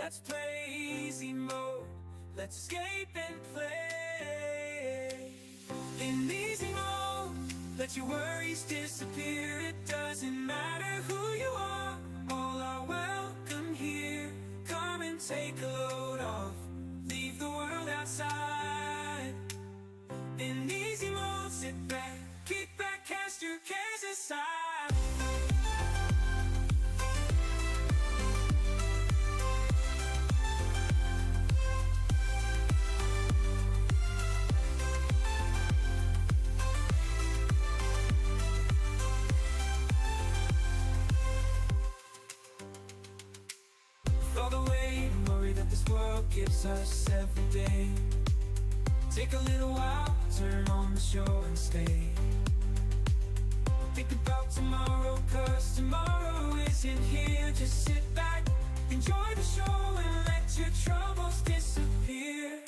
Let's play easy mode. Let's escape and play. In easy mode, let your worries disappear. It doesn't matter who you are, all are welcome here. Come and take a load off, leave the world outside. In easy mode, sit back, kick back, cast your cares aside. All the weight and worry that this world gives us every day, take a little while, turn on the show and stay. Think about tomorrow, cause tomorrow isn't here. Just sit back, enjoy the show and let your troubles disappear.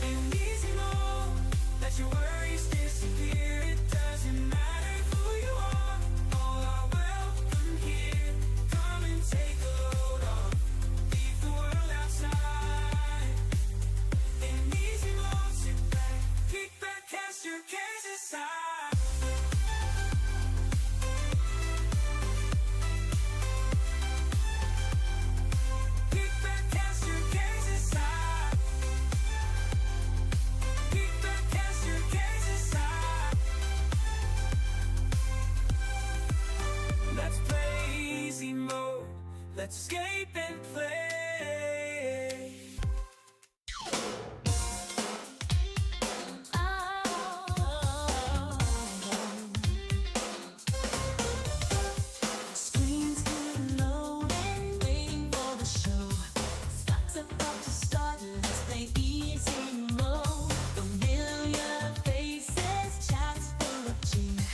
In easy mode, let your worries disappear. It doesn't matter who you are, all are welcome here. Come and take a load off, leave the world outside. In easy mode, sit back, kick back, cast your cares aside. Kick back, cast your cares aside. Kick back, cast your cares aside. Let's play easy mode. Let's escape and play. Screens get loading, waiting for the show. Stock's about to start, let's play easy mode. Familiar faces, chats full of cheer,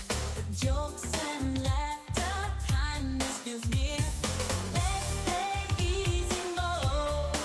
jokes and laughter, kindness feels near. Let's play easy mode.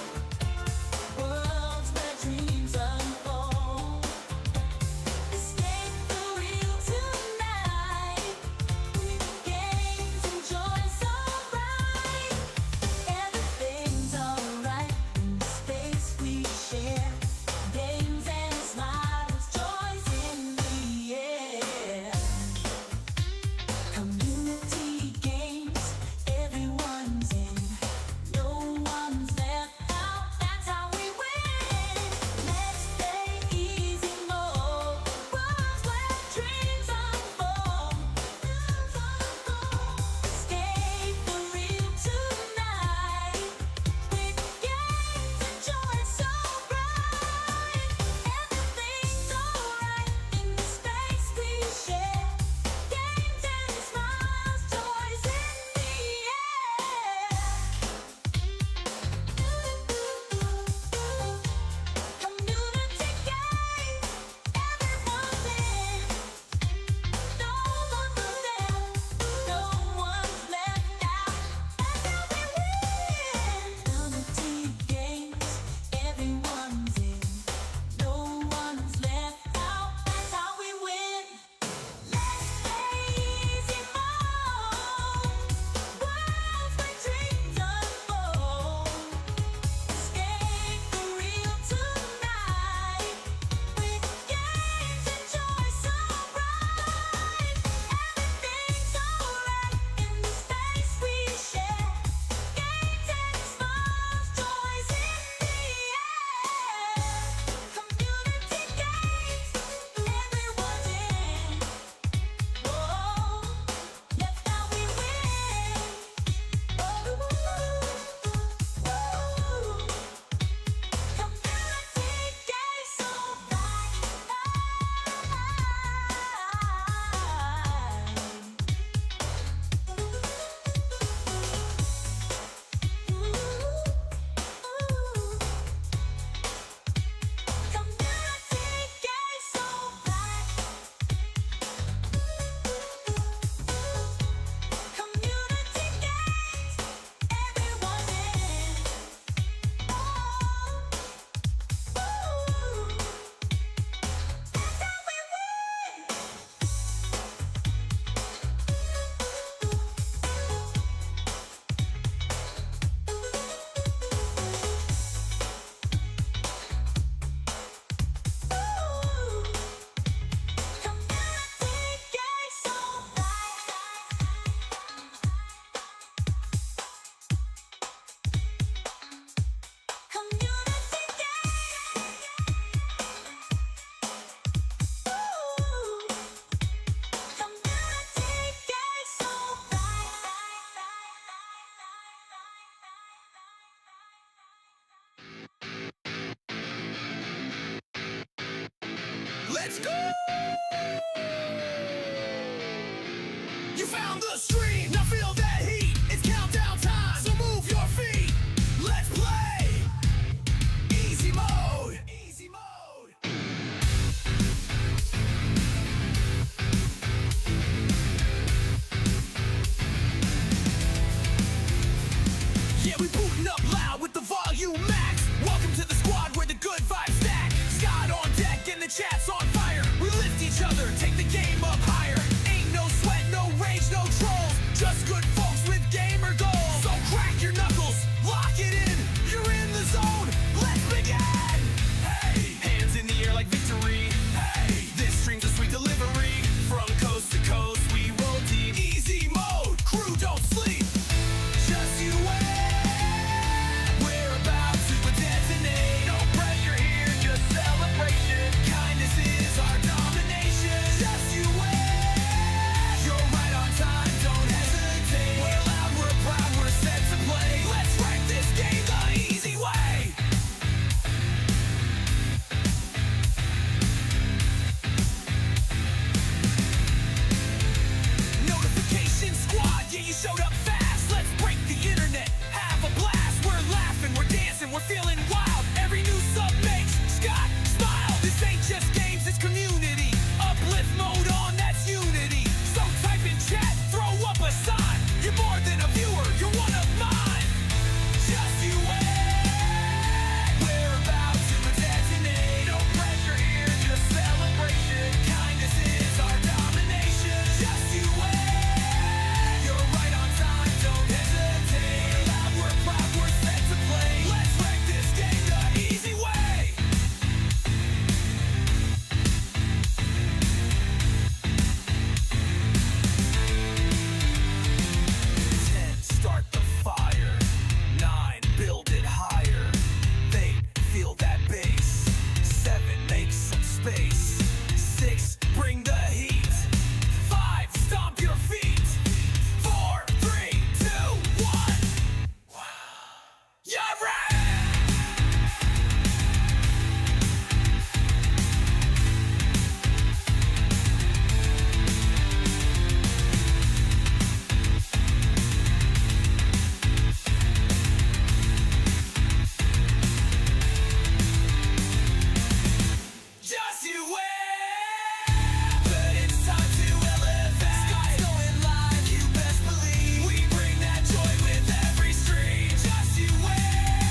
Let's go! You found the stream, now feel that heat. It's countdown time, so move your feet. Let's play easy mode. Easy mode. Yeah, we booting up loud with the volume max. Welcome to the squad where the good vibes stack. Scott on deck and the chat's on fire. We lift each other, take the game up higher. Ain't no sweat, no rage, no trolls. Just good folks with gamer goals. So crack your knuckles, lock it in. You're in the zone, let's begin. Hey, hands in the air like victory. Hey, this stream's a sweet delivery. From coast to coast, we roll deep. Easy mode, crew don't sleep. Just you wait. We're about to detonate. No pressure here, just celebration. Kindness is our domination. Just you wait. You're right on time, don't hesitate. We're loud, we're proud, we're set to play. Let's wreck this game the easy way. Notification squad, yeah, you showed up fast. Let's break the internet, have a blast. We're laughing, we're dancing, we're feeling wild. Every new sub makes Scott smile. This ain't just games, it's community. Uplift mode on, that's unity. So type in chat, throw up a sign. You're more than a viewer, you're one of mine. Just you wait. We're about to detonate. No pressure here, just celebration. Kindness is our domination. Just you wait. You're right on time, don't hesitate. We're loud, we're proud, we're set to play. Let's wreck this game the easy way. 10, start the fire. 9, build it higher. 8, feel that bass. 7, make some space. 6, bring the heat. 5, stomp your feet. 4, 3, 2, 1. You're right. Just you wait. But it's time to elevate. Sky's going live, you best believe. We bring that joy with every stream. Just you wait.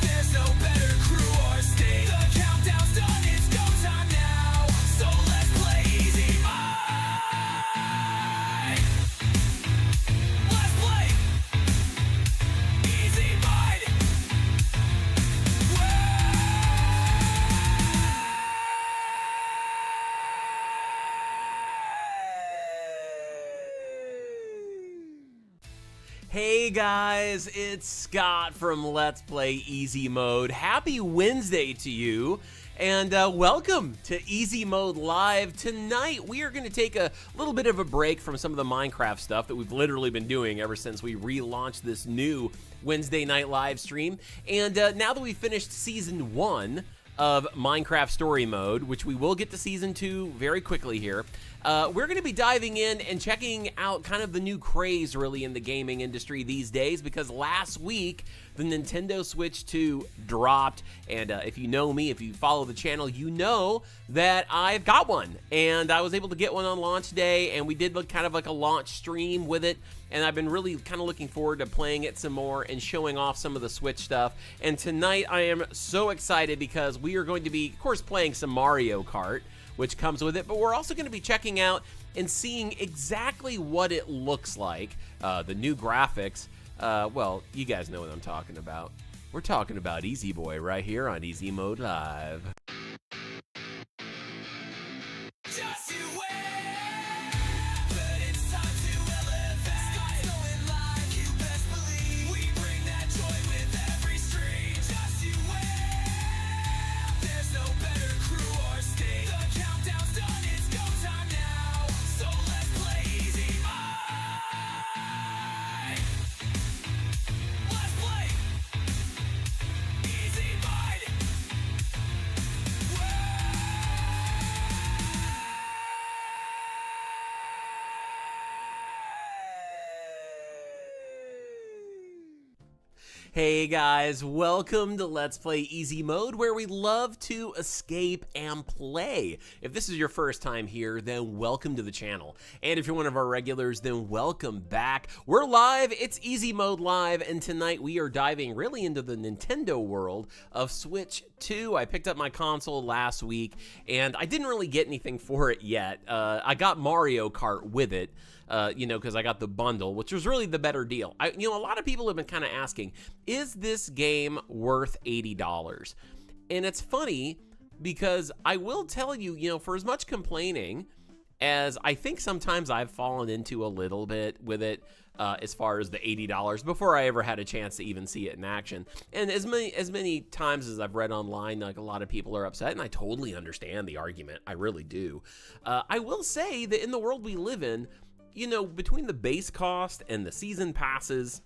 There's no better crew or state. The countdown's done, it's go time now. So let's play easy mode. Let's play easy mode. Hey guys, it's Scott from Let's Play Easy Mode. Happy Wednesday to you, and welcome to Easy Mode Live. Tonight we are going to take a little bit of a break from some of the Minecraft stuff that we've literally been doing ever since we relaunched this new Wednesday night live stream. And now that we've finished Season 1 of Minecraft Story Mode, which we will get to Season 2 very quickly here, we're going to be diving in and checking out kind of the new craze really in the gaming industry these days, because last week the Nintendo Switch 2 dropped, and if you know me, if you follow the channel, you know that I've got one, and I was able to get one on launch day, and we did kind of like a launch stream with it, and I've been really kind of looking forward to playing it some more and showing off some of the Switch stuff. And tonight I am so excited because we are going to be, of course, playing some Mario Kart, which comes with it, but we're also going to be checking out and seeing exactly what it looks like, the new graphics. Well, you guys know what I'm talking about. We're talking about Easy Boy right here on Easy Mode Live. Just you wait. But it's time to elevate. Sky's going live, you best believe. We bring that joy with every stream. Just you wait. There's no better crew or state. The countdown's done, it's go time now. So let's play easy mode. Let's play easy mode. Hey guys, welcome to Let's Play Easy Mode, where we love to escape and play. If this is your first time here, then welcome to the channel. And if you're one of our regulars, then welcome back. We're live, it's Easy Mode Live, and tonight we are diving really into the Nintendo world of Switch 2. I picked up my console last week, and I didn't really get anything for it yet. I got Mario Kart with it. Because I got the bundle, which was really the better deal. A lot of people have been kind of asking, is this game worth $80? And it's funny because I will tell you, for as much complaining as I think sometimes I've fallen into a little bit with it, as far as the $80 before I ever had a chance to even see it in action. And as many times as I've read online, like a lot of people are upset, and I totally understand the argument. I really do. I will say that in the world we live in, between the base cost and the season passes,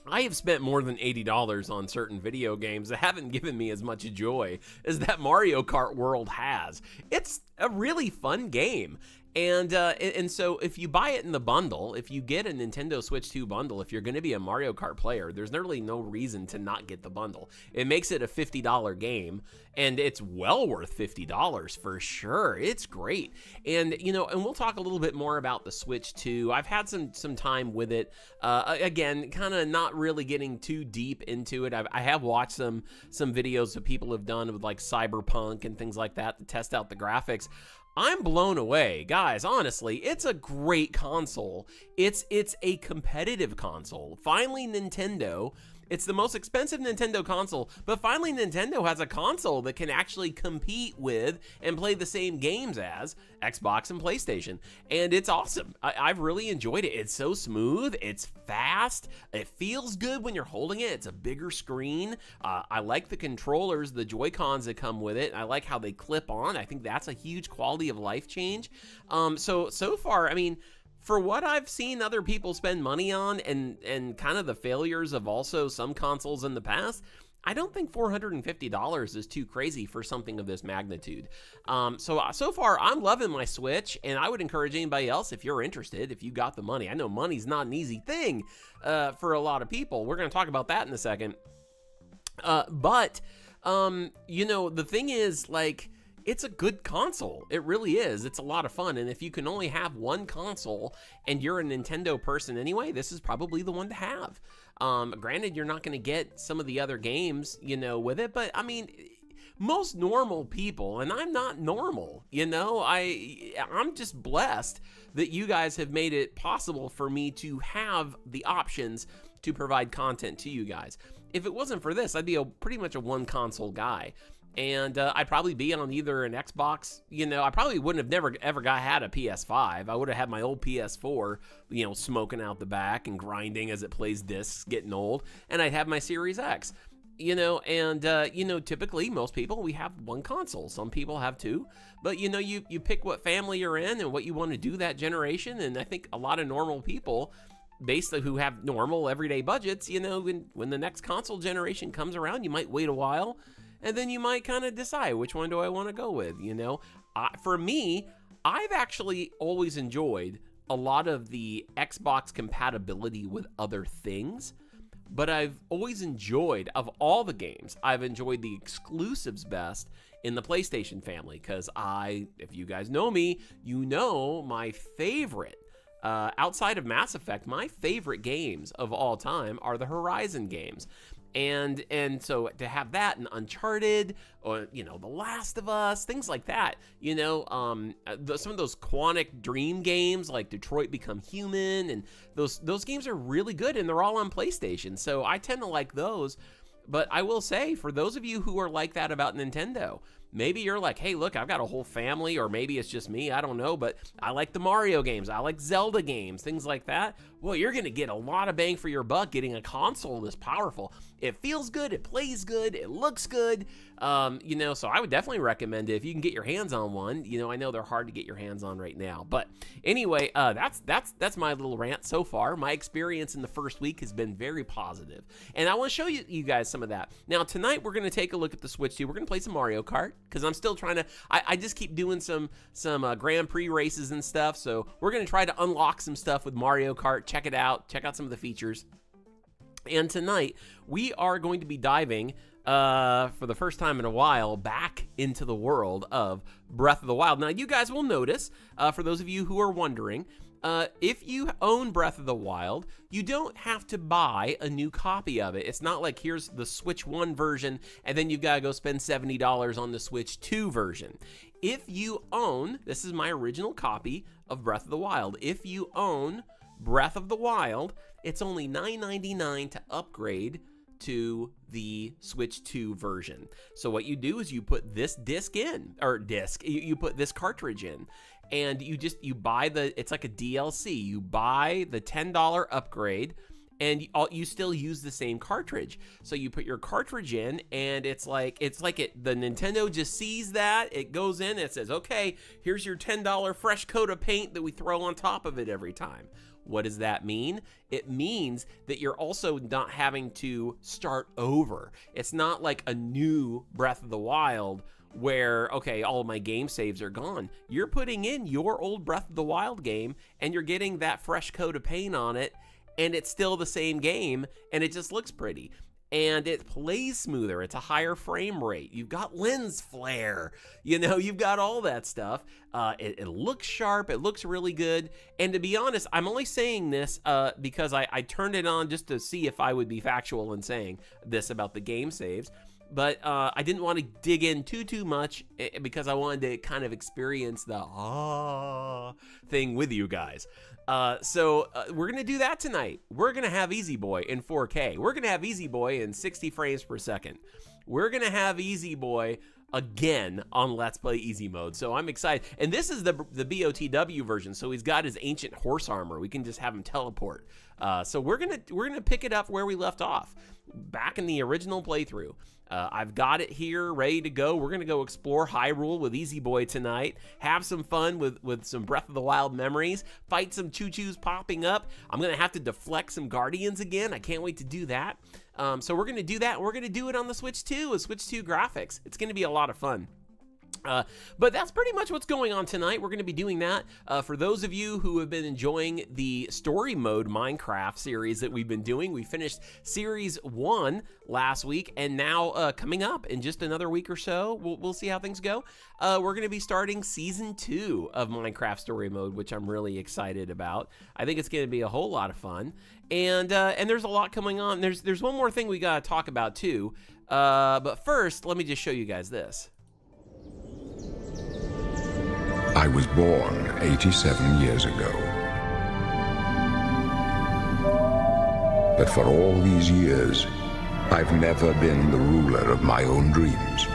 I have spent more than $80 on certain video games that haven't given me as much joy as that Mario Kart World has. It's a really fun game. And so if you buy it in the bundle, if you get a Nintendo Switch 2 bundle, if you're going to be a Mario Kart player, there's really no reason to not get the bundle. It makes it a $50 game, and it's well worth $50 for sure. It's great. And, and we'll talk a little bit more about the Switch 2. I've had some time with it. Again, kind of not really getting too deep into it. I have watched some videos that people have done with like Cyberpunk and things like that to test out the graphics. I'm blown away, guys. Honestly, it's a great console. It's a competitive console. Finally, Nintendo. It's the most expensive Nintendo console, but finally Nintendo has a console that can actually compete with and play the same games as Xbox and PlayStation, and it's awesome. I've really enjoyed it. It's so smooth, it's fast, it feels good when you're holding it. It's a bigger screen. I like the controllers, the Joy-Cons that come with it. I like how they clip on. I think that's a huge quality of life change. So far, I mean, for what I've seen other people spend money on and kind of the failures of also some consoles in the past, I don't think $450 is too crazy for something of this magnitude. So far, I'm loving my Switch, and I would encourage anybody else, if you're interested, if you got the money. I know money's not an easy thing for a lot of people. We're going to talk about that in a second. But the thing is, like, it's a good console. It really is. It's a lot of fun. And if you can only have one console and you're a Nintendo person anyway, this is probably the one to have. Granted, you're not going to get some of the other games, with it. But, I mean, most normal people, and I'm not normal, I'm just blessed that you guys have made it possible for me to have the options to provide content to you guys. If it wasn't for this, I'd be pretty much a one console guy. And I'd probably be on either an Xbox, I probably wouldn't have ever had a PS5. I would have had my old PS4, smoking out the back and grinding as it plays discs, getting old. And I'd have my Series X, typically most people, we have one console. Some people have two, but you pick what family you're in and what you want to do that generation. And I think a lot of normal people, basically who have normal everyday budgets, when the next console generation comes around, you might wait a while. And then you might kind of decide, which one do I want to go with, For me, I've actually always enjoyed a lot of the Xbox compatibility with other things, but I've always enjoyed, of all the games, I've enjoyed the exclusives best in the PlayStation family, because if you guys know me, my favorite, outside of Mass Effect, my favorite games of all time are the Horizon games. And so to have that and Uncharted, or The Last of Us, things like that, some of those Quantic Dream games like Detroit Become Human, and those games are really good, and they're all on PlayStation. So I tend to like those. But I will say, for those of you who are like that about Nintendo, maybe you're like, hey, look, I've got a whole family, or maybe it's just me, I don't know, but I like the Mario games, I like Zelda games, things like that. Well, you're going to get a lot of bang for your buck getting a console this powerful. It feels good, it plays good, it looks good, so I would definitely recommend it if you can get your hands on one. I know they're hard to get your hands on right now, but anyway, that's my little rant so far. My experience in the first week has been very positive, and I want to show you guys some of that. Now, tonight we're going to take a look at the Switch 2. We're going to play some Mario Kart, because I'm still trying to, I just keep doing some Grand Prix races and stuff, so we're going to try to unlock some stuff with Mario Kart. Check it out. Check out some of the features. And tonight, we are going to be diving, for the first time in a while, back into the world of Breath of the Wild. Now, you guys will notice, for those of you who are wondering, if you own Breath of the Wild, you don't have to buy a new copy of it. It's not like here's the Switch 1 version, and then you've got to go spend $70 on the Switch 2 version. If you own, this is my original copy of Breath of the Wild. If you own Breath of the Wild, it's only $9.99 to upgrade to the Switch 2 version. So what you do is you put this you put this cartridge in, and you buy it's like a DLC. You buy the $10 upgrade, and you still use the same cartridge. So you put your cartridge in, and the Nintendo just sees that, it goes in, and it says, okay, here's your $10 fresh coat of paint that we throw on top of it every time. What does that mean? It means that you're also not having to start over. It's not like a new Breath of the Wild where, okay, all of my game saves are gone. You're putting in your old Breath of the Wild game, and you're getting that fresh coat of paint on it, and it's still the same game, and it just looks pretty. And it plays smoother. It's a higher frame rate. You've got lens flare. You've got all that stuff. It looks sharp. It looks really good. And to be honest, I'm only saying this because I turned it on just to see if I would be factual in saying this about the game saves. But I didn't want to dig in too much because I wanted to kind of experience the thing with you guys. So we're going to do that tonight. We're going to have Easy Boy in 4K. We're going to have Easy Boy in 60 frames per second. We're going to have Easy Boy again on Let's Play Easy Mode. So I'm excited. And this is the BOTW version. So he's got his ancient horse armor. We can just have him teleport. So we're gonna pick it up where we left off, back in the original playthrough. I've got it here ready to go. We're gonna go explore Hyrule with Easy Boy tonight, have some fun with some Breath of the Wild memories, fight some choo-choos popping up. I'm gonna have to deflect some Guardians again. I can't wait to do that. So we're gonna do that. We're gonna do it on the Switch 2 with Switch 2 graphics. It's gonna be a lot of fun. But that's pretty much what's going on tonight. We're going to be doing that. For those of you who have been enjoying the story mode Minecraft series that we've been doing, we finished series 1 last week, and now coming up in just another week or so, we'll see how things go. We're going to be starting season 2 of Minecraft story mode, which I'm really excited about. I think it's going to be a whole lot of fun, and there's a lot coming on. There's one more thing we got to talk about too. But first, let me just show you guys this. I was born 87 years ago. But for all these years, I've never been the ruler of my own dreams.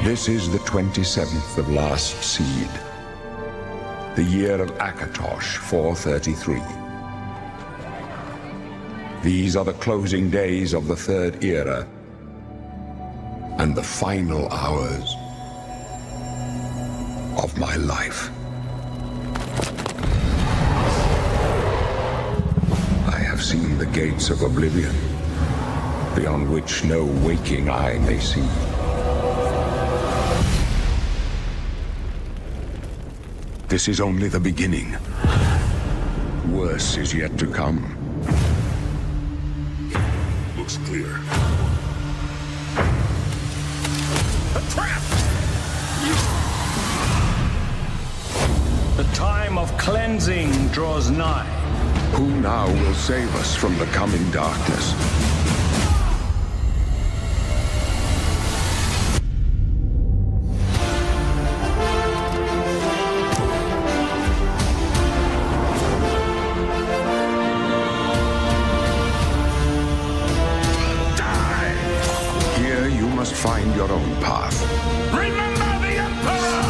This is the 27th of last seed, the year of Akatosh 433. These are the closing days of the Third Era, and the final hours of my life. I have seen the gates of oblivion, beyond which no waking eye may see. This is only the beginning. Worse is yet to come. Looks clear. The time of cleansing draws nigh. Who now will save us from the coming darkness? Die! Here you must find your own path. Remember the Emperor!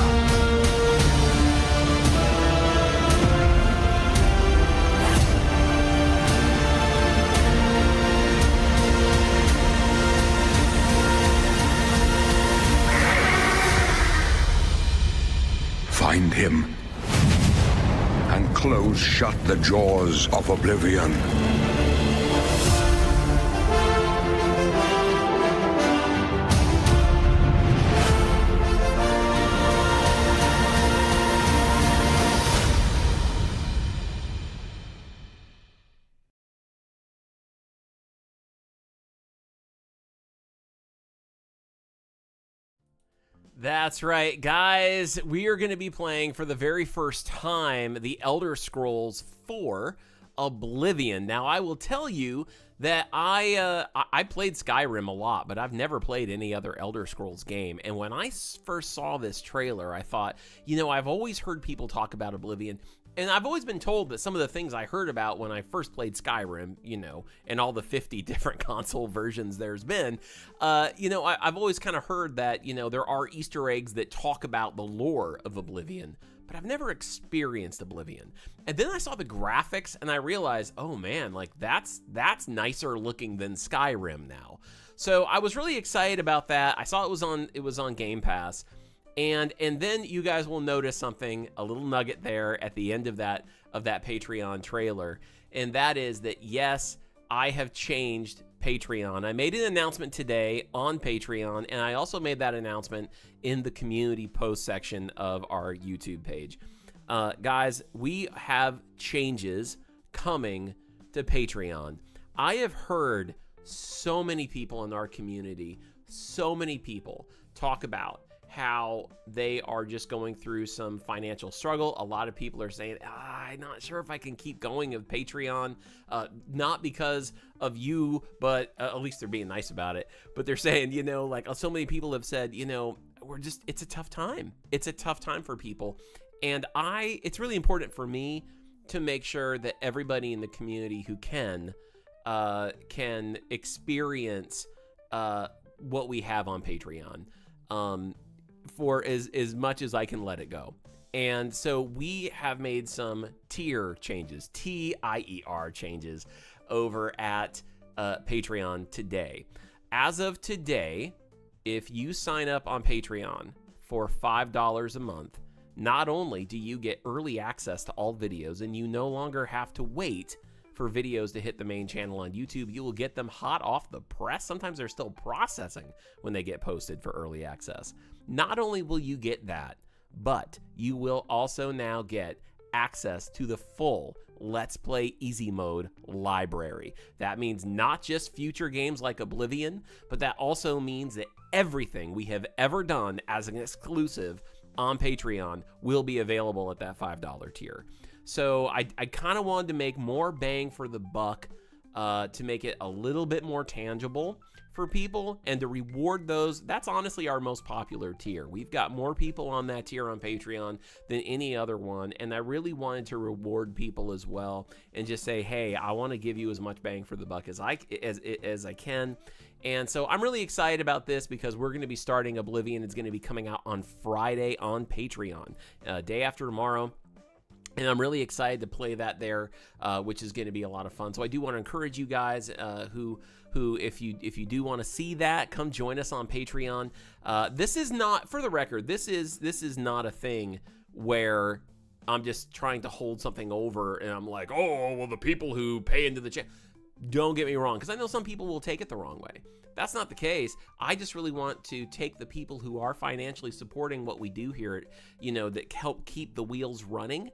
Find him, and close shut the jaws of oblivion. That's right, guys. We are going to be playing for the very first time the Elder Scrolls 4 Oblivion. Now, I will tell you that I played Skyrim a lot, but I've never played any other Elder Scrolls game. And when I first saw this trailer, I thought, you know, I've always heard people talk about Oblivion. And I've always been told that some of the things I heard about when I first played Skyrim, you know, and all the 50 different console versions there's been, you know, I've always kind of heard that, you know, there are Easter eggs that talk about the lore of Oblivion, but I've never experienced Oblivion. And then I saw the graphics and I realized, oh man, like that's nicer looking than Skyrim now. So I was really excited about that. I saw it was on Game Pass. And then you guys will notice something, a little nugget there at the end of that Patreon trailer, and that is that yes, I have changed Patreon. I made an announcement today on Patreon, and I also made that announcement in the community post section of our YouTube page. Guys, we have changes coming to Patreon. I have heard so many people in our community, so many people talk about how they are just going through some financial struggle. A lot of people are saying, I'm not sure if I can keep going with Patreon, not because of you, but at least they're being nice about it. But they're saying, you know, like so many people have said, you know, it's a tough time. It's a tough time for people. And it's really important for me to make sure that everybody in the community who can experience what we have on Patreon. For as much as I can let it go. And so we have made some tier changes, TIER changes over at Patreon today. As of today, if you sign up on Patreon for $5 a month, not only do you get early access to all videos and you no longer have to wait for videos to hit the main channel on YouTube, you will get them hot off the press. Sometimes they're still processing when they get posted for early access. Not only will you get that, but you will also now get access to the full Let's Play Easy Mode library. That means not just future games like Oblivion, but that also means that everything we have ever done as an exclusive on Patreon will be available at that $5 tier. So I kind of wanted to make more bang for the buck, to make it a little bit more tangible for people and to reward those. That's honestly our most popular tier. We've got more people on that tier on Patreon than any other one, and I really wanted to reward people as well and just say, hey, I want to give you as much bang for the buck as I can. And so I'm really excited about this because we're going to be starting Oblivion. It's going to be coming out on Friday on Patreon, day after tomorrow. And I'm really excited to play that there, which is going to be a lot of fun. So I do want to encourage you guys who if you do want to see that, come join us on Patreon. This is not, for the record, this is not a thing where I'm just trying to hold something over and I'm like, oh, well, the people who pay into the channel. Don't get me wrong, because I know some people will take it the wrong way. That's not the case. I just really want to take the people who are financially supporting what we do here, you know, that help keep the wheels running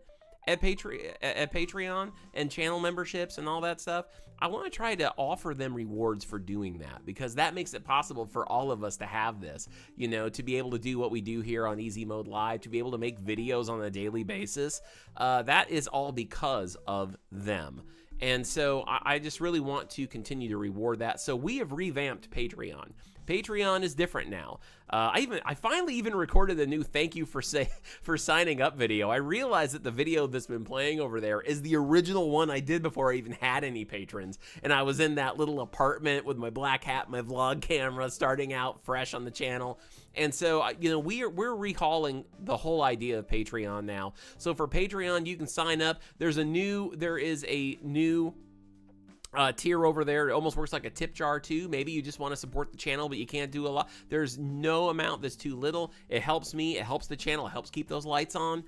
at Patreon and channel memberships and all that stuff. I want to try to offer them rewards for doing that, because that makes it possible for all of us to have this, you know, to be able to do what we do here on Easy Mode Live, to be able to make videos on a daily basis. That is all because of them. And so I just really want to continue to reward that. So we have revamped Patreon. Patreon is different now. I finally even recorded a new thank you for signing up video. I realized that the video that's been playing over there is the original one I did before I even had any patrons. And I was in that little apartment with my black hat, my vlog camera, starting out fresh on the channel. And so, you know, we're rehauling the whole idea of Patreon now. So for Patreon, you can sign up. There is a new tier over there. It almost works like a tip jar too. Maybe you just want to support the channel, but you can't do a lot. There's no amount that's too little. It helps me. It helps the channel. It helps keep those lights on.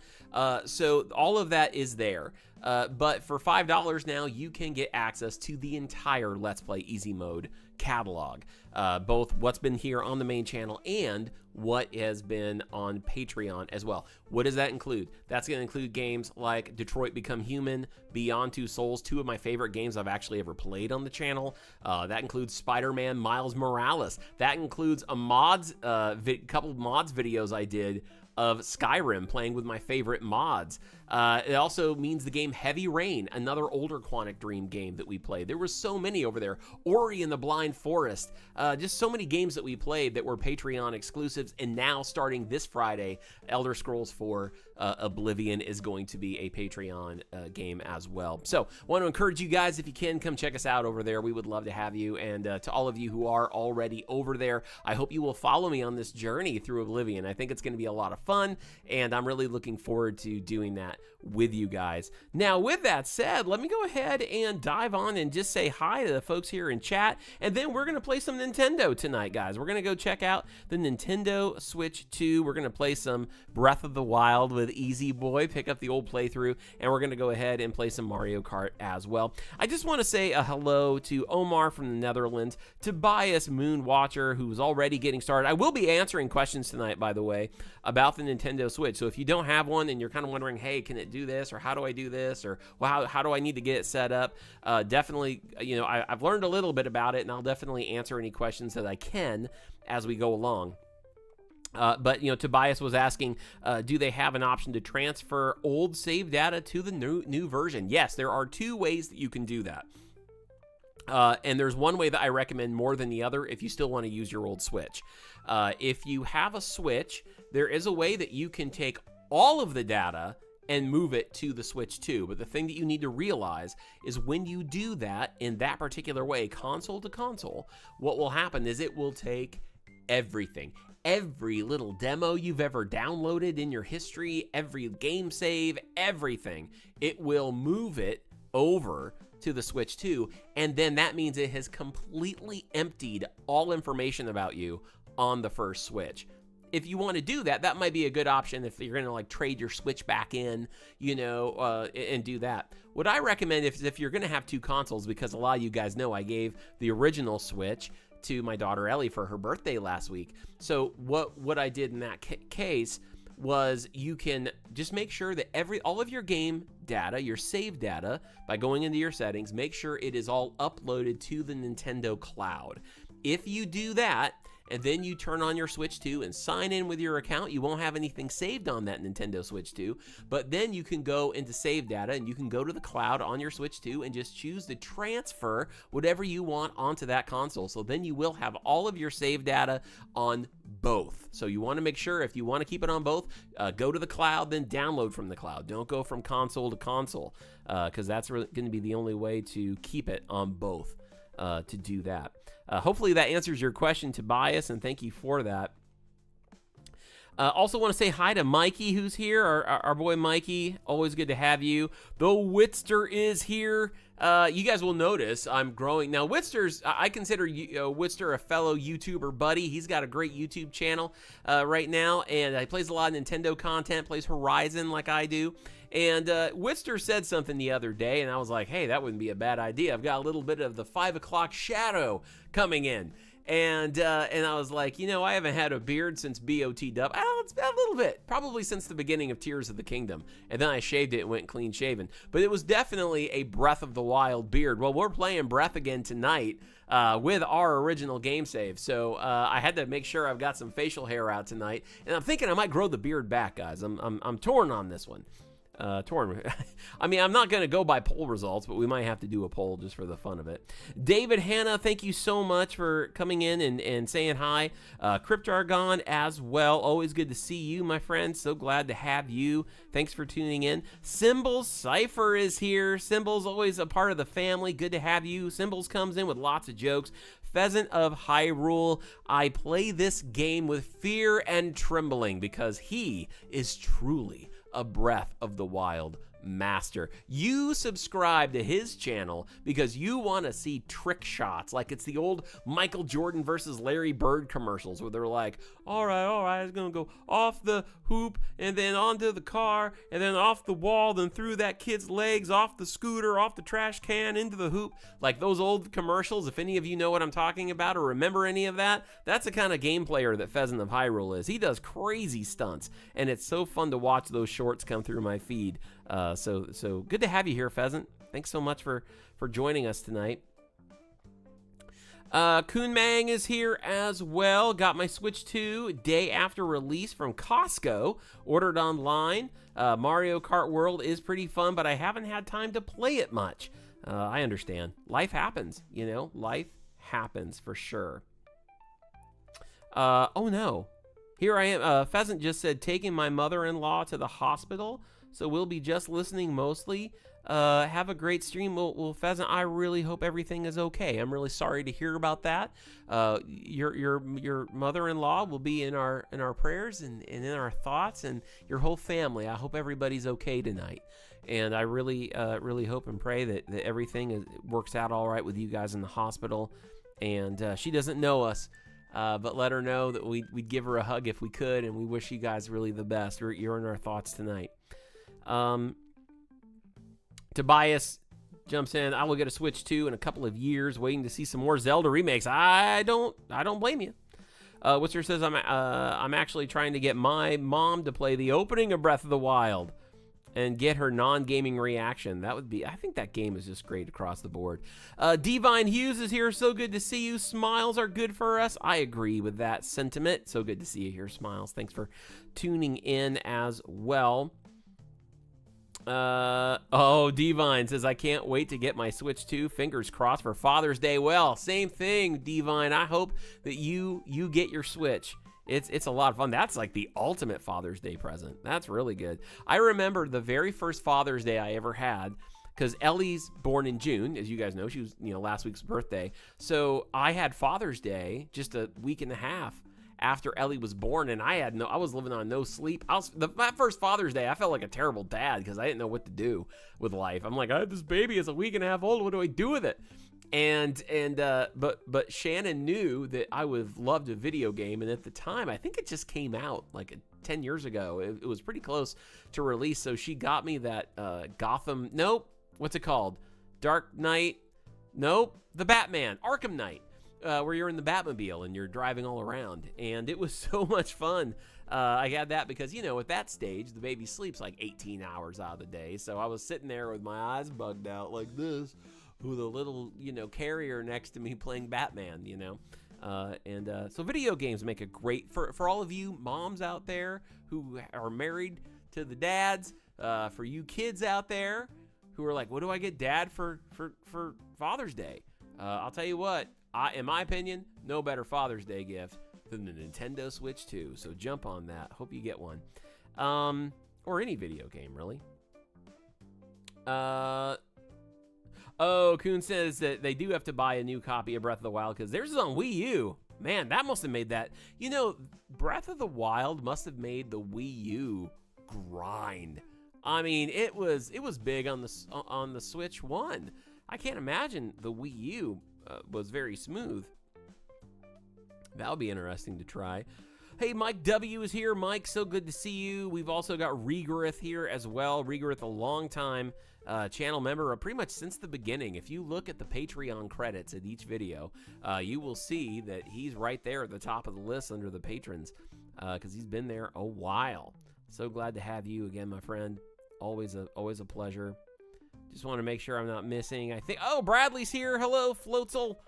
So all of that is there. But for $5 now, you can get access to the entire Let's Play Easy Mode catalog, both what's been here on the main channel and what has been on Patreon as well. What does that include? That's going to include games like Detroit Become Human, Beyond Two Souls, two of my favorite games I've actually ever played on the channel. That includes Spider-Man Miles Morales. That includes a couple of mods videos I did of Skyrim, playing with my favorite mods. It also means the game Heavy Rain, another older Quantic Dream game that we played. There were so many over there. Ori and the Blind Forest. Just so many games that we played that were Patreon exclusives. And now, starting this Friday, Elder Scrolls 4 Oblivion is going to be a Patreon game as well. So, want to encourage you guys, if you can, come check us out over there. We would love to have you. And to all of you who are already over there, I hope you will follow me on this journey through Oblivion. I think it's going to be a lot of fun, and I'm really looking forward to doing that with you guys. Now, with that said, let me go ahead and dive on and just say hi to the folks here in chat, and then we're going to play some Nintendo tonight, guys. We're going to go check out the Nintendo Switch 2. We're going to play some Breath of the Wild with Easy Boy, pick up the old playthrough, and we're going to go ahead and play some Mario Kart as well. I just want to say a hello to Omar from the Netherlands, Tobias Moonwatcher, who's already getting started. I will be answering questions tonight, by the way, about the Nintendo Switch. So if you don't have one and you're kind of wondering, hey, can it do this, or how do I do this, or well, how do I need to get it set up, definitely, you know, I've learned a little bit about it, and I'll definitely answer any questions that I can as we go along. But, you know, Tobias was asking, do they have an option to transfer old save data to the new version? Yes, there are two ways that you can do that. And there's one way that I recommend more than the other if you still want to use your old Switch. If you have a Switch, there is a way that you can take all of the data and move it to the Switch 2. But the thing that you need to realize is when you do that in that particular way, console to console, what will happen is it will take everything. Every little demo you've ever downloaded in your history, every game save, everything. It will move it over to the Switch 2, and then that means it has completely emptied all information about you on the first Switch. If you want to do that, that might be a good option if you're going to like trade your Switch back in, you know, and do that. What I recommend is if you're going to have two consoles, because a lot of you guys know I gave the original Switch to my daughter Ellie for her birthday last week. So what I did in that case was you can just make sure that all of your game data, your save data, by going into your settings, make sure it is all uploaded to the Nintendo cloud. If you do that, and then you turn on your Switch 2 and sign in with your account, you won't have anything saved on that Nintendo Switch 2, but then you can go into save data and you can go to the cloud on your Switch 2 and just choose to transfer whatever you want onto that console. So then you will have all of your save data on both. So you want to make sure, if you want to keep it on both, go to the cloud, then download from the cloud. Don't go from console to console, because that's going to be the only way to keep it on both, to do that. Hopefully that answers your question, Tobias, and thank you for that. Also want to say hi to Mikey, who's here, our boy Mikey. Always good to have you. The Witster is here. You guys will notice I'm growing. Now, I consider Witster a fellow YouTuber buddy. He's got a great YouTube channel right now, and he plays a lot of Nintendo content, plays Horizon like I do. And Witster said something the other day, and I was like, hey, that wouldn't be a bad idea. I've got a little bit of the 5 o'clock shadow coming in. And I was like, you know, I haven't had a beard since BOTW. Oh, it's been a little bit, probably since the beginning of Tears of the Kingdom. And then I shaved it and went clean shaven. But it was definitely a Breath of the Wild beard. Well, we're playing Breath again tonight with our original game save. So I had to make sure I've got some facial hair out tonight. And I'm thinking I might grow the beard back, guys. I'm torn on this one. Torn. I mean, I'm not going to go by poll results, but we might have to do a poll just for the fun of it. David Hanna, thank you so much for coming in and saying hi. Cryptargon as well. Always good to see you, my friend. So glad to have you. Thanks for tuning in. Symbols Cypher is here. Symbols always a part of the family. Good to have you. Symbols comes in with lots of jokes. Pheasant of Hyrule, I play this game with fear and trembling because he is truly a Breath of the Wild master. You subscribe to his channel because you want to see trick shots, like it's the old Michael Jordan versus Larry Bird commercials where they're like, all right, it's gonna go off the hoop and then onto the car and then off the wall, then through that kid's legs, off the scooter, off the trash can, into the hoop. Like those old commercials. If any of you know what I'm talking about or remember any of that, that's the kind of game player that Pheasant of Hyrule is. He does crazy stunts, and it's so fun to watch those shorts come through my feed. So good to have you here, Pheasant. Thanks so much for joining us tonight. Kun Mang is here as well. Got my Switch 2 day after release from Costco. Ordered online. Mario Kart World is pretty fun, but I haven't had time to play it much. I understand. Life happens, you know? Life happens for sure. Oh no. Here I am. Pheasant just said, taking my mother-in-law to the hospital, so we'll be just listening mostly. Have a great stream. Well, Pheasant, I really hope everything is okay. I'm really sorry to hear about that. Your mother-in-law will be in our prayers and in our thoughts, and your whole family. I hope everybody's okay tonight. And I really hope and pray that everything works out all right with you guys in the hospital. And she doesn't know us, but let her know that we'd give her a hug if we could, and we wish you guys really the best. You're in our thoughts tonight. Tobias jumps in. I will get a Switch 2 in a couple of years, waiting to see some more Zelda remakes. I don't blame you. Witzer says, I'm actually trying to get my mom to play the opening of Breath of the Wild and get her non-gaming reaction. That would be, I think that game is just great across the board. Divine Hughes is here. So good to see you. Smiles are good for us. I agree with that sentiment. So good to see you here, Smiles. Thanks for tuning in as well. Divine says, I can't wait to get my Switch 2. Fingers crossed for Father's Day. Well, same thing, Divine. I hope that you get your Switch. It's a lot of fun. That's like the ultimate Father's Day present. That's really good. I remember the very first Father's Day I ever had, because Ellie's born in June, as you guys know. She was, last week's birthday. So I had Father's Day just a week and a half after Ellie was born, and I was living on no sleep. That first Father's Day, I felt like a terrible dad because I didn't know what to do with life. I'm like, I have this baby, it's a week and a half old. What do I do with it? But Shannon knew that I would have loved a video game, and at the time, I think it just came out like 10 years ago. It was pretty close to release, so she got me that Gotham. Nope, what's it called? Dark Knight. Nope, the Batman, Arkham Knight. Where you're in the Batmobile and you're driving all around, and it was so much fun. I had that because, at that stage, the baby sleeps like 18 hours out of the day, so I was sitting there with my eyes bugged out like this, with a little, carrier next to me playing Batman, so video games make a great, for all of you moms out there who are married to the dads, for you kids out there who are like, what do I get dad for Father's Day? I'll tell you what, in my opinion, no better Father's Day gift than the Nintendo Switch 2. So jump on that. Hope you get one. Or any video game, really. Kuhn says that they do have to buy a new copy of Breath of the Wild because theirs is on Wii U. Man, that must have made that. Breath of the Wild must have made the Wii U grind. I mean, it was big on the Switch 1. I can't imagine the Wii U was very smooth. That'll be interesting to try. Hey, Mike W is here. Mike, so good to see you. We've also got Regorith here as well. Regorith, a long-time channel member, pretty much since the beginning. If you look at the Patreon credits at each video, you will see that he's right there at the top of the list under the patrons, because he's been there a while. So glad to have you again, my friend. Always a pleasure. Just want to make sure I'm not missing. I think, Bradley's here. Hello, Floatzel.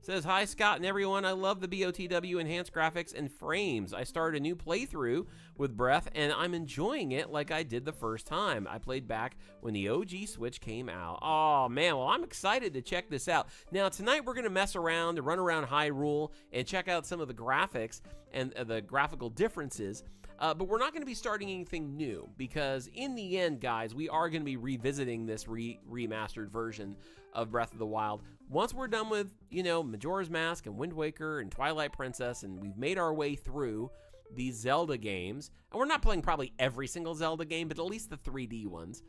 Says, hi, Scott and everyone. I love the BOTW enhanced graphics and frames. I started a new playthrough with Breath, and I'm enjoying it like I did the first time. I played back when the OG Switch came out. Oh, man. Well, I'm excited to check this out. Now, tonight we're going to mess around and run around Hyrule and check out some of the graphics and the graphical differences. But we're not going to be starting anything new because in the end, guys, we are going to be revisiting this remastered version of Breath of the Wild. Once we're done with, Majora's Mask and Wind Waker and Twilight Princess, and we've made our way through these Zelda games, and we're not playing probably every single Zelda game, but at least the 3D ones,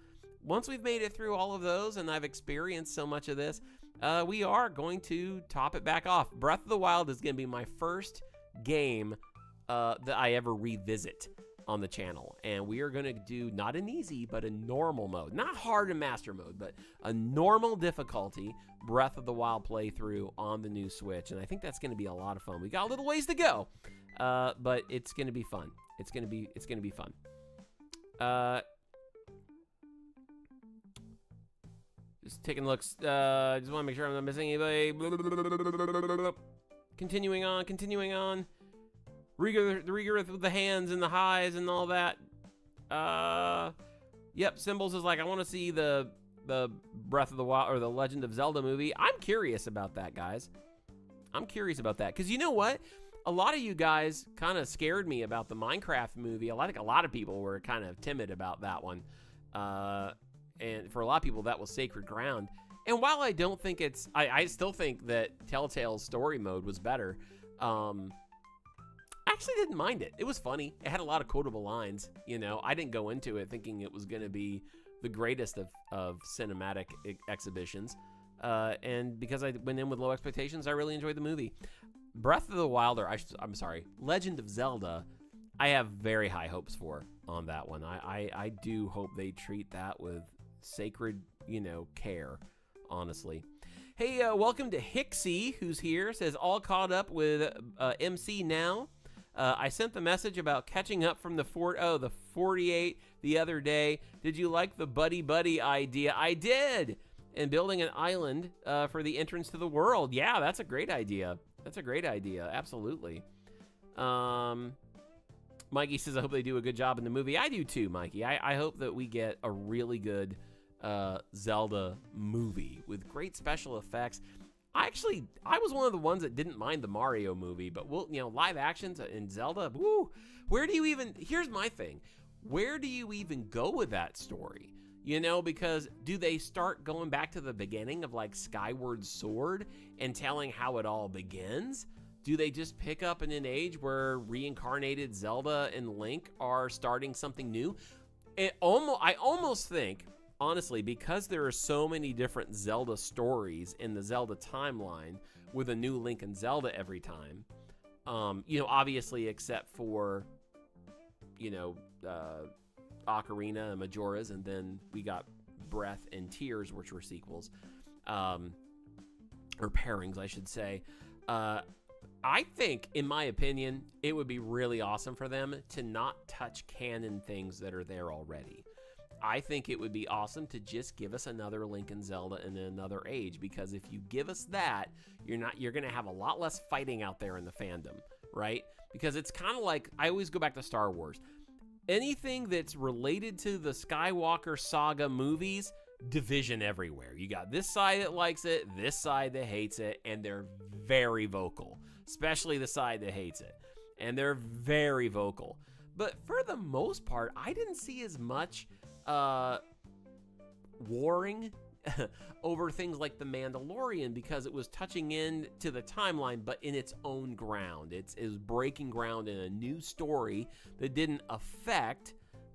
once we've made it through all of those and I've experienced so much of this, we are going to top it back off. Breath of the Wild is going to be my first game that I ever revisit on the channel. And we are going to do not an easy, but a normal mode. Not hard and master mode, but a normal difficulty Breath of the Wild playthrough on the new Switch. And I think that's going to be a lot of fun. We got a little ways to go, but it's going to be fun. It's going to be fun. Just taking looks. Just want to make sure I'm not missing anybody. Continuing on. Regret with the hands and the highs and all that. Yep, Symbols is like, I want to see the Breath of the Wild or the Legend of Zelda movie. I'm curious about that, guys. I'm curious about that. Because you know what? A lot of you guys kind of scared me about the Minecraft movie. I think a lot of people were kind of timid about that one. And for a lot of people, that was sacred ground. And while I don't think it's... I still think that Telltale's story mode was better. I actually didn't mind it. It was funny. It had a lot of quotable lines. You know, I didn't go into it thinking it was going to be the greatest of cinematic exhibitions. And because I went in with low expectations, I really enjoyed the movie. Breath of the Wild, or I'm sorry, Legend of Zelda, I have very high hopes for on that one. I do hope they treat that with sacred, care, honestly. Hey, welcome to Hixie, who's here. Says, all caught up with MC now. I sent the message about catching up from the 48 the other day. Did you like the buddy idea? I did. And building an island for the entrance to the world. Yeah, that's a great idea. Absolutely. Mikey says, I hope they do a good job in the movie. I do too, Mikey. I hope that we get a really good Zelda movie with great special effects. I was one of the ones that didn't mind the Mario movie, but live actions in Zelda, woo, here's my thing. Where do you even go with that story? Because do they start going back to the beginning of like Skyward Sword and telling how it all begins? Do they just pick up in an age where reincarnated Zelda and Link are starting something new? I almost think, honestly, because there are so many different Zelda stories in the Zelda timeline with a new Link and Zelda every time, obviously except for, Ocarina and Majora's, and then we got Breath and Tears, which were sequels, or pairings, I should say. I think, in my opinion, it would be really awesome for them to not touch canon things that are there already. I think it would be awesome to just give us another Link and Zelda in another age, because if you give us that, you're going to have a lot less fighting out there in the fandom, right? Because it's kind of like, I always go back to Star Wars. Anything that's related to the Skywalker saga movies, division everywhere. You got this side that likes it, this side that hates it, and they're very vocal, especially the side that hates it. And they're very vocal. But for the most part, I didn't see as much warring over things like The Mandalorian, because it was touching into the timeline, but in its own ground. It was breaking ground in a new story that didn't affect,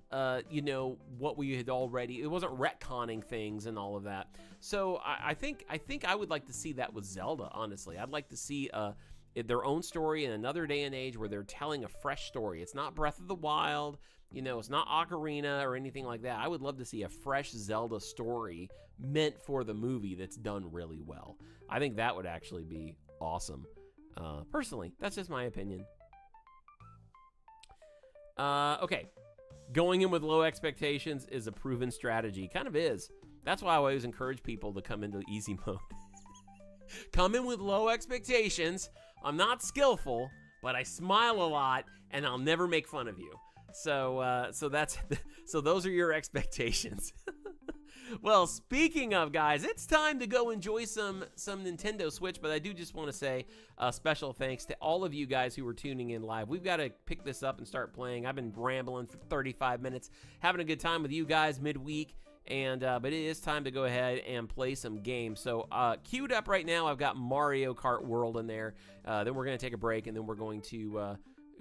what we had already. It wasn't retconning things and all of that. So I think I would like to see that with Zelda. Honestly, I'd like to see their own story in another day and age where they're telling a fresh story. It's not Breath of the Wild, it's not Ocarina or anything like that. I would love to see a fresh Zelda story meant for the movie that's done really well. I think that would actually be awesome. Personally, that's just my opinion. Okay. Going in with low expectations is a proven strategy. Kind of is. That's why I always encourage people to come into easy mode. Come in with low expectations. I'm not skillful, but I smile a lot, and I'll never make fun of you. So those are your expectations. Well, speaking of, guys, it's time to go enjoy some Nintendo Switch, but I do just want to say special thanks to all of you guys who were tuning in live. We've got to pick this up and start playing. I've been rambling for 35 minutes, having a good time with you guys midweek. And but it is time to go ahead and play some games. So queued up right now, I've got Mario Kart World in there. Then we're going to take a break, and then we're going to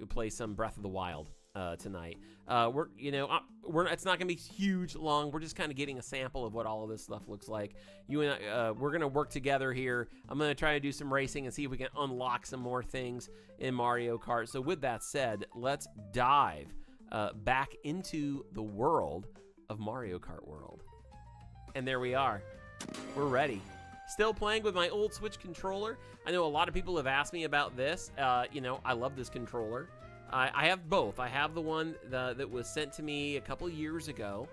play some Breath of the Wild. tonight. It's not gonna be huge long. We're just kind of getting a sample of what all of this stuff looks like. You and I, we're gonna work together here. I'm gonna try to do some racing and see if we can unlock some more things in Mario Kart. So with that said, let's dive back into the world of Mario Kart World. And there we are. We're ready. Still playing with my old Switch controller. I know a lot of people have asked me about this. I love this controller. I have both. I have the one that was sent to me a couple years ago,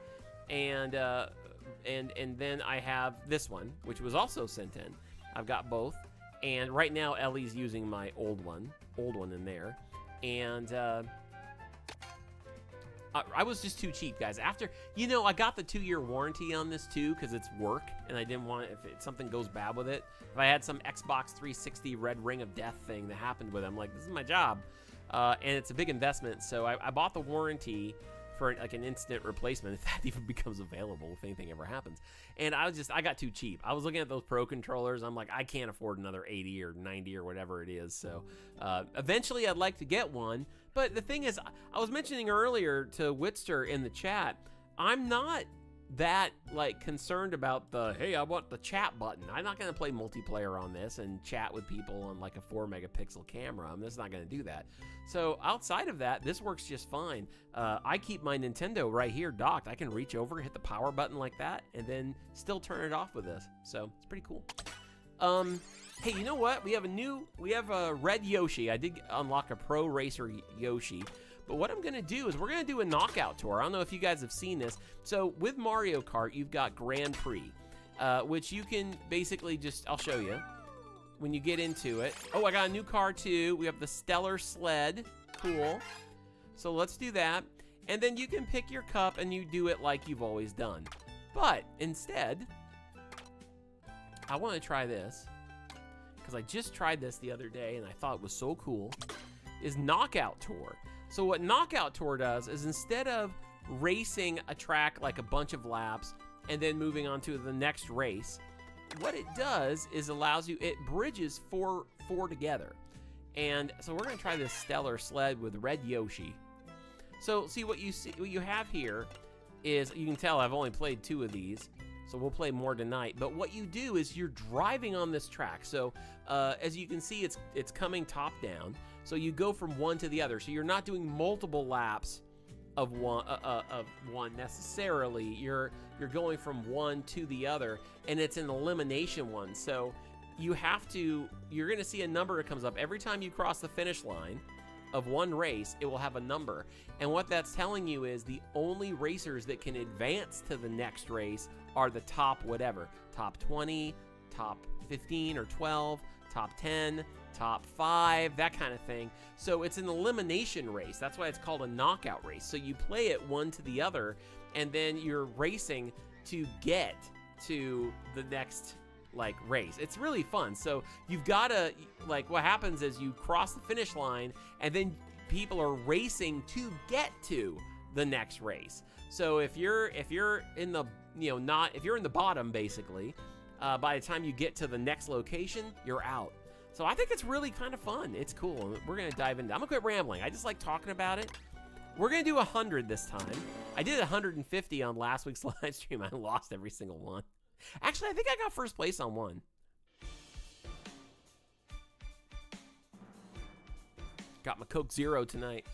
and then I have this one, which was also sent in. I've got both, and right now Ellie's using my old one in there, and I was just too cheap, guys. After, I got the 2-year warranty on this too, because it's work, and I didn't want it, if something goes bad with it. If I had some Xbox 360 Red Ring of Death thing that happened with it, I'm like, this is my job. And it's a big investment, so I bought the warranty for like an instant replacement if that even becomes available, if anything ever happens. And I got too cheap. I was looking at those Pro controllers. I'm like, I can't afford another 80 or 90 or whatever it is. So eventually I'd like to get one. But the thing is, I was mentioning earlier to Witster in the chat, I'm not that concerned about hey, I want the chat button. I'm not going to play multiplayer on this and chat with people on like a 4-megapixel camera. I'm just not going to do that. So outside of that, this works just fine. I keep my Nintendo right here docked. I can reach over, hit the power button like that, and then still turn it off with this. So it's pretty cool. Hey, you know what? We have a red Yoshi. I did unlock a Pro Racer Yoshi. But what I'm going to do is we're going to do a knockout tour. I don't know if you guys have seen this. So with Mario Kart, you've got Grand Prix, which you can basically I'll show you when you get into it. Oh, I got a new car too. We have the Stellar Sled. Cool. So let's do that. And then you can pick your cup and you do it like you've always done. But instead, I want to try this, because I just tried this the other day and I thought it was so cool, is Knockout Tour. So what Knockout Tour does is, instead of racing a track like a bunch of laps and then moving on to the next race, what it does is it bridges four together. And so we're going to try this Stellar Sled with Red Yoshi. So see what you have here is, you can tell I've only played 2 of these, so we'll play more tonight. But what you do is you're driving on this track. So as you can see, it's coming top down. So you go from one to the other. So you're not doing multiple laps of one necessarily. You're going from one to the other, and it's an elimination one. So you're going to see a number that comes up every time you cross the finish line of one race. It will have a number, and what that's telling you is the only racers that can advance to the next race are the top whatever, top 20, top 15 or 12, top 10, top 5, that kind of thing. So it's an elimination race. That's why it's called a knockout race. So you play it one to the other, and then you're racing to get to the next race. It's really fun. So you've got to, what happens is you cross the finish line, and then people are racing to get to the next race. So if you're in the if you're in the bottom, basically, by the time you get to the next location, you're out. So I think it's really kind of fun. It's cool. We're going to dive into it. I'm going to quit rambling. I just like talking about it. We're going to do 100 this time. I did 150 on last week's live stream. I lost every single one. Actually, I think I got first place on one. Got my Coke Zero tonight.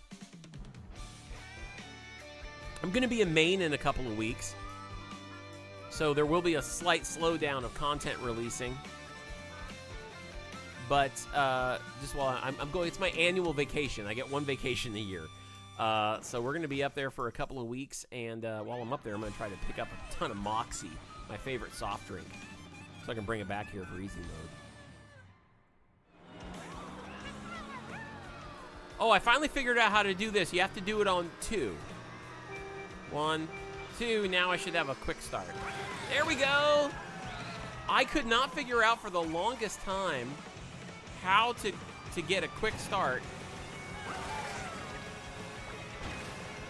I'm going to be in Maine in a couple of weeks, so there will be a slight slowdown of content releasing. But just while I'm going, it's my annual vacation. I get one vacation a year. So we're going to be up there for a couple of weeks, and while I'm up there, I'm going to try to pick up a ton of Moxie, my favorite soft drink, so I can bring it back here for easy mode. Oh, I finally figured out how to do this. You have to do it on 2. 1, 2. Now I should have a quick start. There we go. I could not figure out for the longest time how to get a quick start.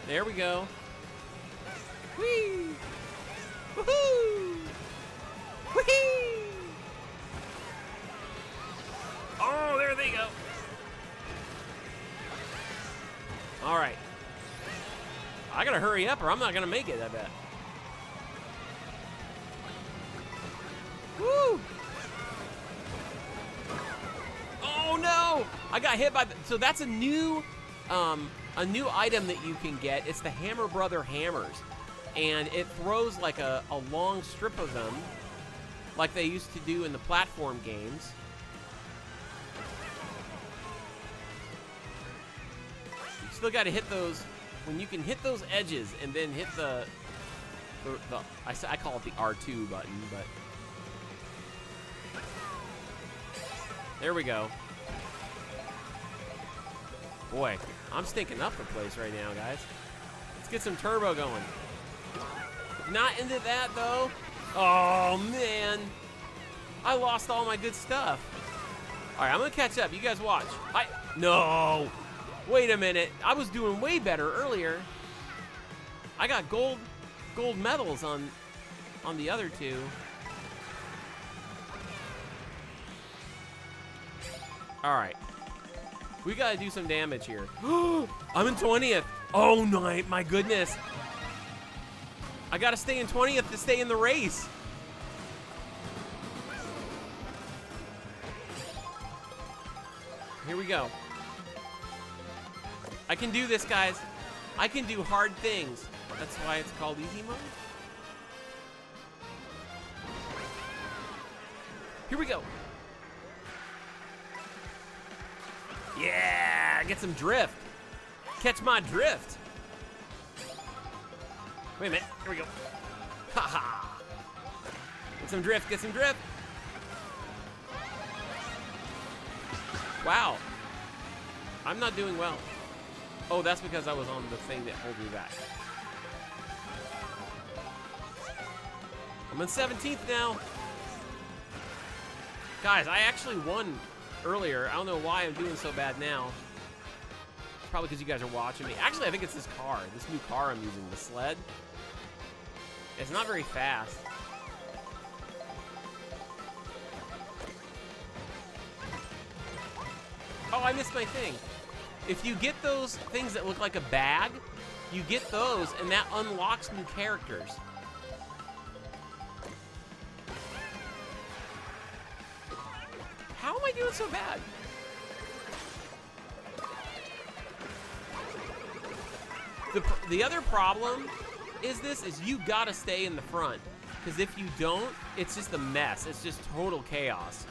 There we go. Whee! Woohoo! Whee! Oh, there they go. All right. I gotta hurry up or I'm not gonna make it, I bet. Woo! Oh no! I got hit by the, so that's a new item that you can get. It's the Hammer Brother hammers. And it throws like a long strip of them, like they used to do in the platform games. You still gotta hit those, when you can hit those edges and then hit I call it the R2 button, but there we go. Boy, I'm stinking up the place right now, guys. Let's get some turbo going. Not into that, though. Oh, man. I lost all my good stuff. All right, I'm going to catch up. You guys watch. No. Wait a minute. I was doing way better earlier. I got gold medals on the other two. All right. We got to do some damage here. I'm in 20th. Oh, no, my goodness. I got to stay in 20th to stay in the race. Here we go. I can do this, guys. I can do hard things. That's why it's called easy mode. Here we go. Yeah, get some drift. Catch my drift. Wait a minute, here we go. Ha-ha. Get some drift, get some drift. Wow. I'm not doing well. Oh, that's because I was on the thing that holds me back. I'm in 17th now. Guys, I actually won earlier. I don't know why I'm doing so bad now. Probably because you guys are watching me. Actually, I think it's this car. This new car I'm using, the sled. It's not very fast. Oh, I missed my thing. If you get those things that look like a bag, you get those, and that unlocks new characters. How am I doing so bad? The other problem is you gotta stay in the front. Because if you don't, it's just a mess. It's just total chaos.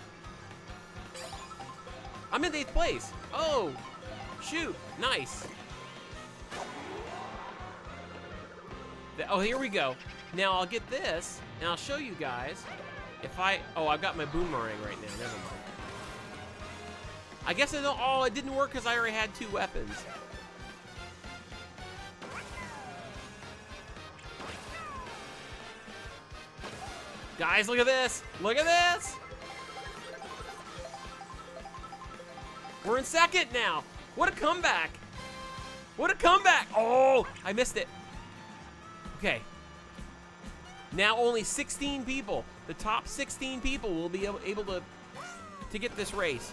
I'm in 8th place. Oh, shoot, nice. Oh, here we go. Now I'll get this, and I'll show you guys if I've got my boomerang right now, never mind. I guess it didn't work because I already had 2 weapons. Guys, look at this. Look at this. We're in 2nd now. What a comeback. What a comeback. Oh, I missed it. Okay. Now only 16 people. The top 16 people will be able to get this race.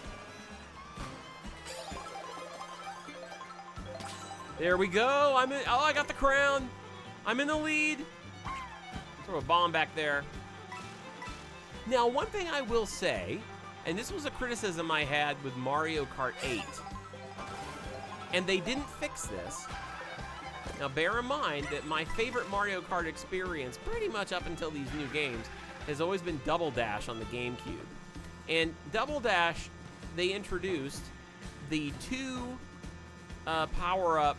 There we go. I got the crown. I'm in the lead. Throw a bomb back there. Now, one thing I will say, and this was a criticism I had with Mario Kart 8, and they didn't fix this. Now, bear in mind that my favorite Mario Kart experience, pretty much up until these new games, has always been Double Dash on the GameCube. And Double Dash, they introduced the 2 power-up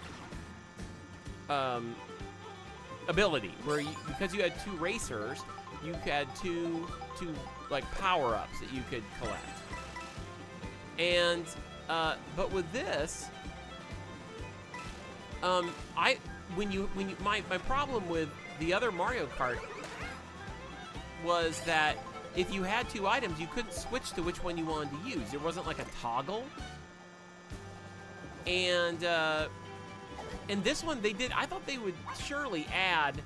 ability, where because you had 2 racers, you had two like power-ups that you could collect. And but with this, my problem with the other Mario Kart was that if you had 2 items, you couldn't switch to which one you wanted to use. There wasn't like a toggle. And this one they did. I thought they would surely add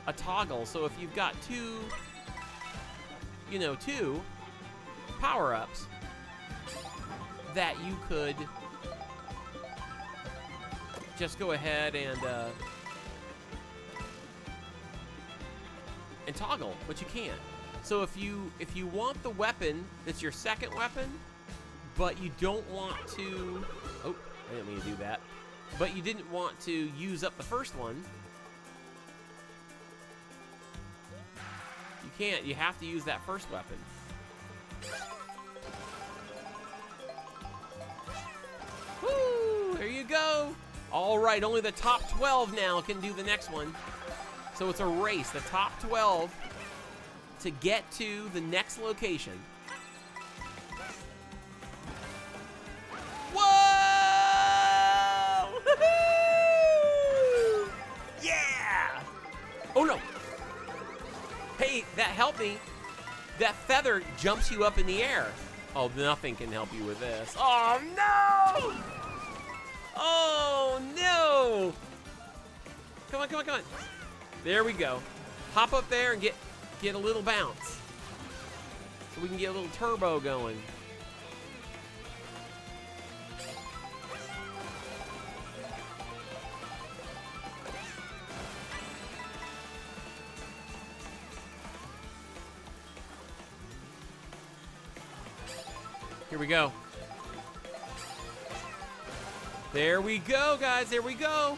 a toggle. So if you've got 2 power-ups, that you could just go ahead and and toggle, but you can't. So if you want the weapon that's your second weapon, but you don't want to, oh, I didn't mean to do that, but you didn't want to use up the first one, you can't. You have to use that first weapon. Woo! There you go. All right, only the top 12 now can do the next one. So it's a race, the top 12 to get to the next location. Whoa! Woo-hoo! Yeah! Oh no! Hey, that helped me. That feather jumps you up in the air. Oh, nothing can help you with this. Oh no! Oh no! Come on, come on, come on. There we go. Hop up there and get a little bounce. So we can get a little turbo going. Here we go. There we go, guys. There we go.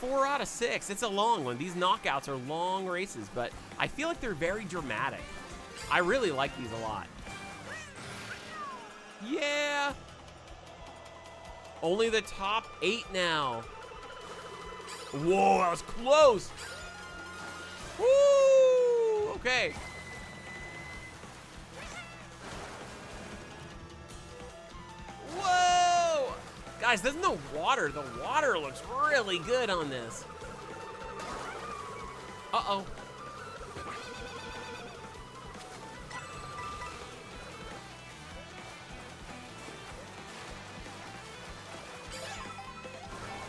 4 out of 6. It's a long one. These knockouts are long races, but I feel like they're very dramatic. I really like these a lot. Yeah. Only the top 8 now. Whoa, that was close. Woo! Okay. Whoa! Guys, there's no water. The water looks really good on this. Uh-oh.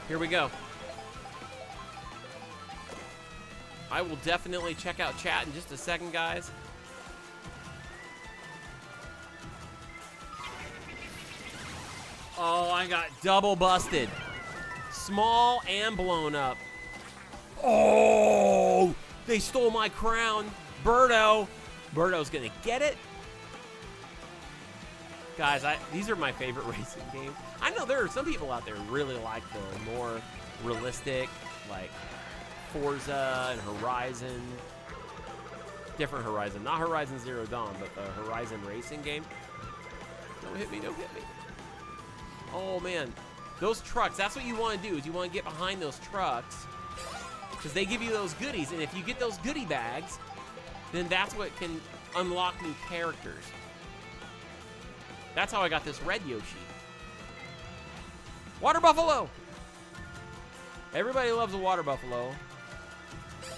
Here we go. I will definitely check out chat in just a second, guys. Oh, I got double busted. Small and blown up. Oh, they stole my crown. Birdo. Birdo's gonna get it. Guys, these are my favorite racing games. I know there are some people out there who really like the more realistic, like Forza and Horizon. Different Horizon. Not Horizon Zero Dawn, but the Horizon racing game. Don't hit me, don't hit me. Oh, man. Those trucks, that's what you want to do, is you want to get behind those trucks because they give you those goodies, and if you get those goodie bags, then that's what can unlock new characters. That's how I got this red Yoshi. Water Buffalo! Everybody loves a Water Buffalo,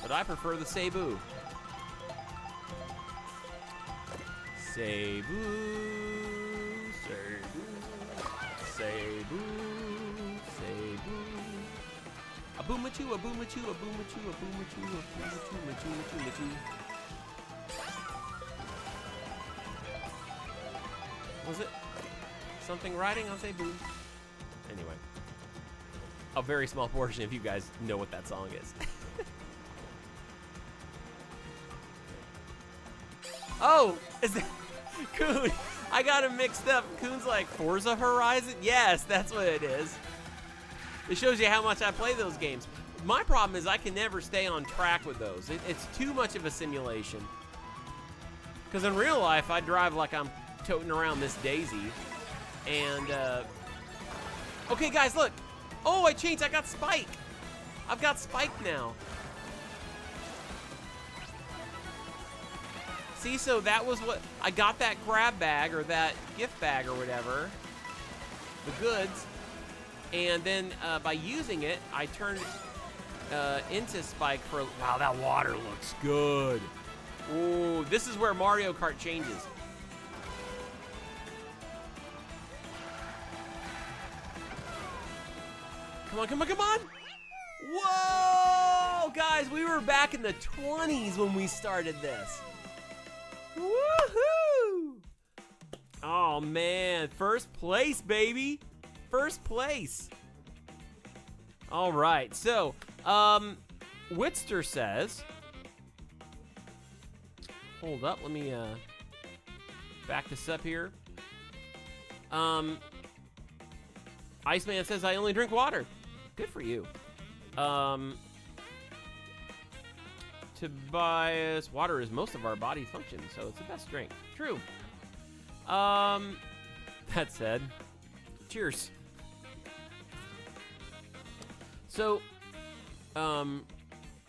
but I prefer the Cebu. Cebu, Cebu, Cebu, Cebu. A boomachu, a boomachu, a boomachu, a boomachu, a boomachu, machu, machu, machu. Was it something riding on Cebu? Anyway, a very small portion if you guys know what that song is. Oh, is that Coon? I got him mixed up. Coon's like, Forza Horizon? Yes, that's what it is. It shows you how much I play those games. My problem is I can never stay on track with those. It's too much of a simulation. Because in real life, I drive like I'm toting around this Daisy. And, okay, guys, look. Oh, I changed. I got Spike. I've got Spike now. See, so that was what I got, that grab bag or that gift bag or whatever, the goods, and then by using it, I turned into Spike for. Wow, that water looks good. Ooh, this is where Mario Kart changes. Come on, come on, come on! Whoa, guys, we were back in the 20s when we started this. Woohoo! Oh man, first place, baby. First place. All right, so Witster says, Hold up. Let me back this up here. Iceman says, I only drink water. Good for you. Tobias, water is most of our body's function, so it's the best drink. True. That said, cheers. So,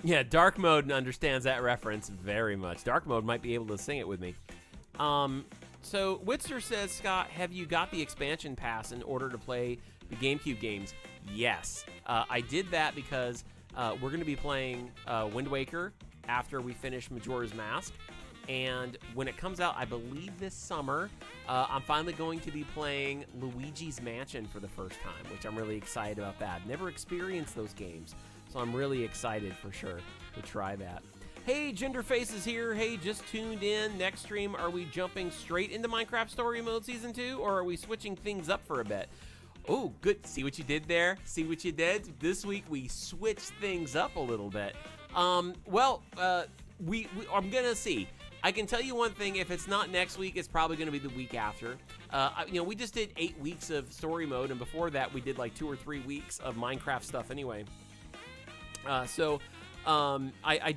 yeah, Dark Mode understands that reference very much. Dark Mode might be able to sing it with me. So, Witzer says, Scott, have you got the expansion pass in order to play the GameCube games? Yes. I did that because we're going to be playing Wind Waker after we finish Majora's Mask. And when it comes out, I believe this summer, I'm finally going to be playing Luigi's Mansion for the first time, which I'm really excited about that. Never experienced those games, so I'm really excited for sure to try that. Hey, Genderface is here. Hey, just tuned in. Next stream, are we jumping straight into Minecraft Story Mode Season 2, or are we switching things up for a bit? Oh, good. See what you did there? See what you did? This week, we switched things up a little bit. I'm gonna see. I can tell you one thing, if it's not next week, it's probably gonna be the week after. We just did 8 weeks of story mode, and before that, we did like 2 or 3 weeks of Minecraft stuff anyway. I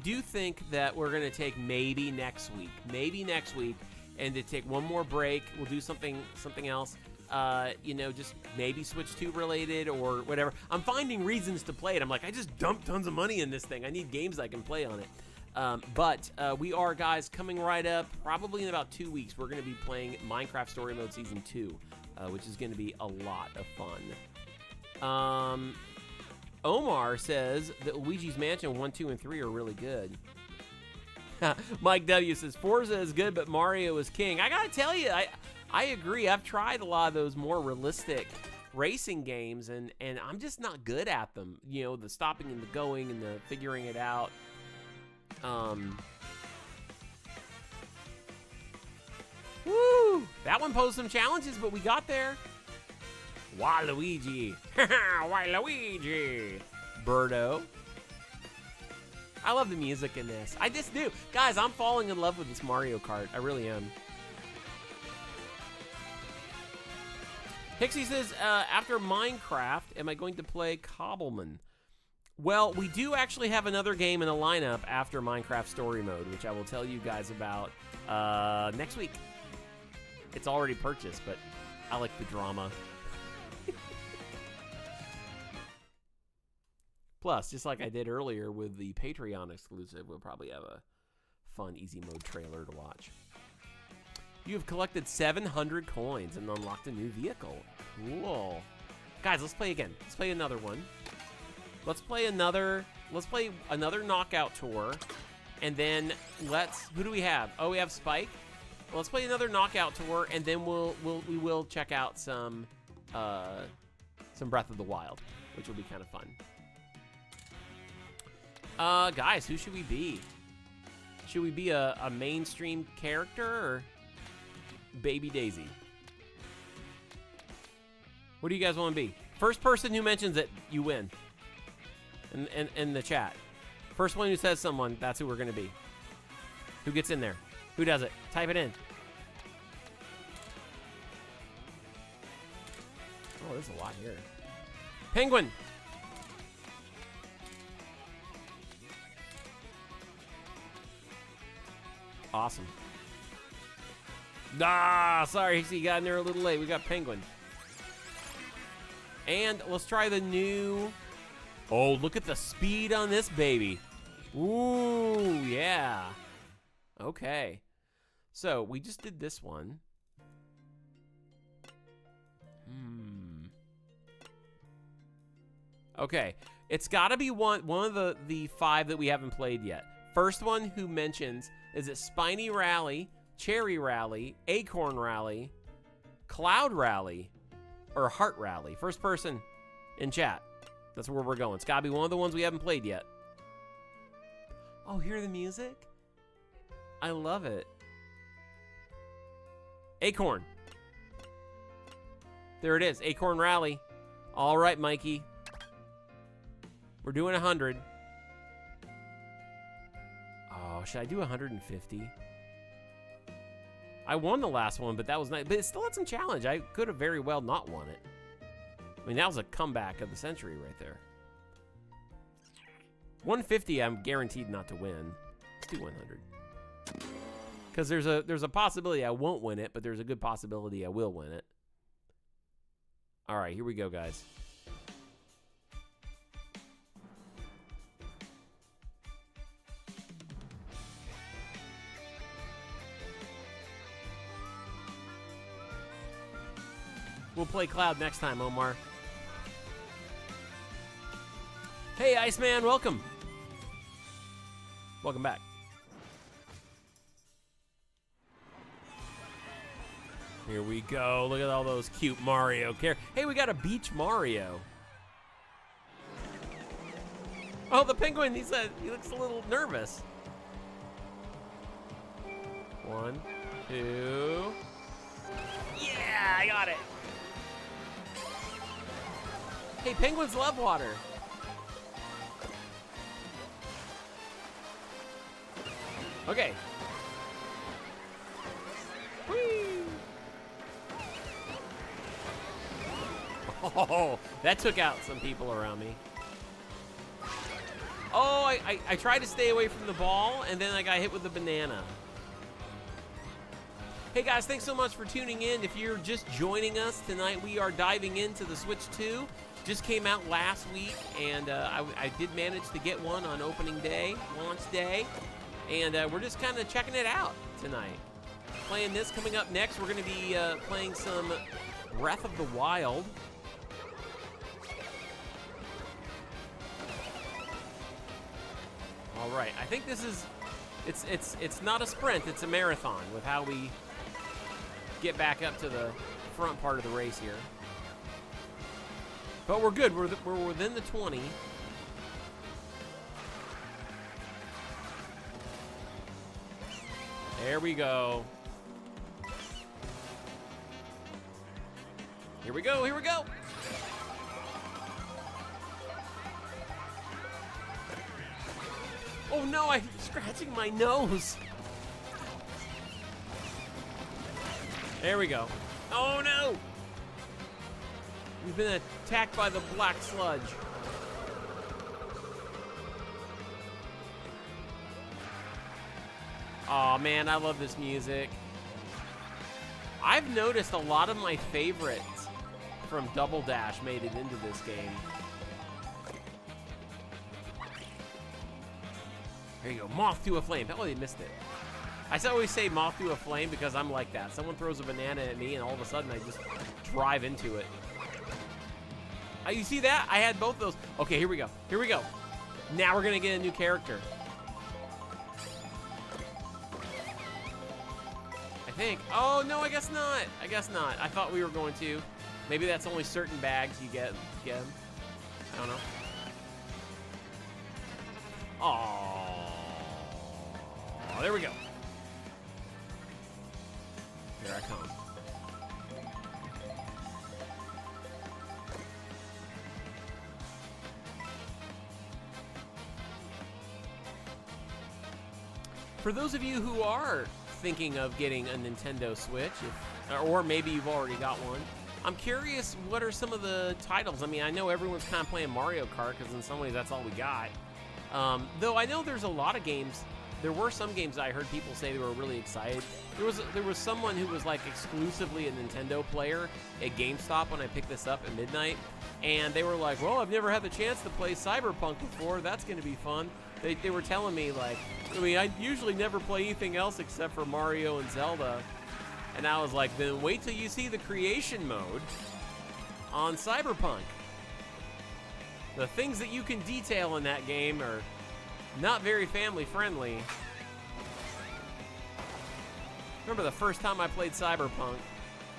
do think that we're gonna take maybe next week, and to take one more break. We'll do something else. Just maybe Switch 2 related or whatever. I'm finding reasons to play it. I'm like, I just dumped tons of money in this thing. I need games I can play on it. But we are, guys, coming right up. Probably in about 2 weeks, we're going to be playing Minecraft Story Mode Season 2, which is going to be a lot of fun. Omar says that Luigi's Mansion 1, 2, and 3 are really good. Mike W says, Forza is good, but Mario is king. I got to tell you, I agree. I've tried a lot of those more realistic racing games, and I'm just not good at them. You know, the stopping and the going and the figuring it out. Woo! That one posed some challenges, but we got there. Waluigi. Waluigi. Birdo. I love the music in this. I just do. Guys, I'm falling in love with this Mario Kart. I really am. Hixie says, after Minecraft, am I going to play Cobbleman? Well, we do actually have another game in the lineup after Minecraft Story Mode, which I will tell you guys about next week. It's already purchased, but I like the drama. Plus, just like I did earlier with the Patreon exclusive, we'll probably have a fun easy mode trailer to watch. You have collected 700 coins and unlocked a new vehicle. Cool. Guys, let's play again. Let's play another one. Let's play another knockout tour. And then who do we have? Oh, we have Spike. Well, let's play another knockout tour, and then we will check out some Breath of the Wild, which will be kind of fun. Guys, who should we be? Should we be a mainstream character or Baby Daisy? What do you guys want to be? First person who mentions it, you win. In the chat. First one who says someone, that's who we're going to be. Who gets in there? Who does it? Type it in. Oh, there's a lot here. Penguin. Awesome. Sorry, you got in there a little late. We got Penguin. And let's try the new... Oh, look at the speed on this baby. Ooh, yeah. Okay. So, we just did this one. Okay. It's got to be one of the 5 that we haven't played yet. First one who mentions, is it Spiny Rally, Cherry Rally, Acorn Rally, Cloud Rally, or Heart Rally? First person in chat. That's where we're going. It's gotta be one of the ones we haven't played yet. Oh, hear the music? I love it. Acorn. There it is. Acorn Rally. All right, Mikey. We're doing 100. Oh, should I do 150? I won the last one, but that was nice. But it still had some challenge. I could have very well not won it. I mean, that was a comeback of the century right there. 150, I'm guaranteed not to win. Let's do 100. Because there's a possibility I won't win it, but there's a good possibility I will win it. All right, here we go, guys. We'll play Cloud next time, Omar. Hey, Iceman, welcome. Welcome back. Here we go. Look at all those cute Mario characters. Hey, we got a beach Mario. Oh, the penguin, he looks a little nervous. 1, 2. Yeah, I got it. Hey, penguins love water. Okay. Whee! Oh, that took out some people around me. Oh, I tried to stay away from the ball, and then I got hit with the banana. Hey guys, thanks so much for tuning in. If you're just joining us tonight, we are diving into the Switch 2. Just came out last week, and I did manage to get one on opening day, launch day. And we're just kind of checking it out tonight. Playing this. Coming up next, we're going to be playing some Breath of the Wild. All right, I think this is, it's not a sprint, it's a marathon with how we get back up to the front part of the race here. But we're good, we're within the 20. There we go. Here we go, here we go. Oh no, I'm scratching my nose. There we go. Oh no! We've been attacked by the black sludge. Aw, man, I love this music. I've noticed a lot of my favorites from Double Dash made it into this game. There you go, Moth to a Flame. Oh, they missed it. I always say Moth to a Flame because I'm like that. Someone throws a banana at me and all of a sudden I just drive into it. You see that? I had both of those. Okay, here we go. Here we go. Now we're going to get a new character. I think. Oh, no, I guess not. I guess not. I thought we were going to. Maybe that's only certain bags you get them. I don't know. Oh, there we go. Here I come. For those of you who are thinking of getting a Nintendo Switch, or maybe you've already got one, I'm curious, what are some of the titles? I mean, I know everyone's kind of playing Mario Kart because in some ways that's all we got. Though I know there's a lot of games. There were some games I heard people say they were really excited. There was someone who was like exclusively a Nintendo player at GameStop when I picked this up at midnight, and they were like, well, I've never had the chance to play Cyberpunk before. That's going to be fun. They were telling me, like, I mean, I usually never play anything else except for Mario and Zelda. And I was like, then wait till you see the creation mode on Cyberpunk. The things that you can detail in that game are not very family friendly. Remember the first time I played Cyberpunk,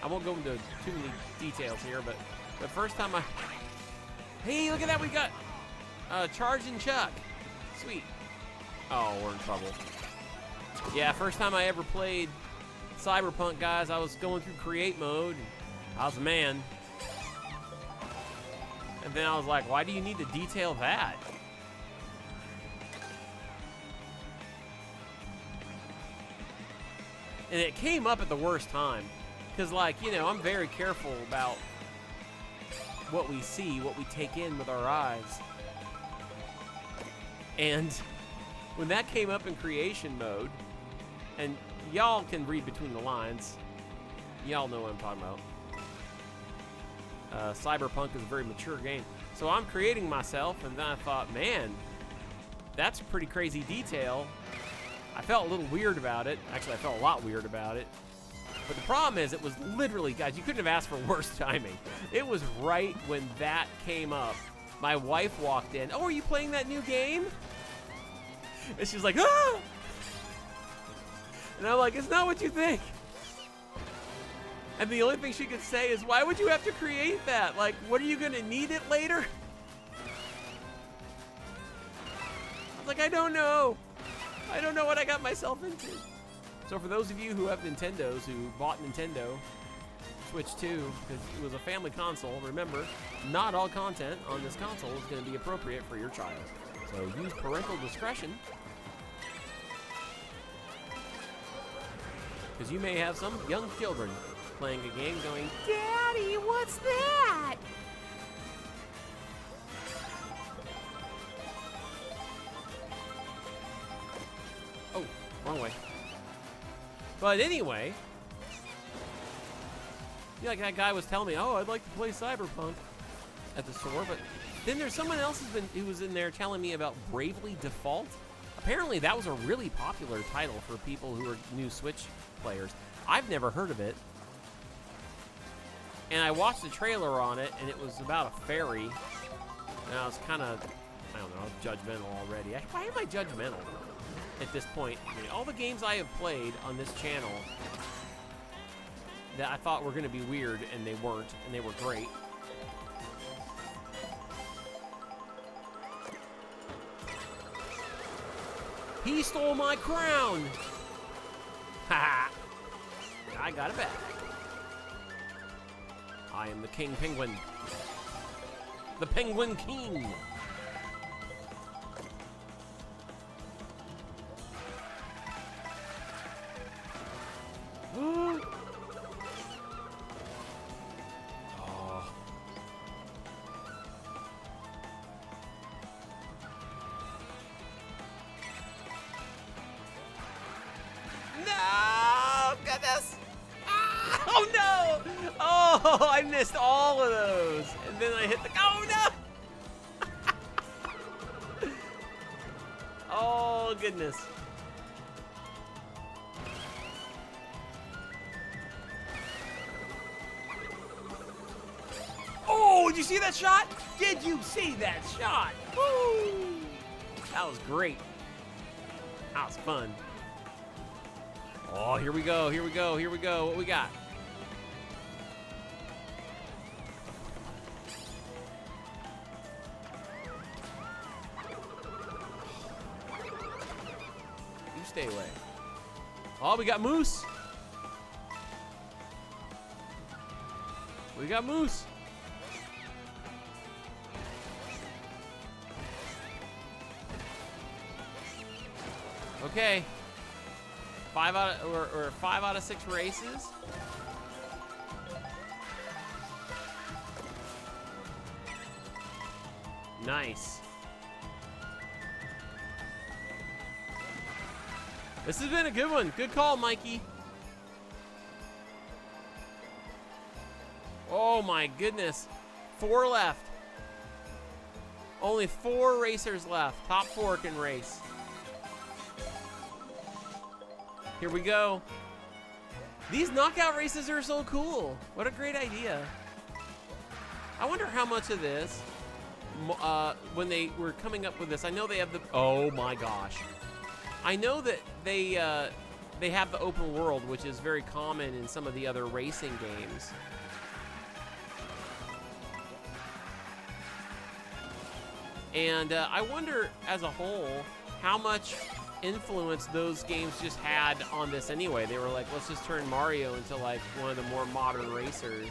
I won't go into too many details here, but the first time I... Hey, look at that, we got Charge and Chuck. Sweet. Oh, we're in trouble. Yeah, first time I ever played Cyberpunk, guys, I was going through create mode. I was a man. And then I was like, why do you need to detail that? And it came up at the worst time. Because, like, you know, I'm very careful about what we see, what we take in with our eyes. And when that came up in creation mode, and y'all can read between the lines, y'all know what I'm talking about. Cyberpunk is a very mature game. So I'm creating myself, and then I thought, man, that's a pretty crazy detail. I felt a little weird about it. Actually, I felt a lot weird about it. But the problem is, it was literally, guys, you couldn't have asked for worse timing. It was right when that came up. My wife walked in. Oh, are you playing that new game? And she was like, ah! And I'm like, it's not what you think. And the only thing she could say is, why would you have to create that? Like, what, are you gonna need it later? I was like, I don't know. I don't know what I got myself into. So for those of you who have Nintendos, who bought Nintendo Switch 2, because it was a family console, remember, not all content on this console is going to be appropriate for your child. So use parental discretion, because you may have some young children playing a game going, Daddy, what's that? Oh, wrong way. But anyway, yeah, like that guy was telling me, oh, I'd like to play Cyberpunk at the store, but then there's someone else who was in there telling me about Bravely Default. Apparently that was a really popular title for people who are new Switch players. I've never heard of it. And I watched the trailer on it, and it was about a fairy. And I was kind of, I don't know, judgmental already. Why am I judgmental at this point? I mean, all the games I have played on this channel that I thought were going to be weird, and they weren't, and they were great. He stole my crown! Ha! I got it back. I am the King Penguin. The Penguin King. Oh. No! Goodness! Ah! Oh no! Oh, I missed all of those. And then I hit the... Oh no! Oh, goodness. Oh, did you see that shot? Did you see that shot? Woo! That was great. That was fun. Oh, here we go, here we go, here we go. What we got? You stay away. Oh, we got moose. We got moose. Okay. 5 out of 6 races. Nice. This has been a good one. Good call, Mikey. Oh my goodness. 4 left. Only 4 racers left. Top 4 can race. Here we go. These knockout races are so cool. What a great idea. I wonder how much of this, when they were coming up with this, I know they have the, oh my gosh. I know that they have the open world, which is very common in some of the other racing games. And I wonder, as a whole, how much influence those games just had on this anyway. They were like, let's just turn Mario into like one of the more modern racers.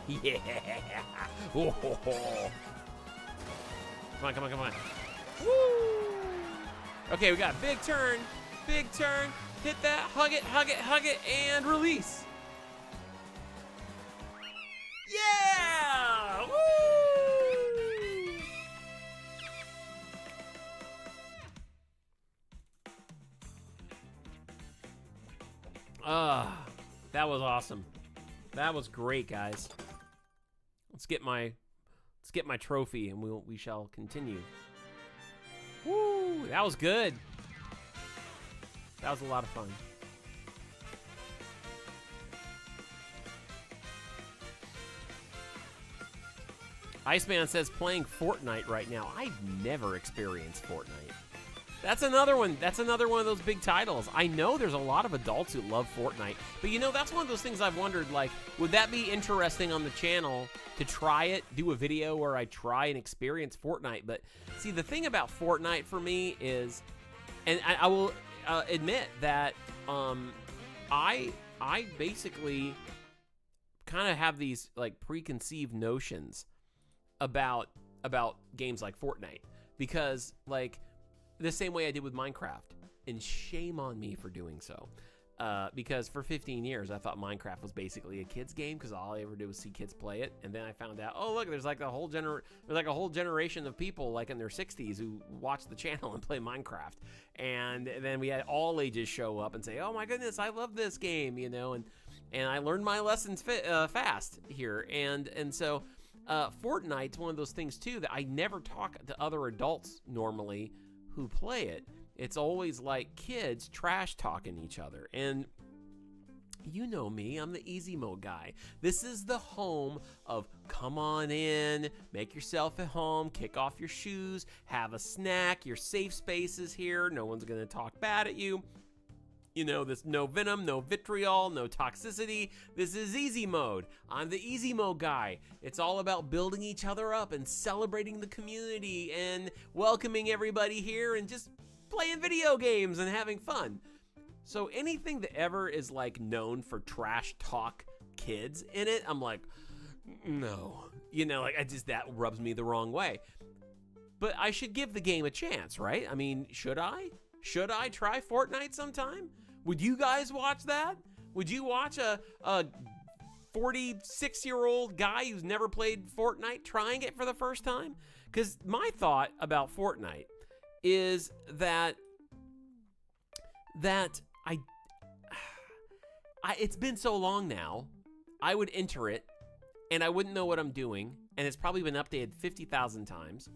Yeah. Oh. Come on, come on, come on. Woo! Okay, we got a big turn. Big turn. Hit that. Hug it, hug it, hug it, and release. Yeah! Woo! That was awesome. That was great, guys. Let's get my trophy, and we shall continue. Woo! That was good. That was a lot of fun. Iceman says playing Fortnite right now. I've never experienced Fortnite. That's another one. That's another one of those big titles. I know there's a lot of adults who love Fortnite, but you know, that's one of those things I've wondered, like, would that be interesting on the channel to try it, do a video where I try and experience Fortnite? But see, the thing about Fortnite for me is, and I will admit that I basically kind of have these like preconceived notions about games like Fortnite, because like the same way I did with Minecraft, and shame on me for doing so, because for 15 years I thought Minecraft was basically a kids game, because all I ever did was see kids play it. And then I found out, oh look, there's like a whole generation of people like in their 60s who watch the channel and play Minecraft. And then we had all ages show up and say, oh my goodness, I love this game, you know. And I learned my lessons fast here. And so Fortnite's one of those things too that I never talk to other adults normally who play it. It's always like kids trash talking each other. And you know me, I'm the easy mode guy. This is the home of come on in, make yourself at home, kick off your shoes, have a snack, your safe space is here, no one's gonna talk bad at you. You know, there's no venom, no vitriol, no toxicity. This is easy mode. I'm the easy mode guy. It's all about building each other up and celebrating the community and welcoming everybody here and just playing video games and having fun. So anything that ever is like known for trash talk kids in it, I'm like, no. You know, like that rubs me the wrong way. But I should give the game a chance, right? I mean, should I? Should I try Fortnite sometime? Would you guys watch that? Would you watch a 46-year-old guy who's never played Fortnite trying it for the first time? Because my thought about Fortnite is that it's been so long now, I would enter it and I wouldn't know what I'm doing, and it's probably been updated 50,000 times,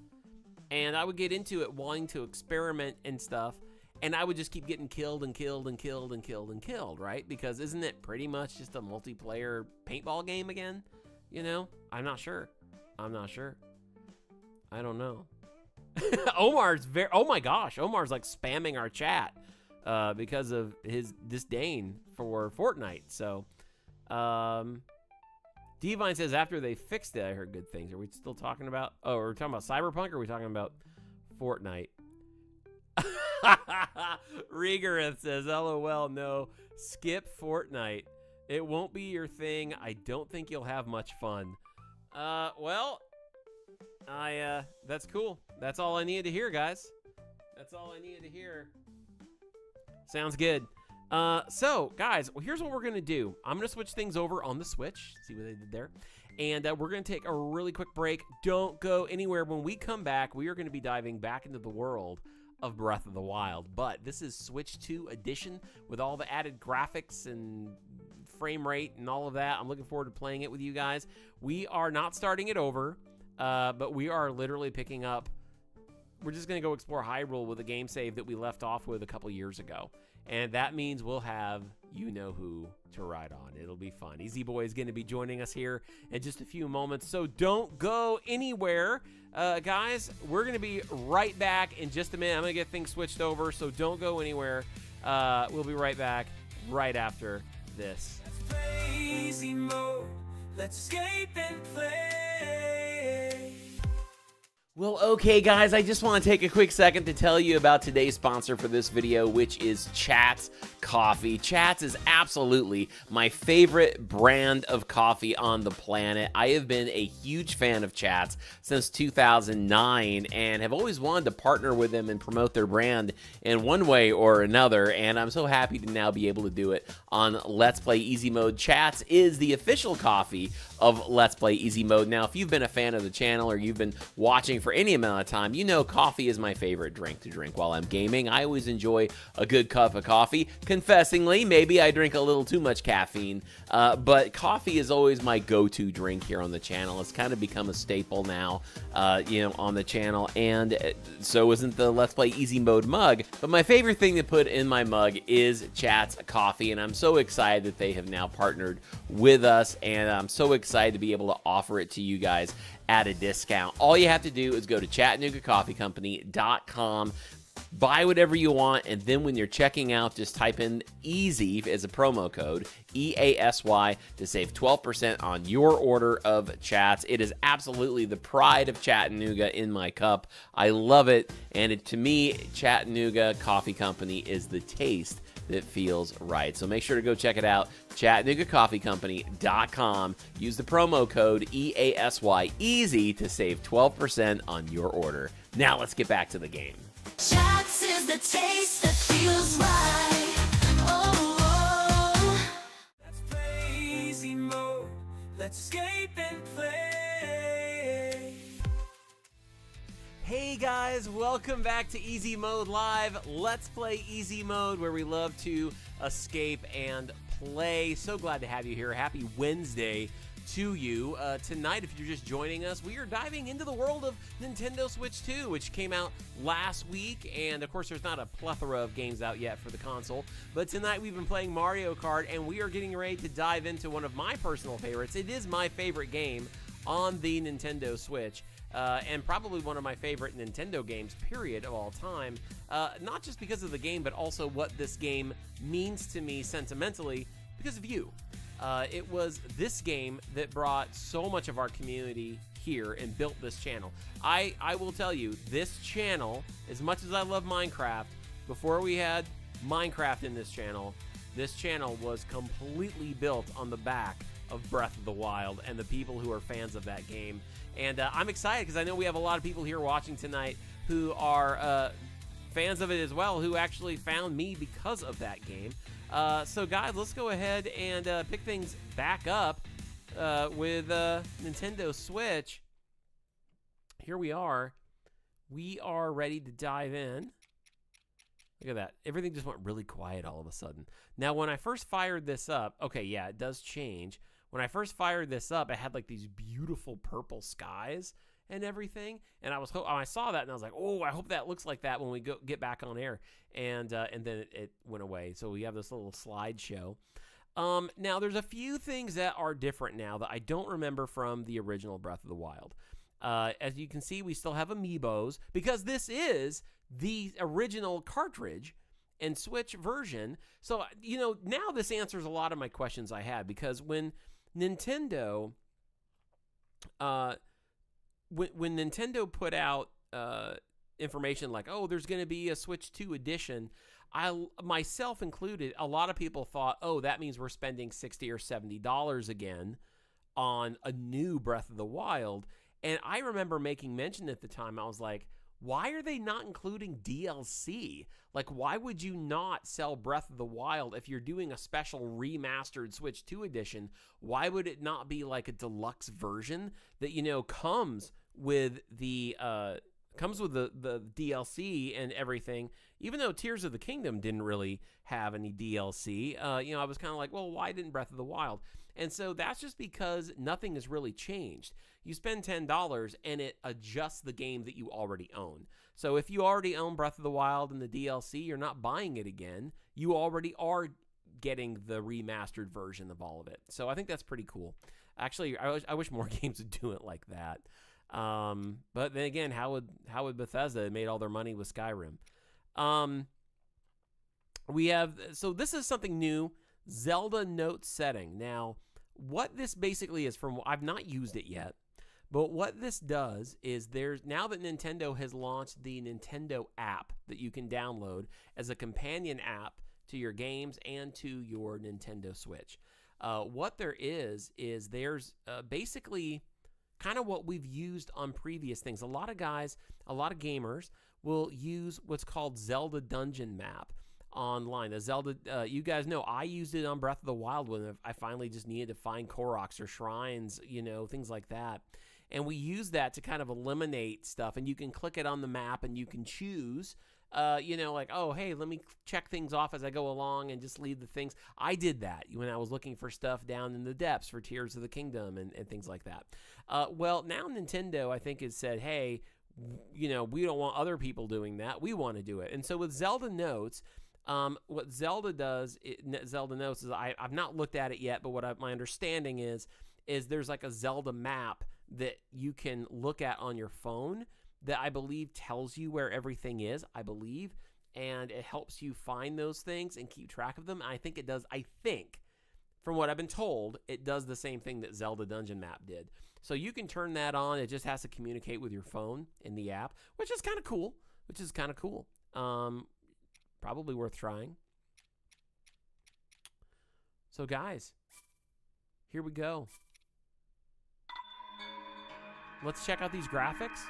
and I would get into it wanting to experiment and stuff, and I would just keep getting killed and killed and killed and killed and killed, right? Because isn't it pretty much just a multiplayer paintball game again? You know? I'm not sure. I don't know. Omar's oh my gosh, Omar's like spamming our chat because of his disdain for Fortnite. So, Divine says after they fixed it, I heard good things. Are we still talking about, oh, are we talking about Cyberpunk, or are we talking about Fortnite? Rigorith says, LOL, no, skip Fortnite. It won't be your thing. I don't think you'll have much fun. Well, that's cool. That's all I needed to hear, guys. That's all I needed to hear. Sounds good. So, guys, well, here's what we're going to do. I'm going to switch things over on the Switch. See what they did there. And we're going to take a really quick break. Don't go anywhere. When we come back, we are going to be diving back into the world of Breath of the Wild. But this is Switch 2 edition with all the added graphics and frame rate and all of that. I'm looking forward to playing it with you guys. We are not starting it over, but we are literally picking up. We're just going to go explore Hyrule with a game save that we left off with a couple years ago. And that means we'll have you-know-who to ride on. It'll be fun. Easy Boy is going to be joining us here in just a few moments, so don't go anywhere. Guys, we're going to be right back in just a minute. I'm going to get things switched over, so don't go anywhere. We'll be right back right after this. Let's play easy mode. Let's escape and play. Well, okay, guys, I just want to take a quick second to tell you about today's sponsor for this video, which is Chat's Coffee. Chat's is absolutely my favorite brand of coffee on the planet. I have been a huge fan of Chat's since 2009 and have always wanted to partner with them and promote their brand in one way or another, and I'm so happy to now be able to do it on Let's Play Easy Mode. Chat's is the official coffee of Let's Play Easy Mode. Now, if you've been a fan of the channel or you've been watching for any amount of time, you know coffee is my favorite drink to drink while I'm gaming. I always enjoy a good cup of coffee. Confessingly, maybe I drink a little too much caffeine, but coffee is always my go-to drink here on the channel. It's kind of become a staple now, on the channel, and so isn't the Let's Play Easy Mode mug, but my favorite thing to put in my mug is Chat's Coffee, and I'm so excited that they have now partnered with us, and I'm so excited to be able to offer it to you guys at a discount. All you have to do is go to ChattanoogaCoffeeCompany.com, buy whatever you want, and then when you're checking out, just type in EASY as a promo code, EASY, to save 12% on your order of Chats. It is absolutely the pride of Chattanooga in my cup. I love it, and to me, Chattanooga Coffee Company is the taste that feels right. So make sure to go check it out, ChattanoogaCoffeeCompany.com. Use the promo code EASY, EASY, to save 12% on your order. Now let's get back to the game. Chats is the taste that feels right. Oh. Let's play easy mode. Let's escape and play. Hey guys, welcome back to Easy Mode Live. Let's play Easy Mode, where we love to escape and play. So glad to have you here. Happy Wednesday to you. Tonight, if you're just joining us, we are diving into the world of Nintendo Switch 2, which came out last week, and of course there's not a plethora of games out yet for the console, but tonight we've been playing Mario Kart, and we are getting ready to dive into one of my personal favorites. It is my favorite game on the Nintendo Switch, and probably one of my favorite Nintendo games, period, of all time. Not just because of the game, but also what this game means to me sentimentally because of you. It was this game that brought so much of our community here and built this channel. I will tell you, this channel, as much as I love Minecraft, before we had Minecraft in this channel was completely built on the back of Breath of the Wild and the people who are fans of that game. And I'm excited because I know we have a lot of people here watching tonight who are fans of it as well, who actually found me because of that game. So guys, let's go ahead and pick things back up with Nintendo Switch. Here we are. We are ready to dive in. Look at that. Everything just went really quiet all of a sudden. Now, when I first fired this up, okay, yeah, it does change. When I first fired this up, it had like these beautiful purple skies and everything, and I saw that and I was like, oh, I hope that looks like that when we get back on air, and then it went away. So we have this little slideshow. Now there's a few things that are different now that I don't remember from the original Breath of the Wild. As you can see, we still have amiibos because this is the original cartridge and Switch version. So now this answers a lot of my questions I had, because when Nintendo when Nintendo put out information like, oh, there's going to be a Switch 2 edition, I, myself included, a lot of people thought, oh, that means we're spending $60 or $70 again on a new Breath of the Wild. And I remember making mention at the time, I was like, why are they not including DLC? Like, why would you not sell Breath of the Wild if you're doing a special remastered Switch 2 edition? Why would it not be like a deluxe version that, comes with the DLC and everything? Even though Tears of the Kingdom didn't really have any DLC, I was kind of like, well, why didn't Breath of the Wild? And so that's just because nothing has really changed. You spend $10 and it adjusts the game that you already own. So if you already own Breath of the Wild and the DLC, you're not buying it again. You already are getting the remastered version of all of it. So I think that's pretty cool. Actually, I wish more games would do it like that. But then again, how would Bethesda have made all their money with Skyrim? So this is something new, Zelda note setting. Now, what this basically is, I've not used it yet, But what this does is now that Nintendo has launched the Nintendo app that you can download as a companion app to your games and to your Nintendo Switch. What there is there's basically kind of what we've used on previous things. A lot of gamers will use what's called Zelda Dungeon Map online. The Zelda, you guys know, I used it on Breath of the Wild when I finally just needed to find Koroks or shrines, things like that. And we use that to kind of eliminate stuff. And you can click it on the map and you can choose, like, oh, hey, let me check things off as I go along and just leave the things. I did that when I was looking for stuff down in the depths for Tears of the Kingdom and things like that. Well, now Nintendo, I think, has said, hey, we don't want other people doing that. We want to do it. And so with Zelda Notes, what Zelda does, Zelda Notes, is I've not looked at it yet, but what my understanding is there's like a Zelda map that you can look at on your phone that I believe tells you where everything is, and it helps you find those things and keep track of them. And I think, from what I've been told, it does the same thing that Zelda Dungeon Map did. So you can turn that on. It just has to communicate with your phone in the app, which is kind of cool. Probably worth trying. So guys, here we go. Let's check out these graphics.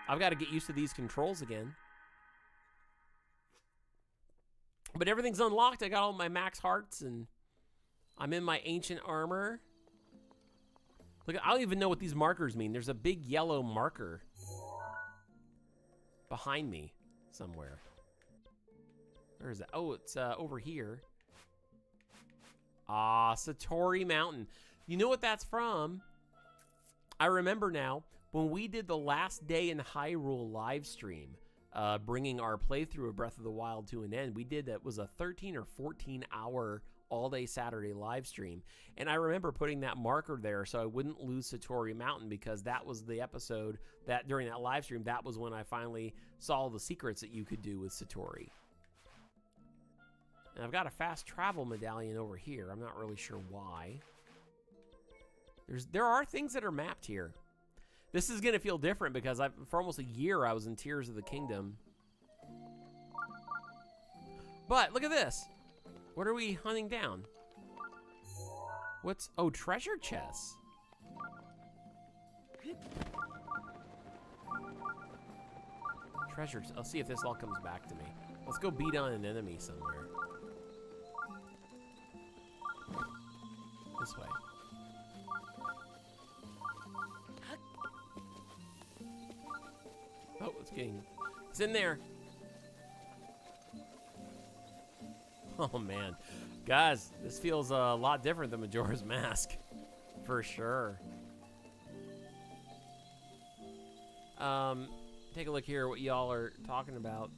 I've got to get used to these controls again. But everything's unlocked. I got all my max hearts and I'm in my ancient armor. Look, I don't even know what these markers mean. There's a big yellow marker behind me somewhere. Where is that? Oh, it's over here. Ah, Satori Mountain. You know what that's from? I remember now, when we did the last day in Hyrule live stream, bringing our playthrough of Breath of the Wild to an end, we did that was a 13 or 14 hour all-day Saturday live stream. And I remember putting that marker there so I wouldn't lose Satori Mountain, because that was the episode that during that live stream, that was when I finally saw the secrets that you could do with Satori. And I've got a fast travel medallion over here. I'm not really sure why. There are things that are mapped here. This is going to feel different because for almost a year I was in Tears of the Kingdom. But look at this. What are we hunting down? Oh, treasure chests. Treasures. I'll see if this all comes back to me. Let's go beat on an enemy somewhere. This way. Oh, it's in there. Oh man, guys, this feels a lot different than Majora's Mask, for sure. Take a look here what y'all are talking about.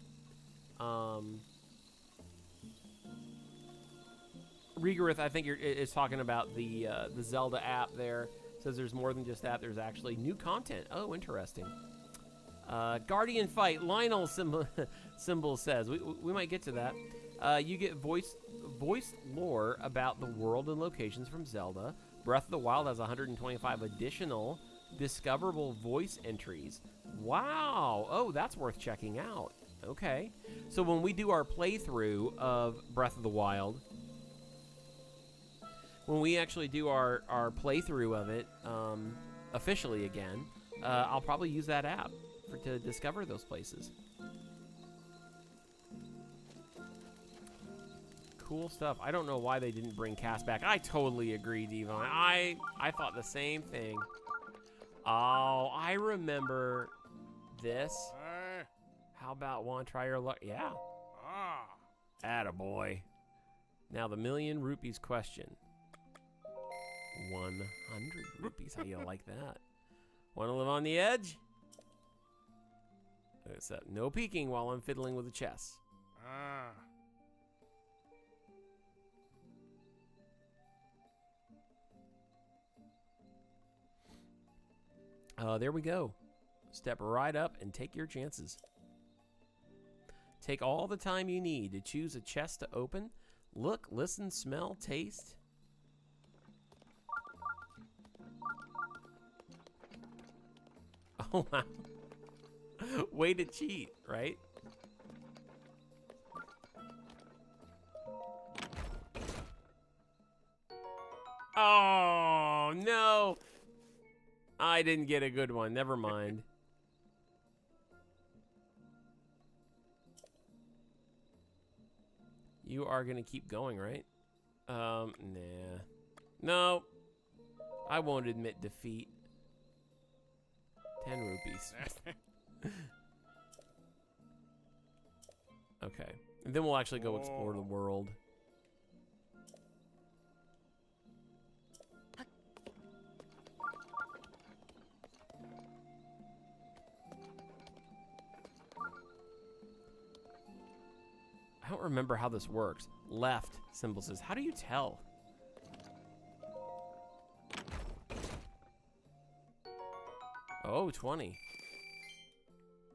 Regarith, I think is talking about the Zelda app there. Says there's more than just that. There's actually new content. Oh, interesting. Guardian Fight, Lionel symbol says. We might get to that. You get voiced lore about the world and locations from Zelda. Breath of the Wild has 125 additional discoverable voice entries. Wow. Oh, that's worth checking out. Okay. So when we do our playthrough of Breath of the Wild, when we actually do our playthrough of it officially again, I'll probably use that app to discover those places. Cool stuff. I don't know why they didn't bring Cass back. I totally agree, Devon. I thought the same thing. Oh, I remember this. How about want to try your luck? Yeah. Attaboy. Now the million rupees question. 100 rupees. How you like that? Want to live on the edge? So, no peeking while I'm fiddling with the chess. There we go. Step right up and take your chances. Take all the time you need to choose a chest to open. Look, listen, smell, taste. Oh, wow. Way to cheat, right? Oh, no. I didn't get a good one. Never mind. You are going to keep going, right? Nah. No. I won't admit defeat. 10 rupees. Okay. And then we'll actually go explore the world. I don't remember how this works. Left symbol says, how do you tell? Oh, 20.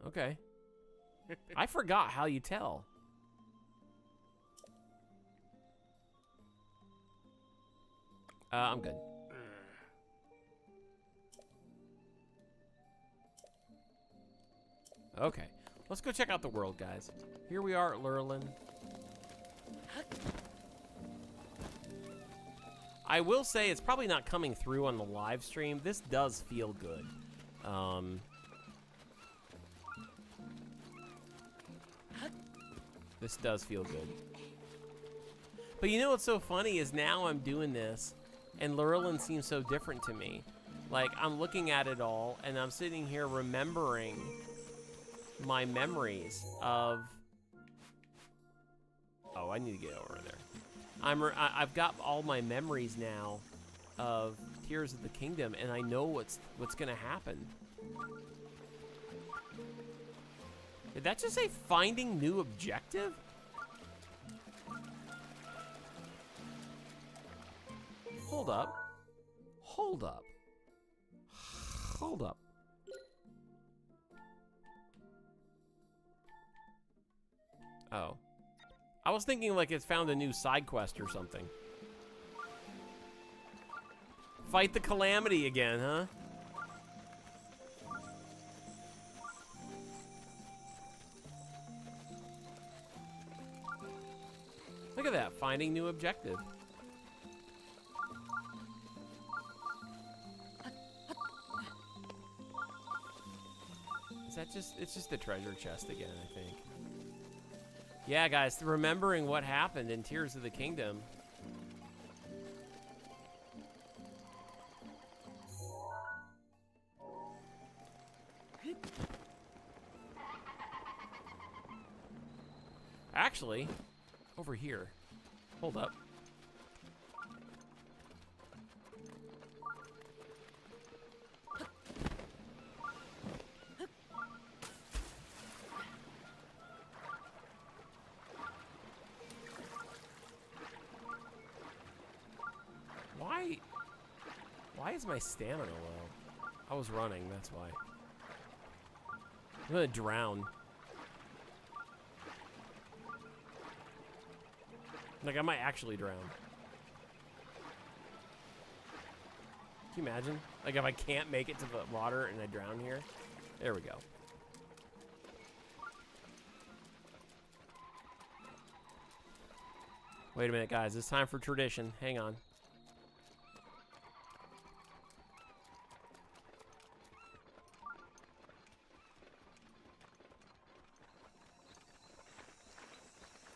Okay. I forgot how you tell. I'm good. Okay. Let's go check out the world, guys. Here we are at Lurelin. I will say it's probably not coming through on the live stream. This does feel good. This does feel good. But you know what's so funny is now I'm doing this, and Lurelin seems so different to me. Like, I'm looking at it all, and I'm sitting here remembering my memories of... Oh, I need to get over there. I've got all my memories now of Tears of the Kingdom, and I know what's gonna happen. Did that just say finding new objective? Hold up. Hold up. Hold up. Oh. I was thinking like it's found a new side quest or something. Fight the Calamity again, huh? Look at that, finding new objective. Is that just, it's just the treasure chest again, I think. Yeah, guys, remembering what happened in Tears of the Kingdom. Actually, over here. Hold up. Why is my stamina low? I was running, that's why. I'm gonna drown. Like, I might actually drown. Can you imagine? Like, if I can't make it to the water and I drown here? There we go. Wait a minute, guys. It's time for tradition. Hang on.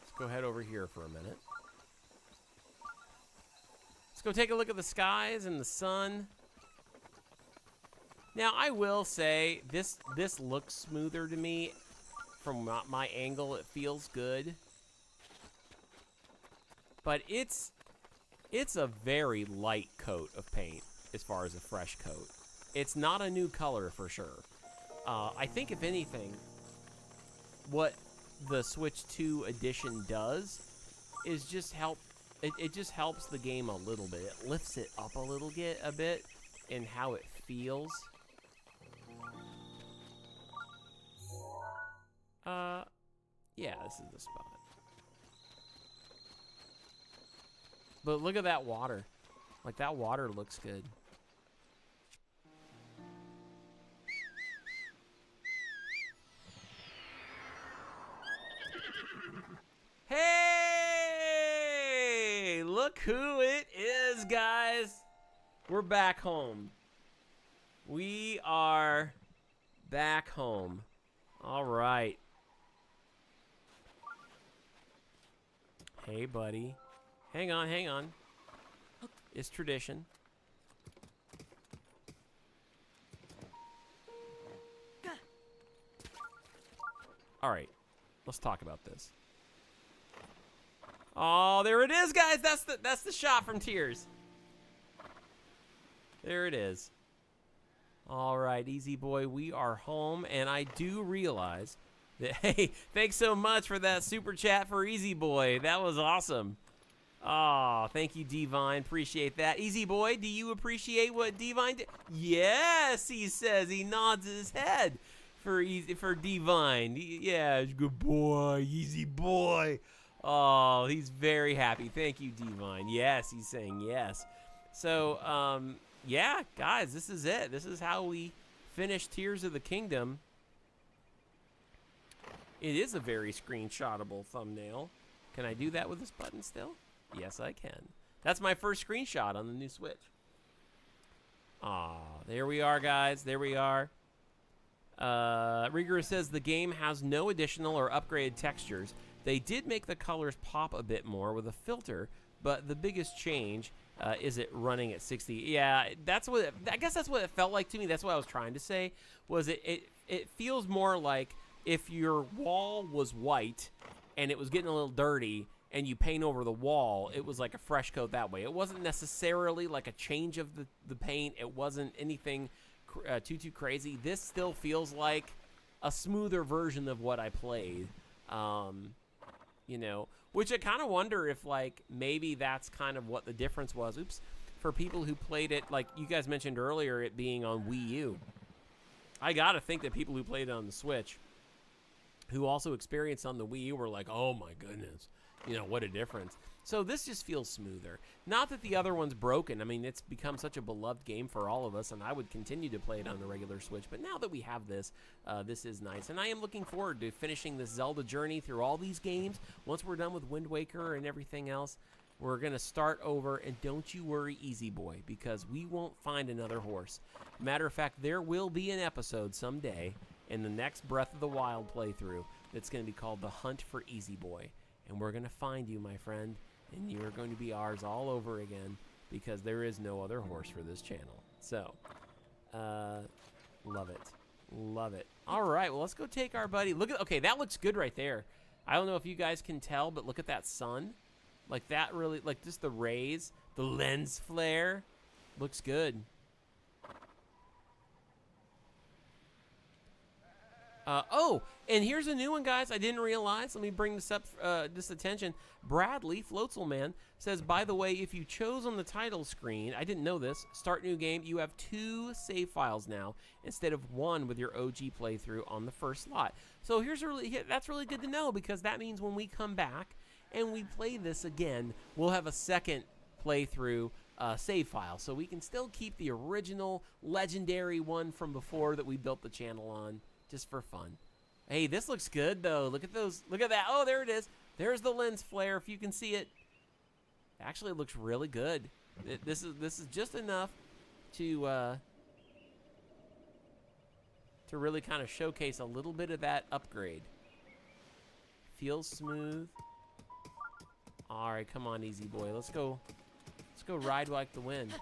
Let's go head over here for a minute. Let's go take a look at the skies and the sun. Now, I will say, this looks smoother to me. From my angle, it feels good. But it's a very light coat of paint as far as a fresh coat. It's not a new color for sure. I think, if anything, what the Switch 2 edition does is just help. It just helps the game a little bit. It lifts it up a bit in how it feels. Yeah, this is the spot. But look at that water. Like, that water looks good. Look who it is, guys. We're back home. We are back home. All right. Hey, buddy. Hang on, hang on. It's tradition. All right. Let's talk about this. Oh, there it is, guys. That's the shot from Tears. There it is. All right, Easy Boy, we are home, and I do realize that, hey, thanks so much for that super chat for Easy Boy. That was awesome. Oh, thank you, Divine. Appreciate that. Easy Boy, do you appreciate what Divine did? Yes, he says. He nods his head for Divine. Yeah, good boy, Easy Boy. Oh, he's very happy. Thank you, Divine. Yes, he's saying yes. So, yeah, guys, this is it. This is how we finish Tears of the Kingdom. It is a very screenshotable thumbnail. Can I do that with this button still? Yes, I can. That's my first screenshot on the new Switch. Aw, there we are, guys. There we are. Rigorous says the game has no additional or upgraded textures. They did make the colors pop a bit more with a filter, but the biggest change is it running at 60. Yeah, I guess that's what it felt like to me. That's what I was trying to say. Was it feels more like if your wall was white and it was getting a little dirty and you paint over the wall, it was like a fresh coat that way. It wasn't necessarily like a change of the paint. It wasn't anything too crazy. This still feels like a smoother version of what I played. You know, which I kind of wonder if, like, maybe that's kind of what the difference was. Oops. For people who played it, like you guys mentioned earlier, it being on Wii U. I got to think that people who played it on the Switch, who also experienced on the Wii U, were like, oh my goodness, you know, what a difference. So this just feels smoother. Not that the other one's broken. I mean, it's become such a beloved game for all of us, and I would continue to play it on the regular Switch. But now that we have this, this is nice. And I am looking forward to finishing this Zelda journey through all these games. Once we're done with Wind Waker and everything else, we're going to start over. And don't you worry, Easy Boy, because we won't find another horse. Matter of fact, there will be an episode someday in the next Breath of the Wild playthrough that's going to be called The Hunt for Easy Boy. And we're going to find you, my friend. And you're going to be ours all over again because there is no other horse for this channel. So, love it. Love it. All right, well, let's go take our buddy. Look at, okay, that looks good right there. I don't know if you guys can tell, but look at that sun. Like that really, like just the rays, the lens flare looks good. Oh, and here's a new one, guys. I didn't realize. Let me bring this up, this attention. Bradley, Floatzelman, says, by the way, if you chose on the title screen, I didn't know this, start new game, you have 2 save files now instead of 1 with your OG playthrough on the first slot. So that's really good to know because that means when we come back and we play this again, we'll have a second playthrough save file. So we can still keep the original legendary one from before that we built the channel on. Just for fun. Hey, this looks good though. Look at those. Look at that. Oh, there it is. There's the lens flare. If you can see it, actually, it looks really good. This is just enough to really kind of showcase a little bit of that upgrade. Feels smooth. All right, come on, Easy Boy. Let's go ride like the wind.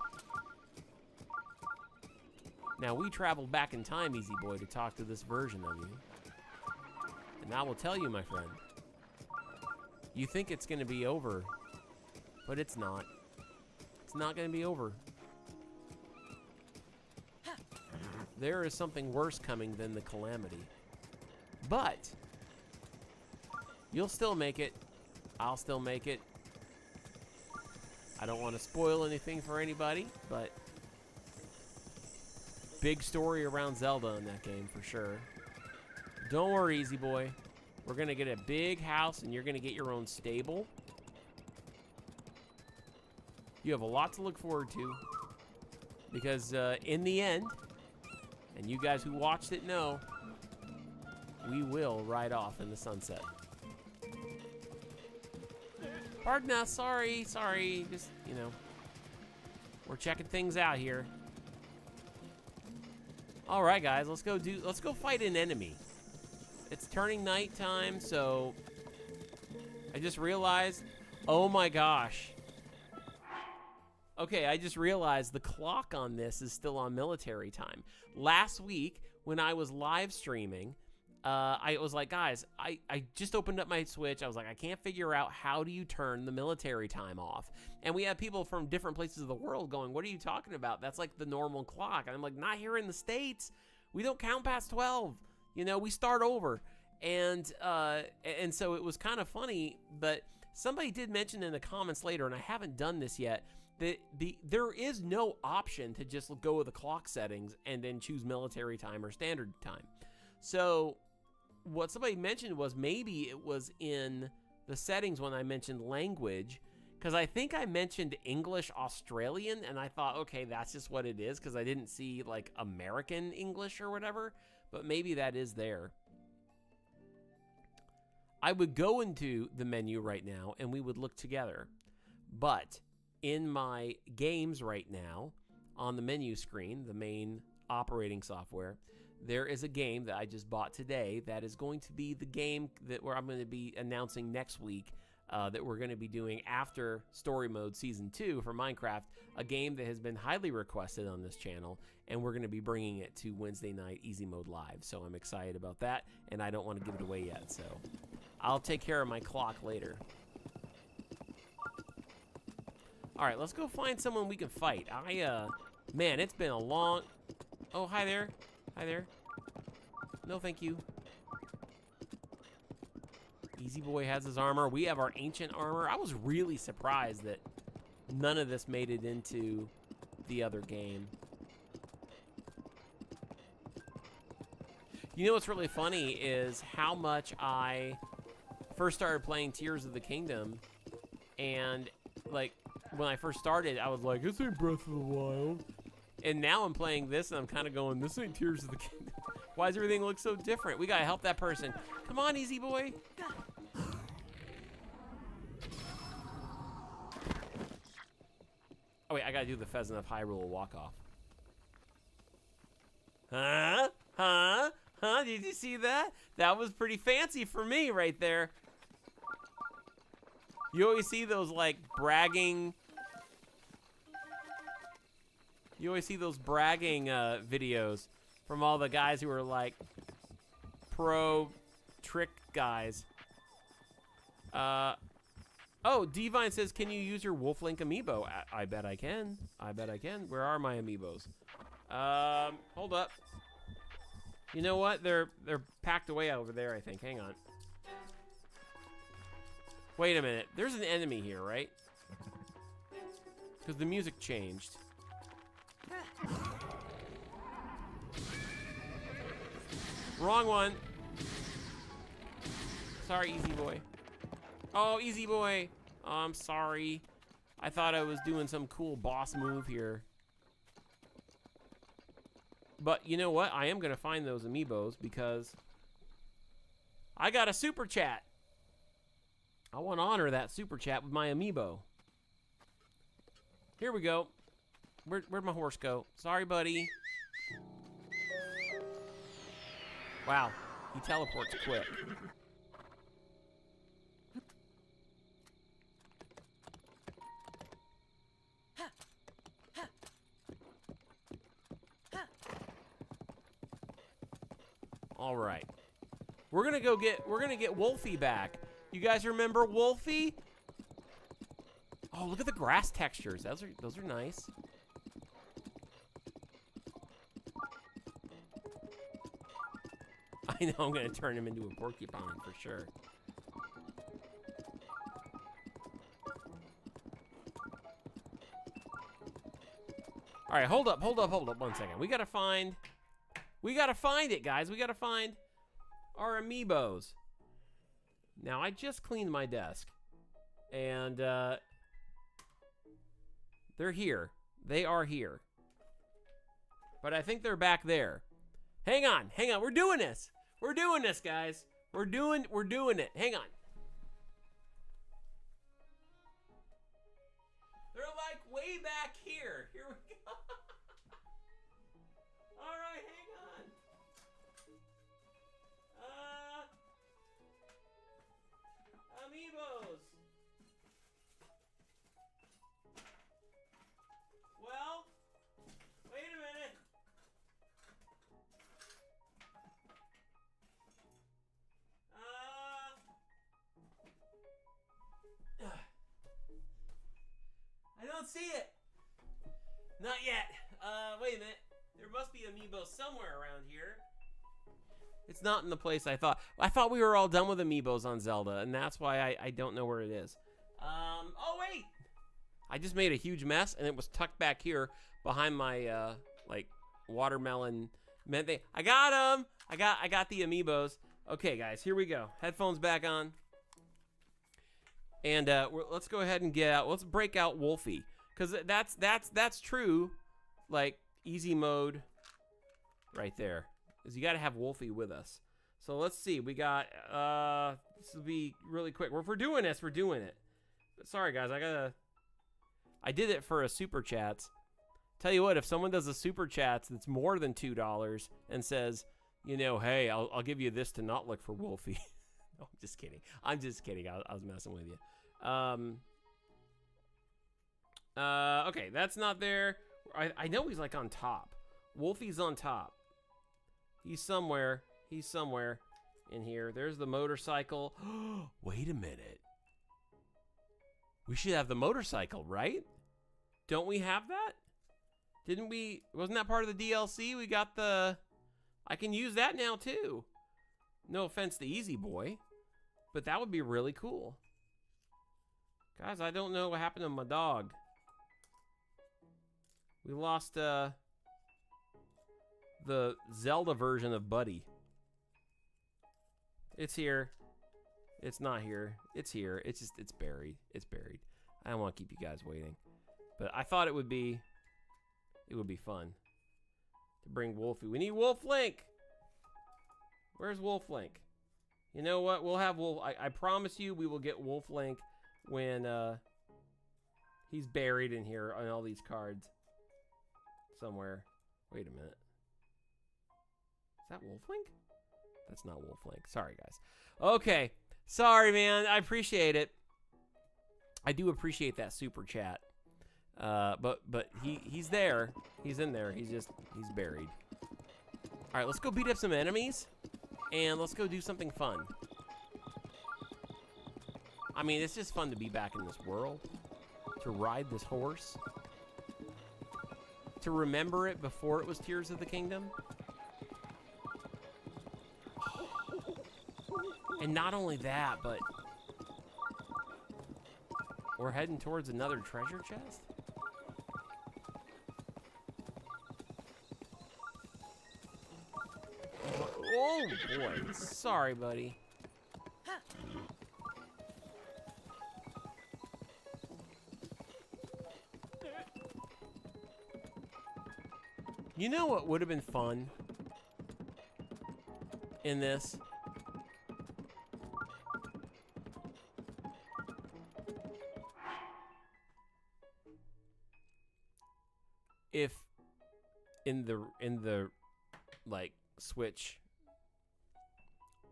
Now, we traveled back in time, Easy Boy, to talk to this version of you. And I will tell you, my friend, you think it's going to be over, but it's not. It's not going to be over. There is something worse coming than the calamity. But you'll still make it. I'll still make it. I don't want to spoil anything for anybody, but big story around Zelda in that game for sure. Don't worry, Easy Boy. We're going to get a big house and you're going to get your own stable. You have a lot to look forward to because in the end, and you guys who watched it know, we will ride off in the sunset. Pardon us. Sorry. Just, you know, we're checking things out here. All right, guys, let's go fight an enemy. It's turning nighttime, so I just realized, oh my gosh. Okay, I just realized the clock on this is still on military time. Last week, when I was live streaming, I was like, guys, I just opened up my Switch. I was like, I can't figure out how do you turn the military time off. And we have people from different places of the world going, what are you talking about? That's like the normal clock. And I'm like, not here in the States. We don't count past 12. You know, we start over. And so it was kind of funny, but somebody did mention in the comments later, and I haven't done this yet, that there is no option to just go with the clock settings and then choose military time or standard time. So what somebody mentioned was maybe it was in the settings when I mentioned language, because I think I mentioned English Australian, and I thought, okay, that's just what it is, because I didn't see like American English or whatever, but maybe that is there. I would go into the menu right now and we would look together, but in my games right now on the menu screen, the main operating software, there is a game that I just bought today that is going to be the game where I'm going to be announcing next week that we're going to be doing after Story Mode Season 2 for Minecraft, a game that has been highly requested on this channel, and we're going to be bringing it to Wednesday night Easy Mode Live. So I'm excited about that, and I don't want to give it away yet, so I'll take care of my clock later. All right, let's go find someone we can fight. Man, it's been a long... Oh, hi there. Hi there. No, thank you. Easy Boy has his armor. We have our ancient armor. I was really surprised that none of this made it into the other game. You know what's really funny is how much I first started playing Tears of the Kingdom, and like when I first started, I was like, this ain't Breath of the Wild. And now I'm playing this, and I'm kind of going, this ain't Tears of the Kingdom. Why does everything look so different? We gotta help that person. Come on, Easy Boy. Oh, wait, I gotta do the Pheasant of Hyrule walk-off. Huh? Huh? Huh? Did you see that? That was pretty fancy for me right there. You always see those, like, bragging... You always see those bragging videos from all the guys who are like pro trick guys. Oh, Divine says, can you use your Wolf Link amiibo? I bet I can. I bet I can. Where are my amiibos? Hold up. You know what? They're packed away over there, I think. Hang on. Wait a minute. There's an enemy here, right? Because the music changed. Wrong one. Sorry, Easy Boy. Oh, Easy Boy. Oh, I'm sorry. I thought I was doing some cool boss move here. But you know what? I am going to find those amiibos because I got a super chat. I want to honor that super chat with my amiibo. Here we go. Where'd my horse go? Sorry, buddy. Wow, he teleports quick. All right. We're gonna get Wolfie back. You guys remember Wolfie? Oh, look at the grass textures. Those are nice. I know I'm gonna turn him into a porcupine for sure. All right, hold up 1 second. We gotta find it, guys. We gotta find our amiibos. Now, I just cleaned my desk, and they're here. They are here. But I think they're back there. Hang on. We're doing this. We're doing this, guys. We're doing it. Hang on. way back here. Here we go. All right, hang on. Amiibos. Well, wait a minute. I don't see it. Not yet. Wait a minute. There must be Amiibo somewhere around here. It's not in the place I thought. I thought we were all done with Amiibos on Zelda, and that's why I don't know where it is. Oh wait! I just made a huge mess, and it was tucked back here behind my, like, watermelon thing. I got them! I got the Amiibos. Okay, guys, here we go. Headphones back on. And let's go ahead and get out. Let's break out Wolfie, because that's true. Like easy mode, right there. Is you got to have Wolfie with us. So let's see. We got this will be really quick. If we're doing this, we're doing it. But sorry guys, I did it for a super chats. Tell you what, if someone does a super chats that's more than $2 and says, you know, hey, I'll give you this to not look for Wolfie. No, I'm just kidding. I'm just kidding. I was messing with you. Okay, that's not there. I know he's like on top. Wolfie's on top. He's somewhere. He's somewhere in here. There's the motorcycle. Wait a minute. We should have the motorcycle, right? Don't we have that? Didn't we? Wasn't that part of the DLC? We got the... I can use that now too. No offense to Easy Boy, but that would be really cool. Guys, I don't know what happened to my dog. We lost the Zelda version of Buddy. It's here. It's not here. It's here. It's just, it's buried. It's buried. I don't want to keep you guys waiting. But I thought it would be fun to bring Wolfie. We need Wolf Link. Where's Wolf Link? You know what? We'll have Wolf. I promise you we will get Wolf Link when he's buried in here on all these cards. Somewhere. Wait a minute. Is that Wolf Link? That's not Wolf Link. Sorry, guys. Okay. Sorry, man. I appreciate it. I do appreciate that super chat. But he's there. He's in there. He's buried. All right, let's go beat up some enemies. And let's go do something fun. I mean, it's just fun to be back in this world. To ride this horse. To remember it before it was Tears of the Kingdom. And not only that, but we're heading towards another treasure chest. Oh boy, sorry buddy. You know what would have been fun in this? If in the like Switch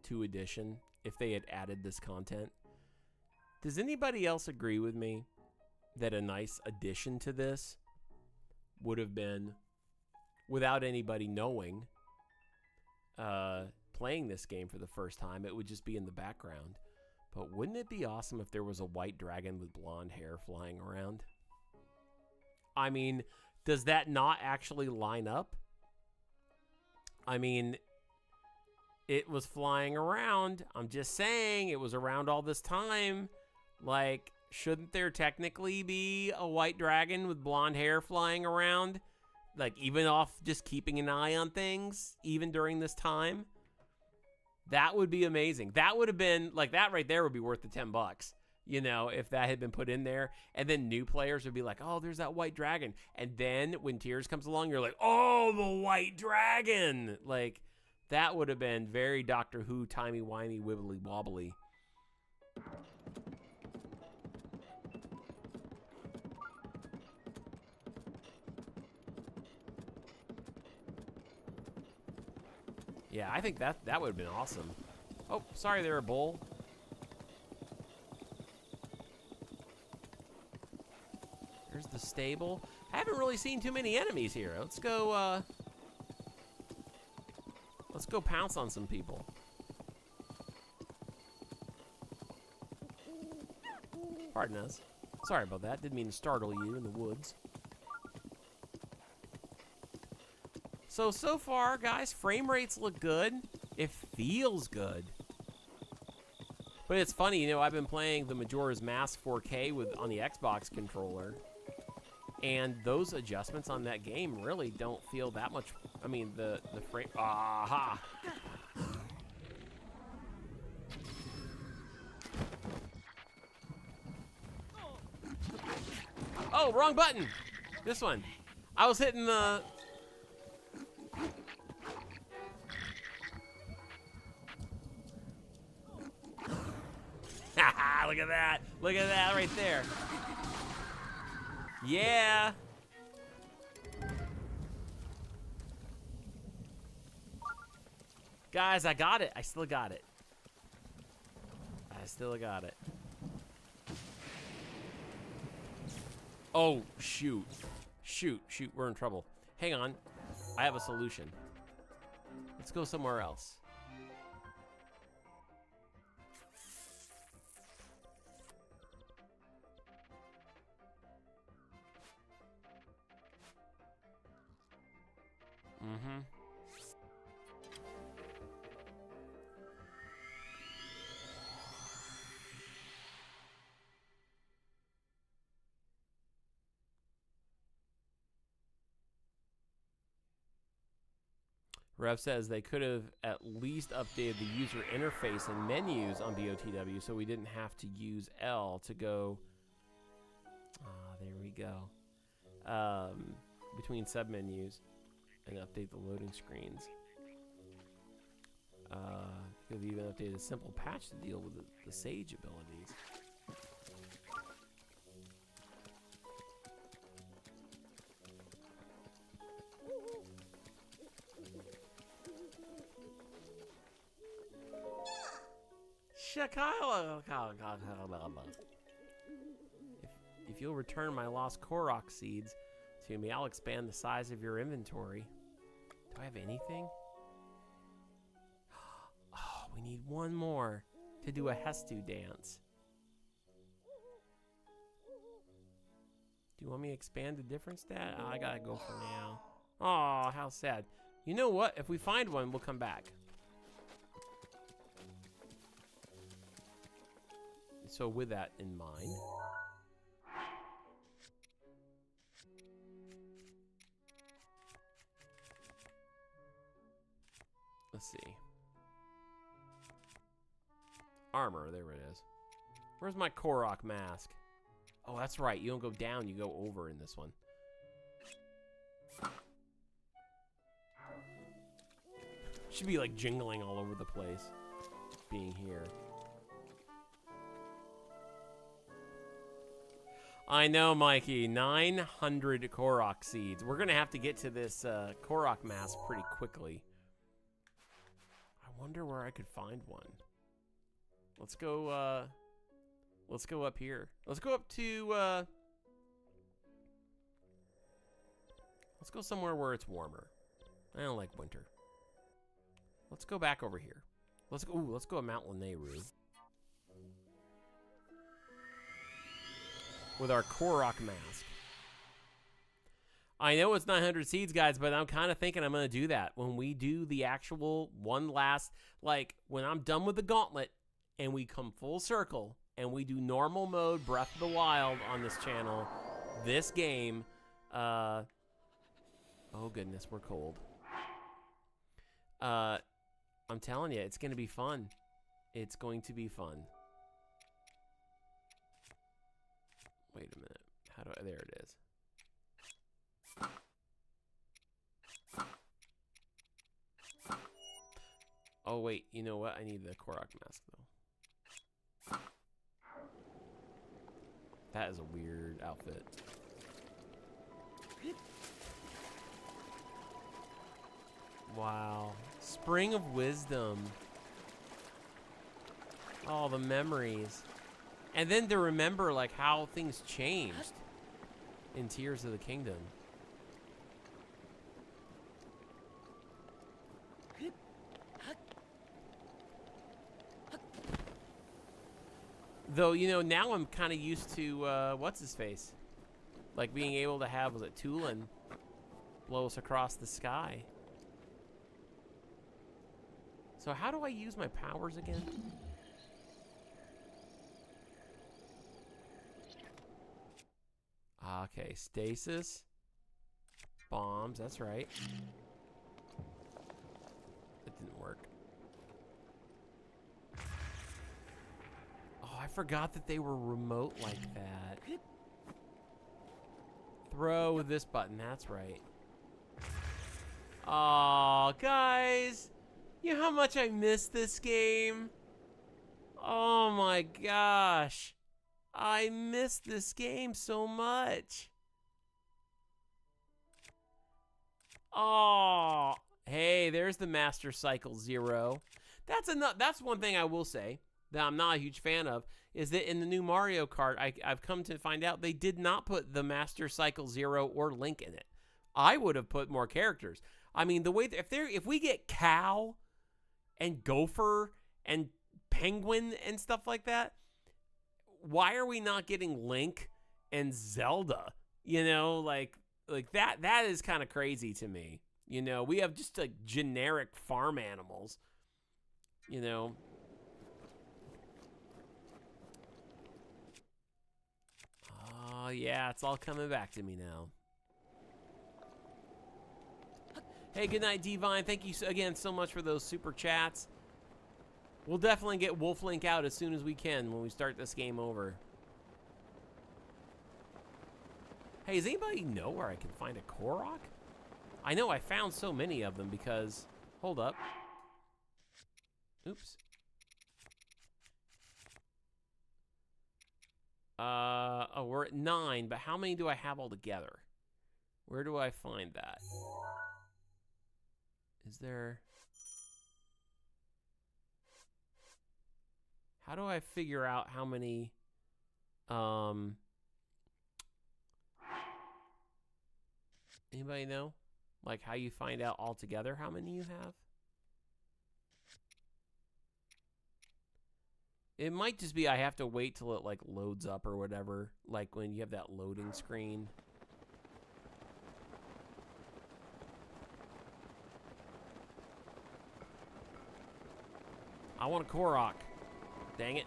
2 edition, if they had added this content. Does anybody else agree with me that a nice addition to this would have been, without anybody knowing, playing this game for the first time, it would just be in the background. But wouldn't it be awesome if there was a white dragon with blonde hair flying around? I mean, does that not actually line up? I mean, it was flying around. I'm just saying, it was around all this time. Like, shouldn't there technically be a white dragon with blonde hair flying around? Like, even off just keeping an eye on things, even during this time? That would be amazing. That would have been, like, that right there would be worth the $10. You know, if that had been put in there. And then new players would be like, oh, there's that white dragon. And then when Tears comes along, you're like, oh, the white dragon. Like, that would have been very Doctor Who, timey-wimey, wibbly-wobbly. Yeah, I think that would have been awesome. Oh, sorry there, bull. There's the stable. I haven't really seen too many enemies here. Let's go pounce on some people. Pardon us. Sorry about that. Didn't mean to startle you in the woods. So far, guys, frame rates look good. It feels good. But it's funny, you know, I've been playing the Majora's Mask 4K on the Xbox controller. And those adjustments on that game really don't feel that much. I mean, the frame. Aha! Oh, wrong button! This one. I was hitting the. Haha, look at that. Look at that right there. Yeah. Guys, I got it. I still got it. I still got it. Oh, shoot. Shoot, we're in trouble. Hang on. I have a solution. Let's go somewhere else. Mm-hmm. Rev says they could have at least updated the user interface and menus on BOTW so we didn't have to use L to go. There we go. Between submenus and update the loading screens. Could have even updated a simple patch to deal with the Sage abilities. If you'll return my lost Korok seeds to me, I'll expand the size of your inventory. Do I have anything? Oh, we need one more to do a Hestu dance. Do you want me to expand a different stat? Oh, I gotta go for now. Oh, how sad. You know what? If we find one, we'll come back. So with that in mind, let's see. Armor, there it is. Where's my Korok mask? Oh, that's right. You don't go down, you go over in this one. Should be like jingling all over the place, being here. I know, Mikey. 900 Korok seeds. We're gonna have to get to this Korok mask pretty quickly. I wonder where I could find one. Let's go up here. Let's go up to let's go somewhere where it's warmer. I don't like winter. Let's go back over here. Let's go to Mount Lanayru. With our Korok mask. I know it's 900 seeds, guys, but I'm kind of thinking I'm going to do that. When we do the actual one last, like, when I'm done with the gauntlet, and we come full circle, and we do normal mode Breath of the Wild on this channel, this game, oh goodness, we're cold. I'm telling you, it's going to be fun. It's going to be fun. Wait a minute. How do I? There it is. Oh, wait. You know what? I need the Korok mask, though. That is a weird outfit. Wow. Spring of Wisdom. All the memories. And then to remember, like, how things changed in Tears of the Kingdom. Though, you know, now I'm kind of used to, what's-his-face? Like, being able to have, was it Tulin, blow us across the sky. So how do I use my powers again? Okay, stasis. Bombs, that's right. That didn't work. Oh, I forgot that they were remote like that. Throw with this button, that's right. Aw, guys. You know how much I miss this game? Oh my gosh. I miss this game so much. Oh, hey, there's the Master Cycle Zero. That's one thing I will say that I'm not a huge fan of, is that in the new Mario Kart, I've come to find out they did not put the Master Cycle Zero or Link in it. I would have put more characters. I mean, the way if we get Cow and Gopher and Penguin and stuff like that, why are we not getting Link and Zelda? You know, like that is kind of crazy to me. You know, we have just like generic farm animals. You know. Oh, yeah, it's all coming back to me now. Hey, good night, Divine. Thank you again so much for those super chats. We'll definitely get Wolflink out as soon as we can when we start this game over. Hey, does anybody know where I can find a Korok? I know I found so many of them because... Hold up. Oops. Oh, we're at 9, but how many do I have altogether? Where do I find that? Is there... How do I figure out how many, anybody know? Like how you find out altogether how many you have? It might just be I have to wait till it like loads up or whatever, like when you have that loading screen. I want a Korok. Dang it.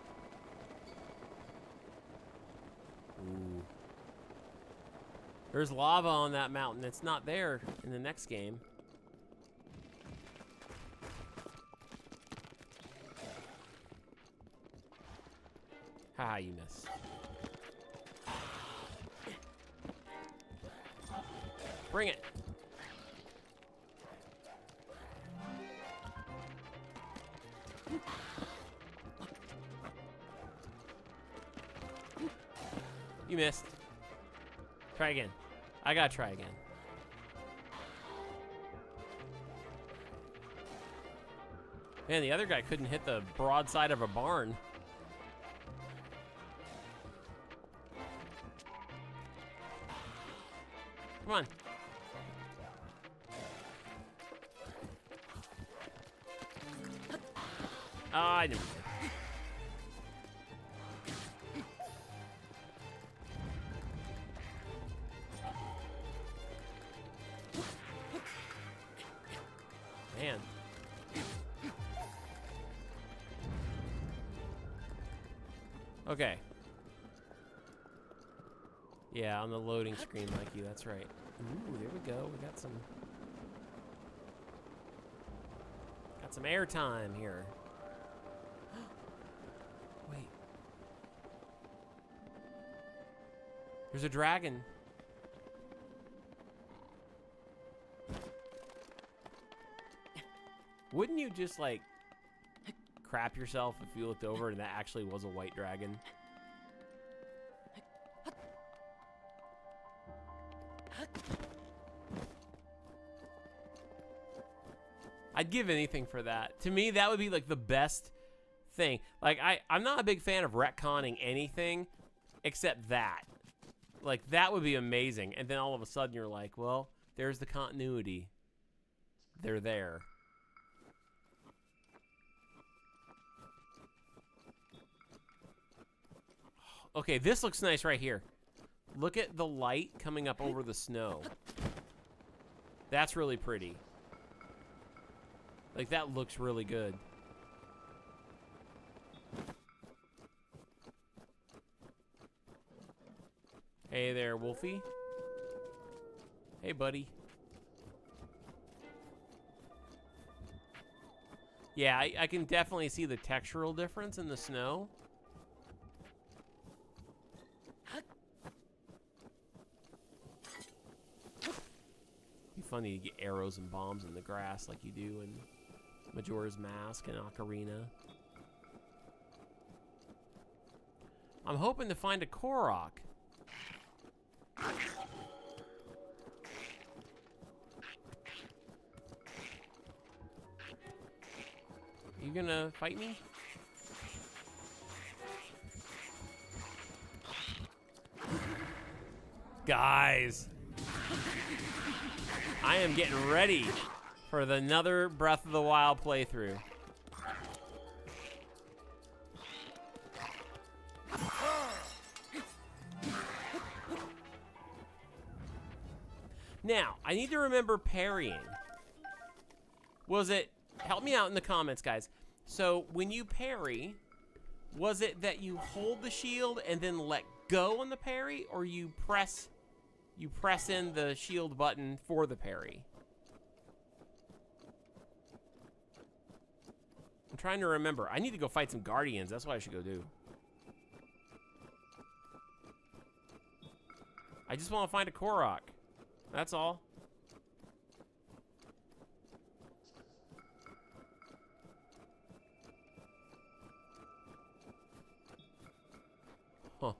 Ooh. There's lava on that mountain. It's not there in the next game. Ha, you missed. Bring it. You missed. Try again. I gotta try again. Man, the other guy couldn't hit the broadside of a barn. Come on. I knew it. Man. Okay. Yeah, on the loading screen like you, that's right. Ooh, there we go. We got some airtime here. Wait. There's a dragon. Wouldn't you just like crap yourself if you looked over and that actually was a white dragon? I'd give anything for that. To me, that would be like the best thing. Like, I'm not a big fan of retconning anything except that. Like, that would be amazing. And then all of a sudden you're like, well, there's the continuity. They're there. Okay, this looks nice right here. Look at the light coming up over the snow. That's really pretty. Like, that looks really good. Hey there, Wolfie. Hey, buddy. Yeah, I can definitely see the textural difference in the snow. Be funny to get arrows and bombs in the grass like you do in Majora's Mask and Ocarina. I'm hoping to find a Korok. You gonna fight me? Guys, I am getting ready for another Breath of the Wild playthrough. Now, I need to remember parrying. Was it... Help me out in the comments, guys. So, when you parry, was it that you hold the shield and then let go on the parry, or you press in the shield button for the parry? I'm trying to remember. I need to go fight some Guardians. That's what I should go do. I just want to find a Korok. That's all. Huh.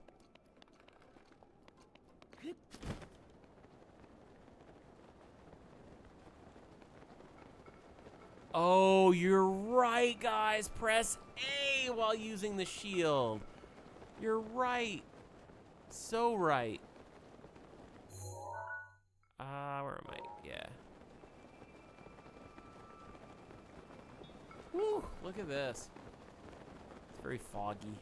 Oh, you're right, guys. Press A while using the shield. You're right. So right. Where am I? Yeah. Woo, look at this. It's very foggy.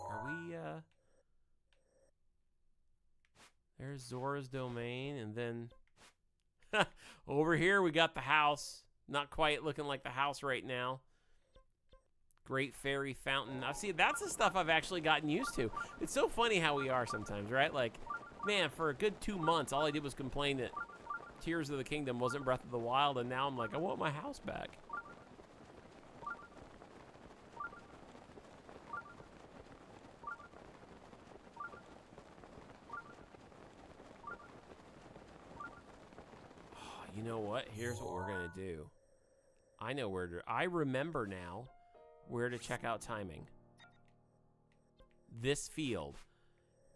Are we, there's Zora's domain, and then over here we got the house. Not quite looking like the house right now. Great Fairy Fountain. I see, that's the stuff I've actually gotten used to. It's so funny how we are sometimes, right? Like, man, for a good 2 months, all I did was complain that Tears of the Kingdom wasn't Breath of the Wild, and now I'm like, I want my house back. You know what? Here's what we're gonna do. I know where to... I remember now where to check out timing. This field.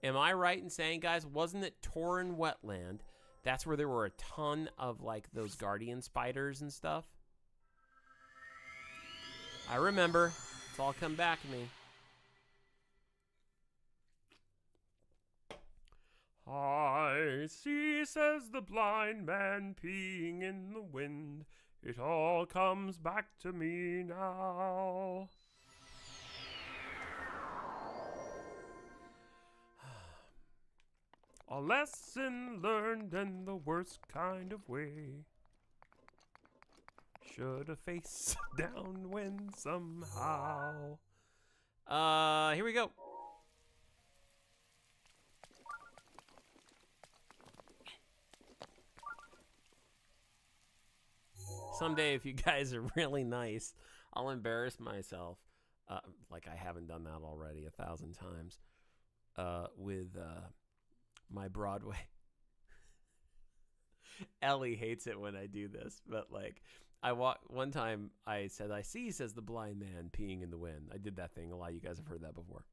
Am I right in saying, guys, wasn't it Torren Wetland? That's where there were a ton of, like, those guardian spiders and stuff? I remember. It's all come back to me. I see, says the blind man peeing in the wind. It all comes back to me now. A lesson learned in the worst kind of way. Should have faced downwind somehow. Here we go. Someday, if you guys are really nice, I'll embarrass myself, like I haven't done that already 1,000 times, with my Broadway. Ellie hates it when I do this, but like, one time I said, I see, says the blind man peeing in the wind. I did that thing. A lot of you guys have heard that before.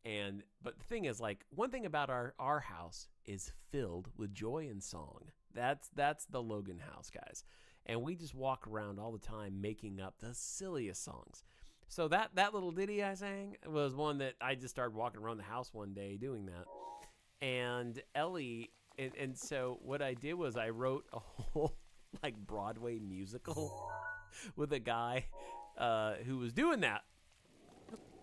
But the thing is, like, one thing about our house is filled with joy and song. That's the Logan house, guys. And we just walk around all the time making up the silliest songs. So that little ditty I sang was one that I just started walking around the house one day doing that. And Ellie, and so what I did was I wrote a whole like Broadway musical with a guy who was doing that.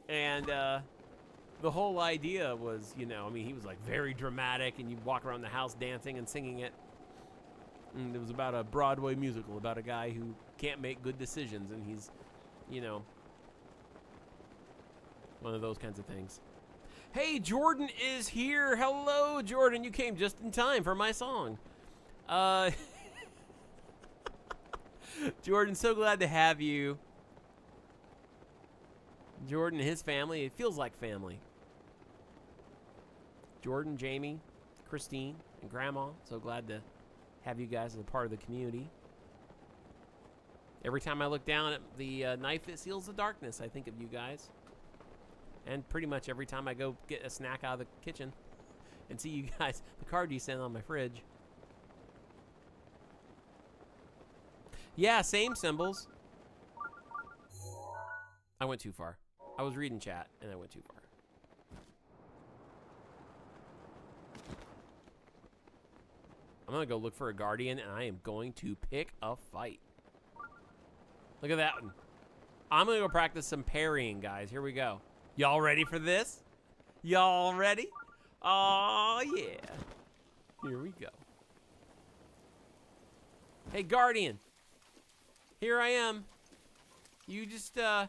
And the whole idea was, you know, I mean, he was like very dramatic, and you walk around the house dancing and singing it. And it was about a Broadway musical about a guy who can't make good decisions, and he's, you know, one of those kinds of things. Hey, Jordan is here. Hello, Jordan. You came just in time for my song. Jordan, so glad to have you. Jordan and his family, it feels like family. Jordan, Jamie, Christine, and Grandma, so glad to have you guys as a part of the community. Every time I look down at the knife that seals the darkness, I think of you guys. And pretty much every time I go get a snack out of the kitchen and see you guys, the card you sent on my fridge. Yeah, same symbols. I went too far. I was reading chat, and I went too far. I'm going to go look for a guardian, and I am going to pick a fight. Look at that one. I'm going to go practice some parrying, guys. Here we go. Y'all ready for this? Y'all ready? Oh, yeah. Here we go. Hey, guardian. Here I am. You just, hey.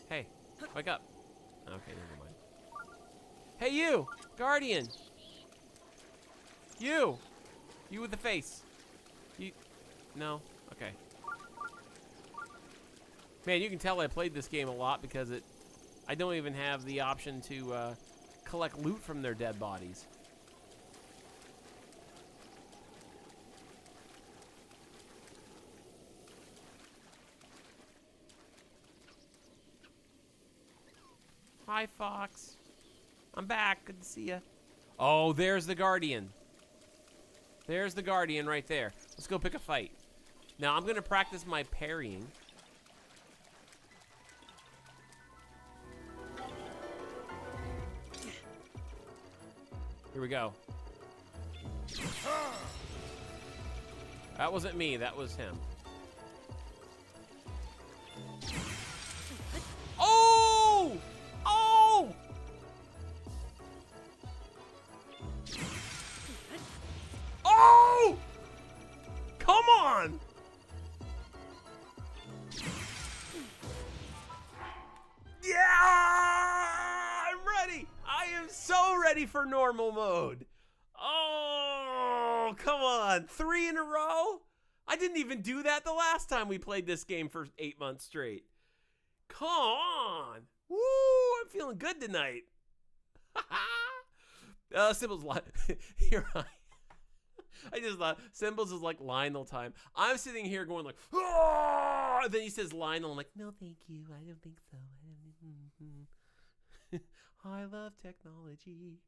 Hey, wake up. Okay, never mind. Hey, you, guardian. You with the face. No, okay. Man, you can tell I played this game a lot because I don't even have the option to collect loot from their dead bodies. Hi, Fox. I'm back. Good to see ya. Oh, there's the Guardian. There's the Guardian right there. Let's go pick a fight. Now, I'm going to practice my parrying. Here we go. That wasn't me. That was him. Oh! Oh! Oh! Come on! Yeah! I'm ready! I am so ready for normal mode. Oh, come on. 3 in a row? I didn't even do that the last time we played this game for 8 months straight. Come on. Woo, I'm feeling good tonight. Symbols here I just thought Symbols is like Lionel time. I'm sitting here going like, oh! Then he says Lionel. I'm like, no, thank you. I don't think so. I love technology.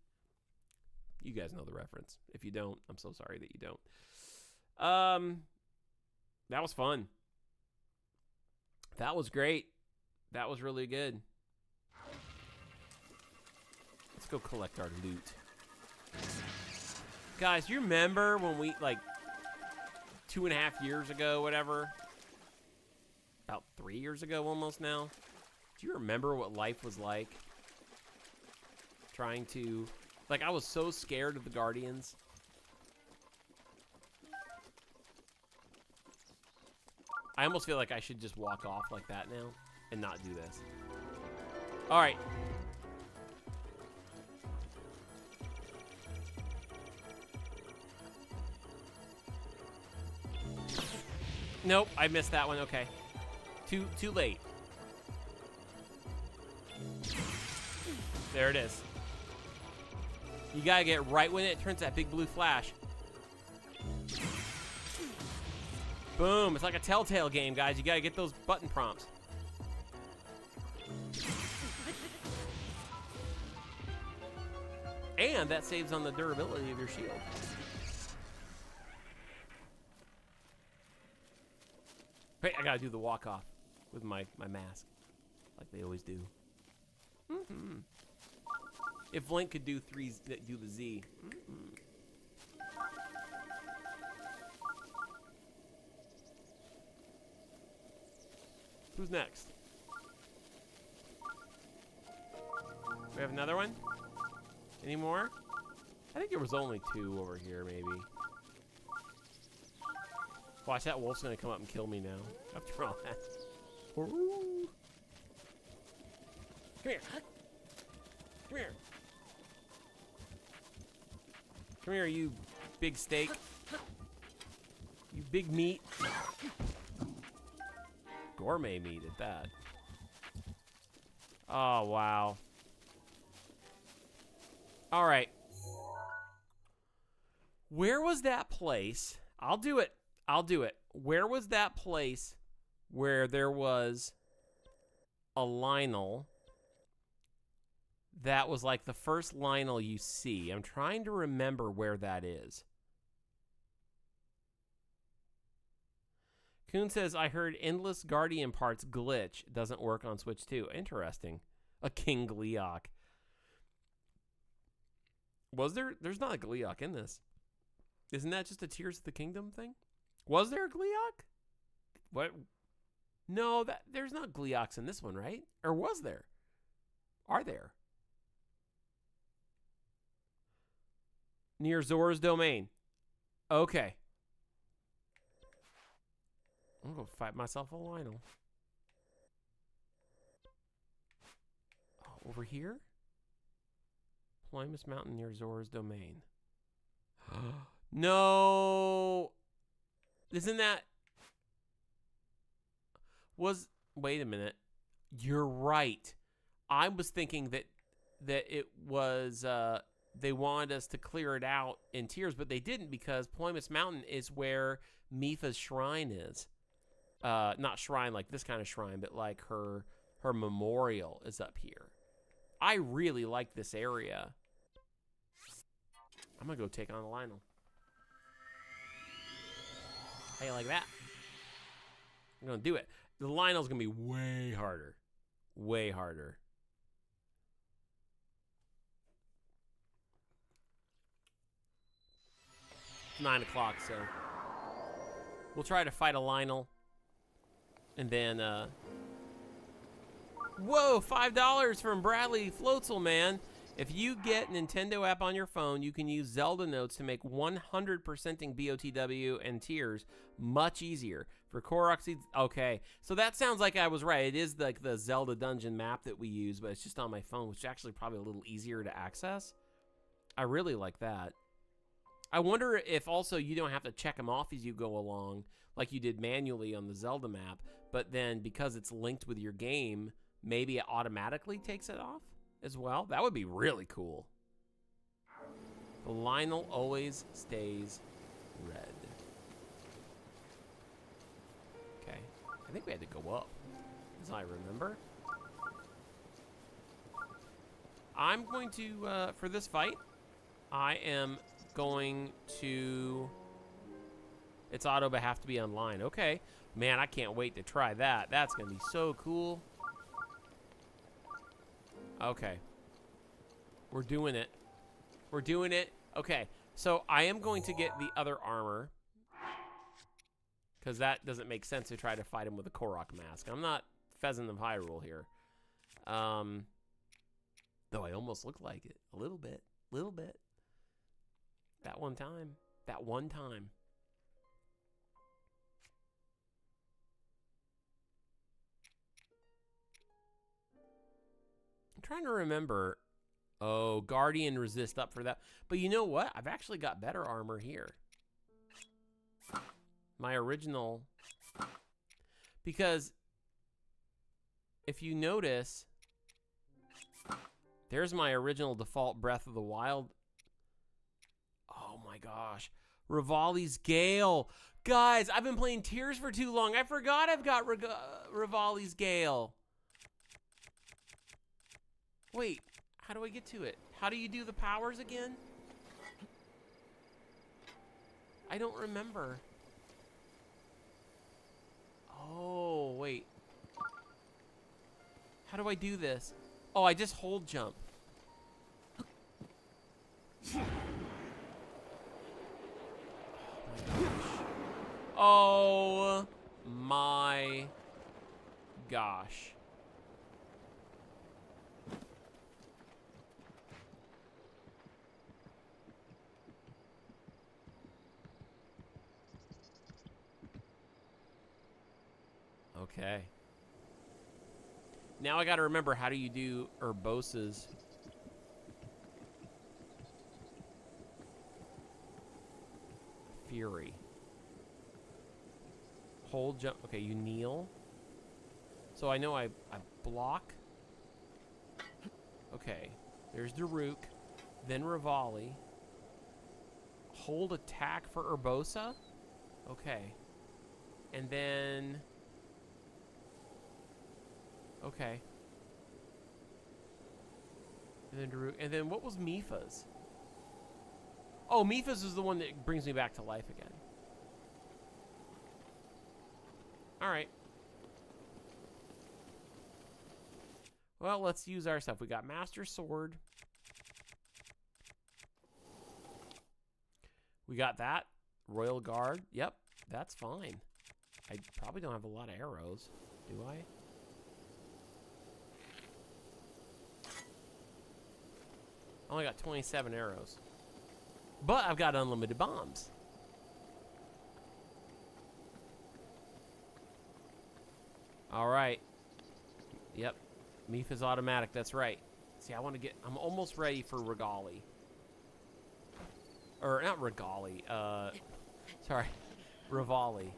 You guys know the reference. If you don't, I'm so sorry that you don't. That was fun. That was great. That was really good. Let's go collect our loot. Guys, you remember when we, like, 2.5 years ago, whatever? About 3 years ago almost now? Do you remember what life was like? Trying to... Like, I was so scared of the Guardians. I almost feel like I should just walk off like that now and not do this. All right. Nope, I missed that one. Okay. Too late. There it is. You gotta get right when it turns that big blue flash. Boom. It's like a Telltale game, guys. You gotta get those button prompts. And that saves on the durability of your shield. Hey, I gotta do the walk off with my mask, like they always do. If Link could do do the Z. Who's next? We have another one? Any more? I think there was only 2 over here, maybe. Watch, that wolf's gonna come up and kill me now. After all that. Ooh. Come here. Come here. Come here, you big steak. You big meat. Gourmet meat at that. Oh, wow. All right. Where was that place? I'll do it. I'll do it. Where was that place where there was a Lionel that was like the first Lionel you see? I'm trying to remember where that is. Coon says, I heard Endless Guardian parts glitch. It doesn't work on Switch 2. Interesting. A King Gleeok. Was there? There's not a Gleeok in this. Isn't that just a Tears of the Kingdom thing? Was there a Gleeok? What? No, there's not Gleeoks in this one, right? Or was there? Are there? Near Zora's Domain. Okay. I'm gonna fight myself a Lionel. Oh, over here? Ploymus Mountain near Zora's Domain. No! Isn't that... Wait a minute. You're right. I was thinking that it was... they wanted us to clear it out in Tears, but they didn't, because Ploymus Mountain is where Mipha's shrine is. Not shrine like this kind of shrine, but like her memorial is up here. I really like this area. I'm gonna go take on a Lionel. How you like that? I'm gonna do it. The Lionel's gonna be way harder. Way harder. It's 9 o'clock, so we'll try to fight a Lionel. And then, whoa, $5 from Bradley Floatzel, man. If you get Nintendo app on your phone, you can use Zelda notes to make 100%ing BOTW and Tears much easier. For Korok Seeds, okay. So that sounds like I was right. It is like the Zelda dungeon map that we use, but it's just on my phone, which is actually probably a little easier to access. I really like that. I wonder if also you don't have to check them off as you go along, like you did manually on the Zelda map, but then because it's linked with your game, maybe it automatically takes it off as well. That would be really cool. The Lionel always stays red. Okay, I think we had to go up, as I remember. I'm going to, for this fight, I am going to... It's auto, but have to be online. Okay. Man, I can't wait to try that. That's going to be so cool. Okay. We're doing it. We're doing it. Okay. So I am going to get the other armor, because that doesn't make sense to try to fight him with a Korok mask. I'm not Pheasant of Hyrule here. Though I almost look like it. A little bit. Little bit. That one time. That one time. I'm trying to remember. Oh, Guardian resist up for that. But you know what? I've actually got better armor here. My original. Because if you notice, there's my original default Breath of the Wild. Oh my gosh. Rivali's Gale. Guys, I've been playing Tears for too long. I forgot I've got Rivali's Gale. Wait, how do I get to it? How do you do the powers again? I don't remember. Oh, wait. How do I do this? Oh, I just hold jump. Oh my gosh. Okay. Now I gotta remember, how do you do Urbosa's? Fury. Hold jump. Okay, you kneel. So I know I block. Okay. There's Daruk. Then Rivali. Hold attack for Urbosa. Okay. And then... Okay. And then Daruk. And then what was Mifa's? Oh, Mifa's is the one that brings me back to life again. Alright. Well, let's use our stuff. We got Master Sword. We got that. Royal Guard. Yep, that's fine. I probably don't have a lot of arrows. Do I? I only got 27 arrows. But I've got unlimited bombs. Alright. Yep. Mifa's automatic, that's right. See, I want to get... I'm almost ready for Regali. Or, not Regali. Sorry. Rivali.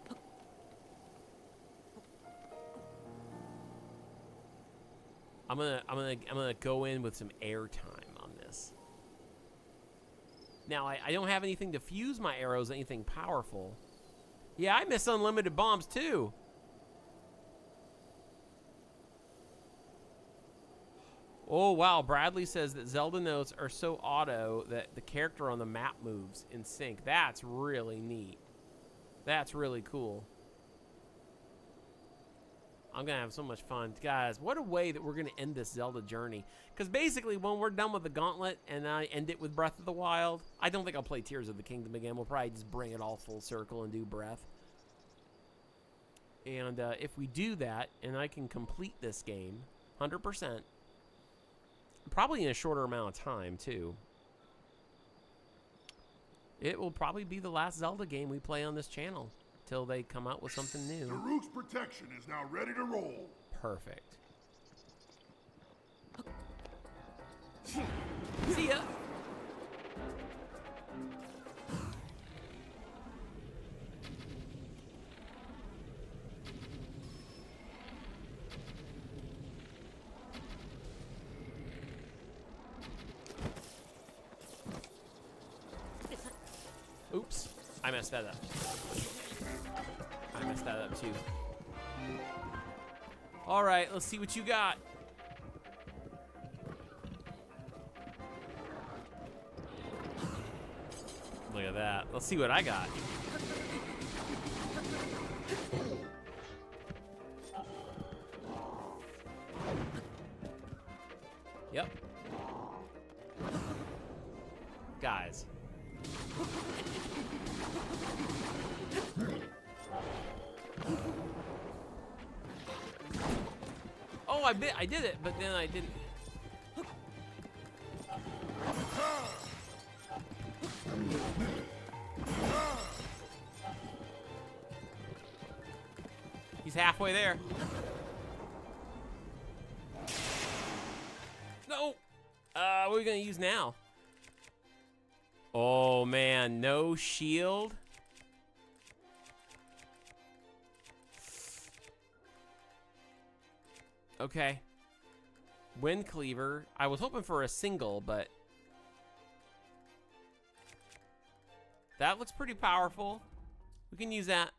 I'm gonna go in with some airtime on this. Now, I don't have anything to fuse my arrows, anything powerful. Yeah, I miss unlimited bombs, too. Oh, wow. Bradley says that Zelda notes are so auto that the character on the map moves in sync. That's really neat. That's really cool. I'm going to have so much fun. Guys, what a way that we're going to end this Zelda journey. Because basically, when we're done with the Gauntlet and I end it with Breath of the Wild, I don't think I'll play Tears of the Kingdom again. We'll probably just bring it all full circle and do Breath. And if we do that, and I can complete this game 100%, probably in a shorter amount of time, too, it will probably be the last Zelda game we play on this channel till they come out with something new. Daruk's protection is now ready to roll. Perfect. See ya. Oops. I messed that up. I messed that up too. All right, let's see what you got. Look at that. Let's see what I got. Yep. Guys. Oh, I did it, but then I didn't. He's halfway there. No. What are we gonna use now? Oh man, no shield. Okay. Wind Cleaver. I was hoping for a single, but that looks pretty powerful. We can use that.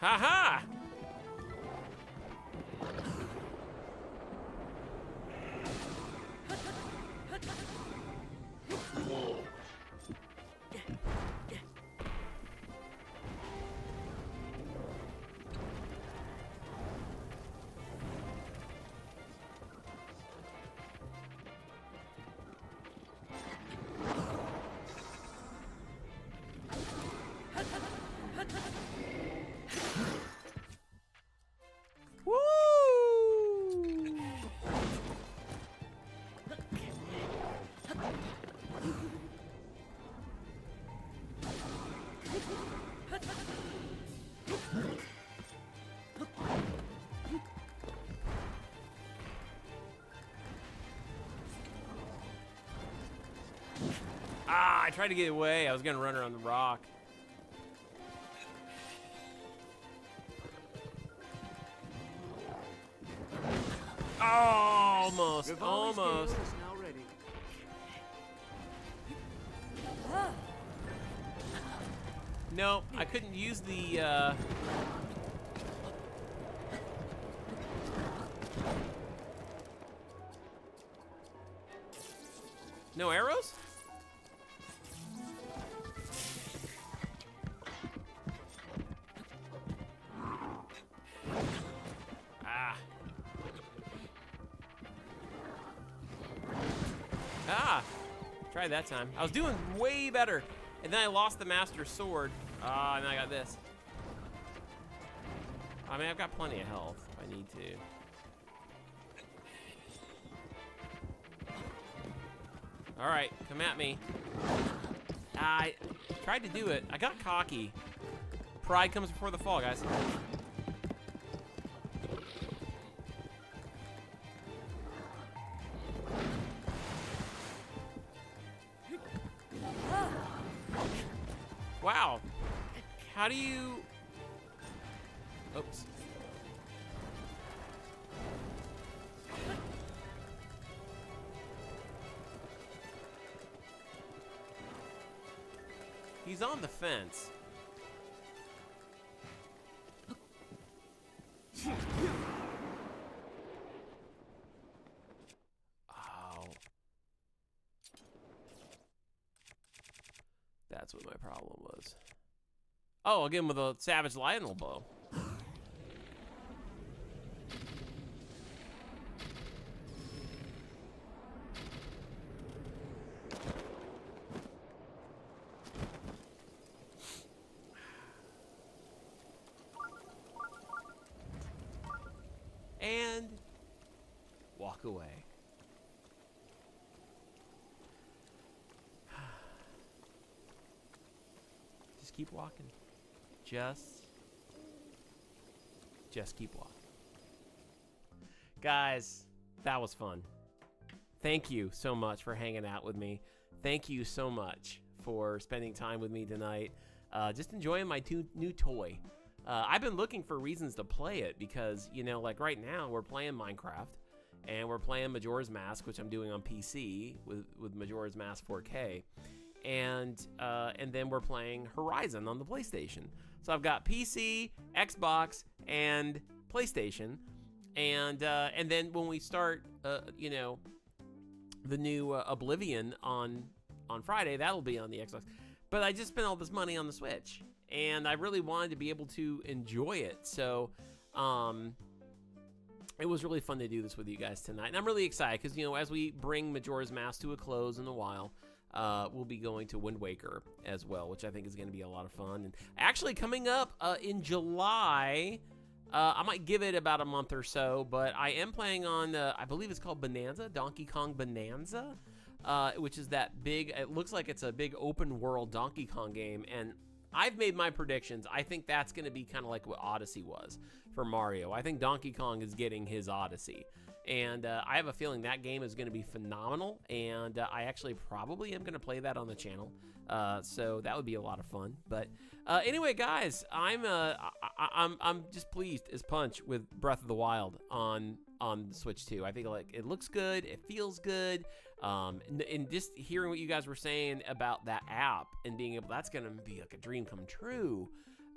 Ha-ha! Woo! Ah, I tried to get away. I was gonna run her on the rock. Almost, almost. Now ready. Nope, I couldn't use the, No arrows? Ah. Ah! Tried that time. I was doing way better. And then I lost the Master Sword. Ah, and I got this. I mean, I've got plenty of health if I need to. All right, come at me. I tried to do it. I got cocky. Pride comes before the fall, guys. Wow. How do you... Oops. He's on the fence. Oh. That's what my problem was. Oh, I'll get him with a Savage Lionel bow. And walk away. Just keep walking. Just keep walking. Guys, that was fun. Thank you so much for hanging out with me. Thank you so much for spending time with me tonight. Just enjoying my new toy. I've been looking for reasons to play it because, you know, like right now we're playing Minecraft and we're playing Majora's Mask, which I'm doing on PC with Majora's Mask 4K. And then we're playing Horizon on the PlayStation. So I've got PC, Xbox, and PlayStation. And then when we start, you know, the new Oblivion on Friday, that'll be on the Xbox. But I just spent all this money on the Switch. And I really wanted to be able to enjoy it. So it was really fun to do this with you guys tonight. And I'm really excited because, you know, as we bring Majora's Mask to a close in a while, we'll be going to Wind Waker as well, which I think is going to be a lot of fun. And actually coming up in July, I might give it about a month or so, but I am playing on, I believe it's called Bonanza, Donkey Kong Bonanza, which is that big, it looks like it's a big open world Donkey Kong game. And I've made my predictions. I think that's going to be kind of like what Odyssey was for Mario. I think Donkey Kong is getting his Odyssey. And I have a feeling that game is going to be phenomenal. And I actually probably am going to play that on the channel. So that would be a lot of fun. But anyway, guys, I'm just pleased as punch with Breath of the Wild on the Switch 2. I think like it looks good, it feels good, and just hearing what you guys were saying about that app and being able, that's gonna be like a dream come true.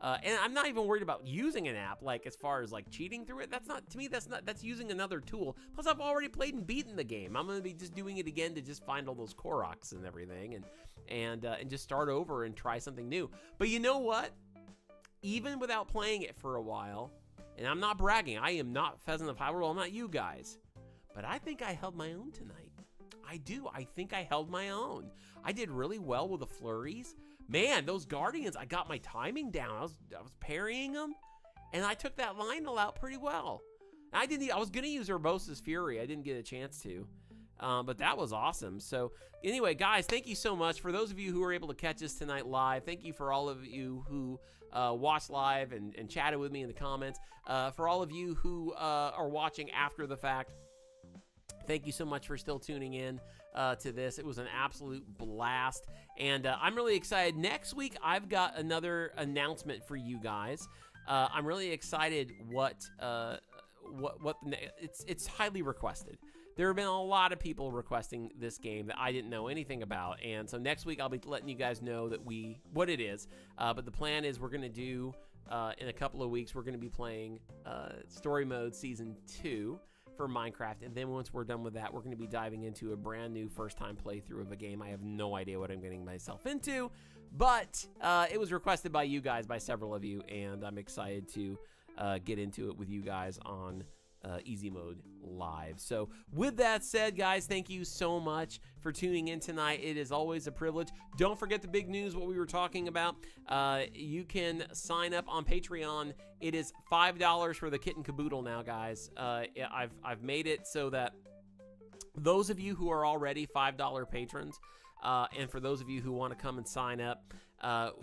And I'm not even worried about using an app, like as far as like cheating through it. That's not, to me, that's using another tool. Plus, I've already played and beaten the game. I'm gonna be just doing it again to just find all those Koroks and everything, and just start over and try something new. But you know what? Even without playing it for a while, and I'm not bragging, I am not Pheasant of High World, I'm not you guys, but I think I held my own tonight. I do. I think I held my own. I did really well with the flurries. Man, those Guardians, I got my timing down. I was parrying them, and I took that Lionel out pretty well. I was going to use Urbosa's Fury. I didn't get a chance to, but that was awesome. So anyway, guys, thank you so much. For those of you who were able to catch us tonight live, thank you for all of you who watched live and chatted with me in the comments. For all of you who are watching after the fact, thank you so much for still tuning in to this. It was an absolute blast, and I'm really excited. Next week, I've got another announcement for you guys. I'm really excited it's highly requested. There have been a lot of people requesting this game that I didn't know anything about, and so next week I'll be letting you guys know what it is. But the plan is we're going to do, in a couple of weeks, we're going to be playing Story Mode Season 2 for Minecraft, and then once we're done with that, we're going to be diving into a brand new first-time playthrough of a game. I have no idea what I'm getting myself into, but it was requested by you guys, by several of you, and I'm excited to get into it with you guys on Easy Mode Live. So with that said, guys, thank you so much for tuning in tonight. It is always a privilege. Don't forget the big news, what we were talking about. You can sign up on Patreon. It is $5 for the kit and caboodle now, guys. I've made it so that those of you who are already $5 patrons, and for those of you who want to come and sign up,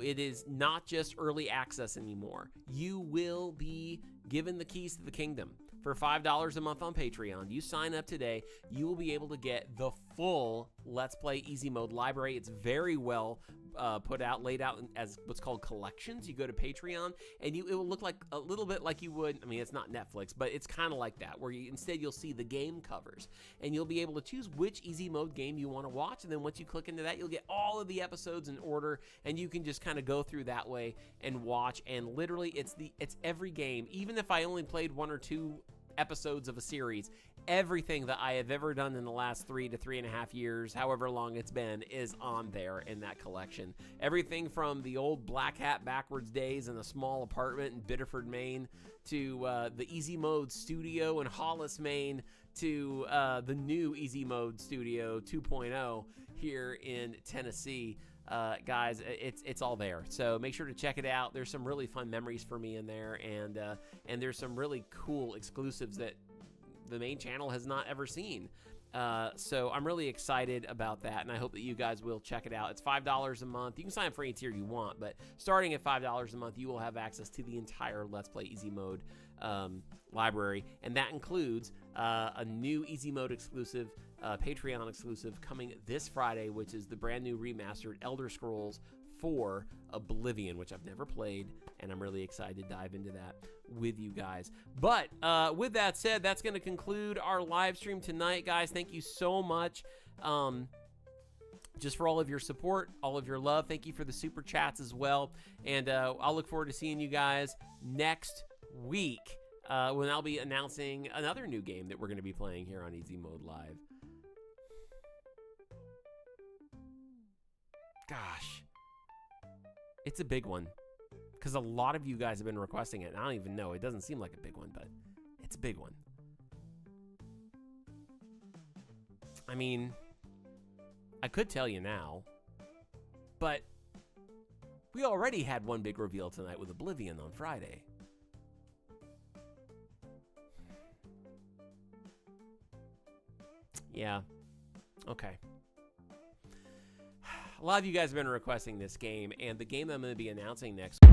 it is not just early access anymore. You will be given the keys to the kingdom. For $5 a month on Patreon, you sign up today, you will be able to get the full Let's Play Easy Mode library. It's very well put out, laid out as what's called collections. You go to Patreon, and it will look like a little bit like you would, I mean, it's not Netflix, but it's kind of like that, where instead you'll see the game covers, and you'll be able to choose which Easy Mode game you want to watch, and then once you click into that, you'll get all of the episodes in order, and you can just kind of go through that way and watch, and literally it's every game. Even if I only played 1 or 2 episodes of a series, everything that I have ever done in the last 3 to 3.5 years, however long it's been, is on there in that collection. Everything from the old Black Hat backwards days in a small apartment in Biddeford, Maine, to the Easy Mode studio in Hollis, Maine, to the new Easy Mode studio 2.0 here in Tennessee. Guys, it's all there, so make sure to check it out. There's some really fun memories for me in there, and there's some really cool exclusives that the main channel has not ever seen. So I'm really excited about that, and I hope that you guys will check it out. It's $5 a month. You can sign up for any tier you want, but starting at $5 a month, you will have access to the entire Let's Play Easy Mode library, and that includes a new Easy Mode exclusive, Patreon exclusive, coming this Friday, which is the brand new remastered Elder Scrolls 4 Oblivion, which I've never played, and I'm really excited to dive into that with you guys. But with that said, that's going to conclude our live stream tonight, guys. Thank you so much just for all of your support, all of your love. Thank you for the super chats as well, and I'll look forward to seeing you guys next week when I'll be announcing another new game that we're going to be playing here on Easy Mode Live. Gosh, it's a big one, because a lot of you guys have been requesting it, and I don't even know. It doesn't seem like a big one, but it's a big one. I mean, I could tell you now, but we already had one big reveal tonight with Oblivion on Friday. Yeah, okay. A lot of you guys have been requesting this game, and the game that I'm going to be announcing next week.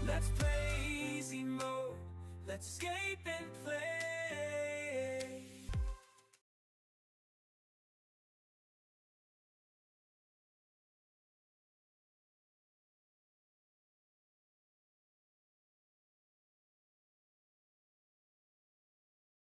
Let's play easy mode. Let's get